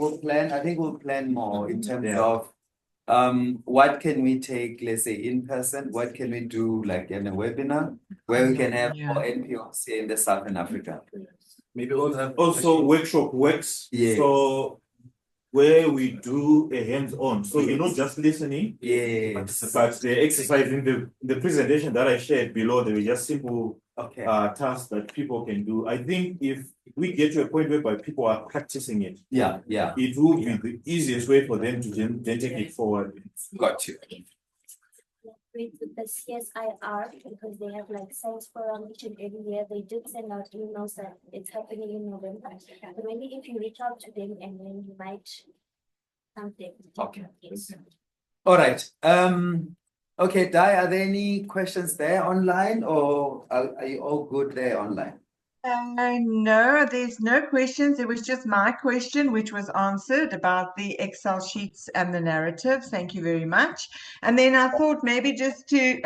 think we'll plan more in terms of what can we take, let's say, in person? What can we do like in a webinar where we can have more NPOs here in the Southern Africa? Maybe we'll have Also workshop works. Yes. So where we do a hands-on. So you're not just listening. Yes. But the exercise in the presentation that I shared below, there were just simple tasks that people can do. I think if we get to a point whereby people are practicing it, it will be the easiest way for them to then take it forward. Got you. With the CSIR, because they have like science forum each and every year, they did send out emails that it's happening in November. But maybe if you reach out to them and then you might something. Okay. Yes. All right. Okay, Di, are there any questions there online, or are you all good there online? No, there's no questions. It was just my question, which was answered about the Excel sheets and the narrative. Thank you very much. And then I thought maybe just to,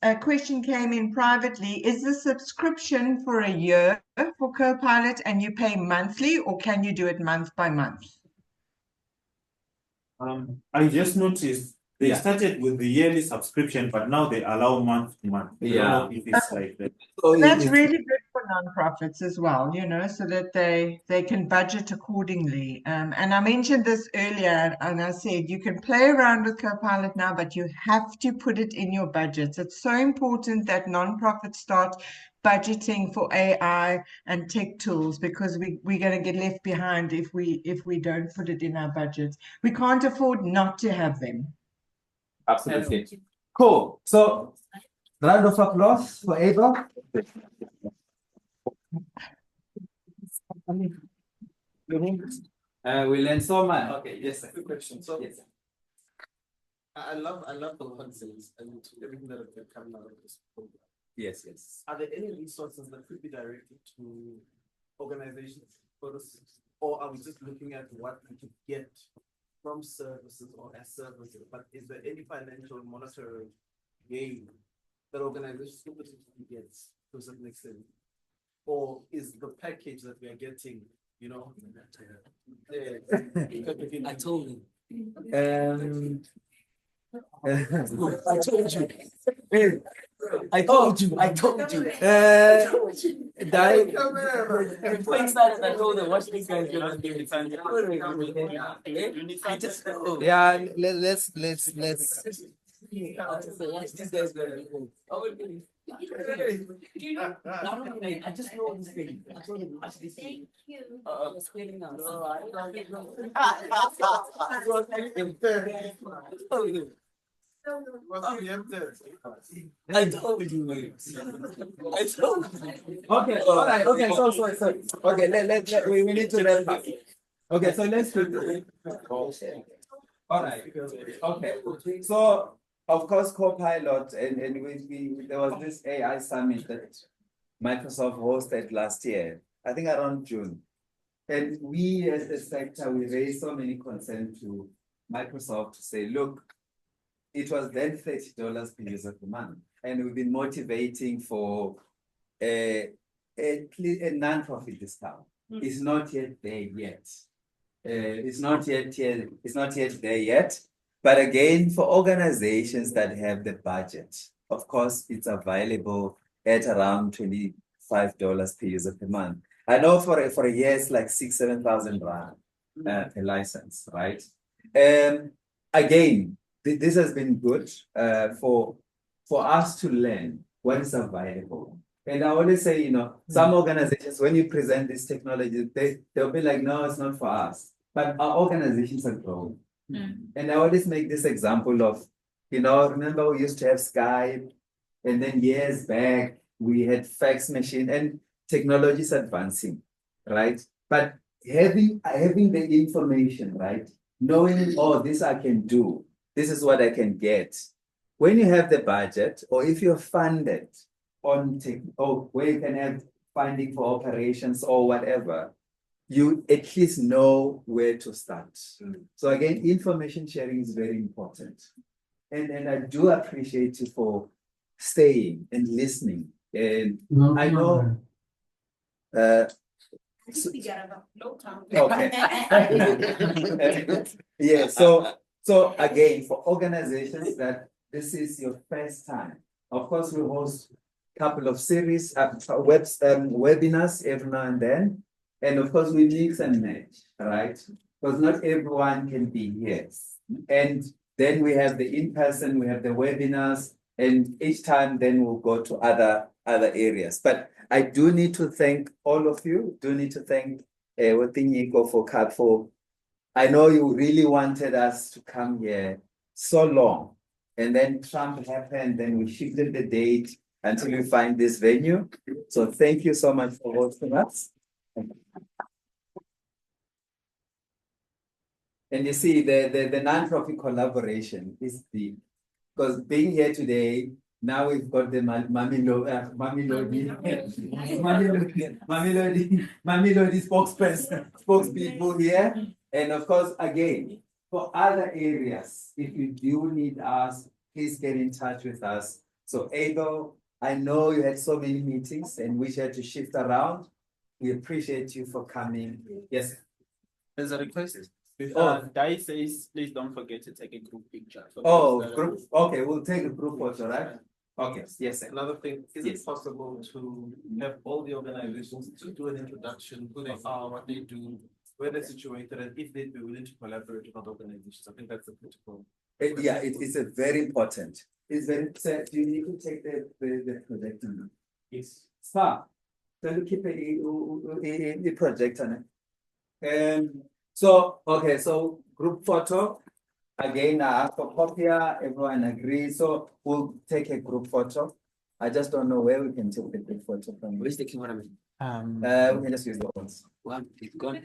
a question came in privately. Is the subscription for a year for Copilot and you pay monthly, or can you do it month by month? I just noticed they started with the yearly subscription, but now they allow month to month. I don't know if it's like that. So that's really good for nonprofits as well, so that they can budget accordingly. And I mentioned this earlier, and I said you can play around with Copilot now, but you have to put it in your budgets. It's so important that nonprofits start budgeting for AI and tech tools, because we're going to get left behind if we don't put it in our budgets. We can't afford not to have them. Absolutely. Cool. So, round of applause for Abel. We learned so much. Okay, yes. Quick question. So, yes. I love the concepts and everything that have come out of this program. Yes, yes. Are there any resources that could be directed to organizations for this? Or are we just looking at what we could get from services or as services? But is there any financial monetary gain that organizations could potentially get to a certain extent? Or is the package that we are getting, you know? I told you. I told you. I told you. I told you. Before you started, I told them, watch these guys. I just know. Yeah, let's. Watch these guys. Not only I just know this thing. I told him, watch this thing. It's cleaning now. No, I told you. I told you, mate. I told you. Okay, all right. Okay, so. Okay, let we need to wrap up. Okay, so let's do. All right. Okay. So of course, Copilot and we there was this AI summit that Microsoft hosted last year, I think around June. And we as a sector, we raised so many concerns to Microsoft to say, look, it was then $30 per user per month. And we've been motivating for a non-profit discount. It's not yet there yet. It's not yet there yet. But again, for organizations that have the budget, of course, it's available at around $25 per user per month. I know for a year, it's like 6,000-7,000 rand per license, right? Again, this has been good for us to learn what is available. And I always say, some organizations, when you present this technology, they'll be like, no, it's not for us. But our organizations are growing. And I always make this example of, remember we used to have Skype, and then years back, we had fax machine, and technology is advancing, right? But having the information, right? Knowing, this I can do, this is what I can get. When you have the budget, or if you're funded on or where you can have funding for operations or whatever, you at least know where to start. So again, information sharing is very important. And I do appreciate you for staying and listening. And I know okay. Yeah, so again, for organizations that this is your first time, of course we host a couple of series, webinars every now and then. And of course, we mix and match, right? Because not everyone can be here. And then we have the in-person, we have the webinars, and each time then we'll go to other areas. But I do need to thank all of you. Do need to thank Wetinyiko for I know you really wanted us to come here so long. And then Trump happened, then we shifted the date until we find this venue. So thank you so much for hosting us. And you see, the non-profit collaboration is the, because being here today, now we've got the Mamelodi spokespeople here. And of course, again, for other areas, if you do need us, please get in touch with us. So Abel, I know you had so many meetings and we had to shift around. We appreciate you for coming. Yes. There's a request. Dai says, please don't forget to take a group picture. Group. Okay, we'll take a group photo, right? Okay, yes. Sir. Another thing, is it possible to have all the organizations to do an introduction, who they are, what they do, where they're situated, and if they'd be willing to collaborate with other organizations? I think that's a critical. It's a very important. It's very. So do you need to take the projector? Yes. Spa. So you keep a projector. So okay, so group photo. Again, I ask for copia, everyone agrees. So we'll take a group photo. I just don't know where we can take the group photo from. Where's the cameraman? We can just use the ones. One, it's gone.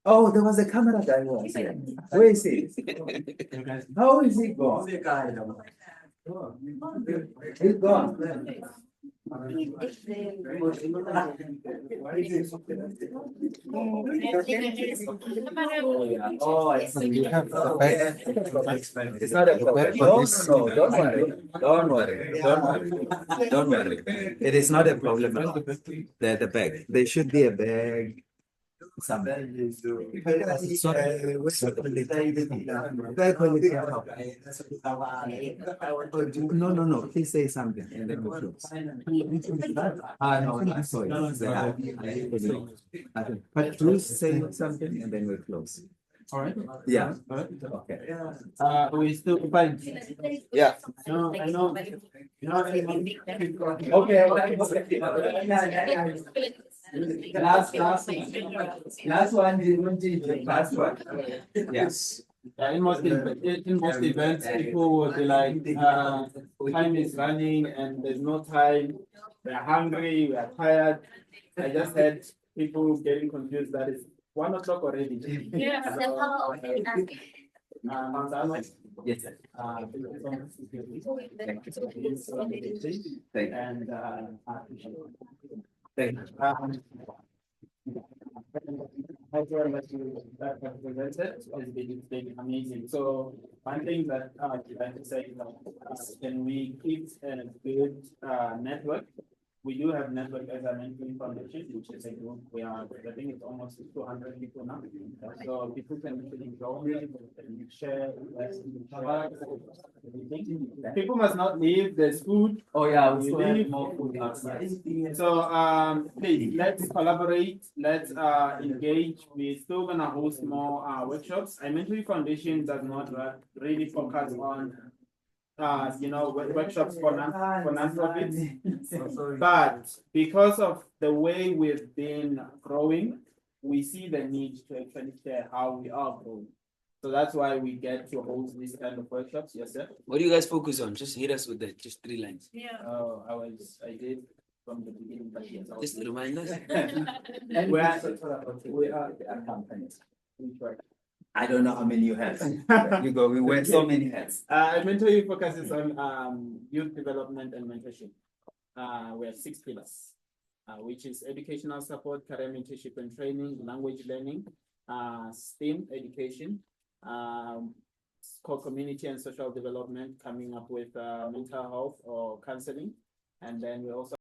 Oh, there was a camera guy who was here. Where is he? How is he gone? He's gone. Oh, I see. You have the bag. It's not a problem. No, don't worry. Don't worry. Don't worry. Don't worry. It is not a problem at all. The bag. There should be a bag. Somewhere. No. Please say something and then we'll close. No, sorry. But please say something and then we'll close. All right. Yeah. All right. Okay. We still fine. Yeah. No, I know. Last one. Last one. Yes. In most events, people will be like, time is running and there's no time. We're hungry, we're tired. I just had people getting confused that it's 1 o'clock already. Yeah. Yes, sir. Thank you. That presented has been amazing. So one thing that I'd like to say is that can we keep a good network? We do have network as I mentioned foundation, which is a group. We are, I think it's almost 200 people now. So people can actually join, and share, everything. People must not leave. There's food. Oh yeah, we we leave more food outside. So please let's collaborate, let's engage. We're still gonna host more workshops. iMentorUFoundation does not really focus on workshops for non-profits. But because of the way we've been growing, we see the need to actually share how we are growing. So that's why we get to host these kind of workshops. Yes, sir. What do you guys focus on? Just hit us with that, just 3 lines. Yeah. I did from the beginning, but yes, Just remind us. And we are companies. I don't know how many you have. You go, we wear so many hats. iMentorU focuses on youth development and mentorship. We have 6 pillars, which is educational support, career mentorship and training, language learning, STEAM education, core community and social development, coming up with mental health or counseling. And then we also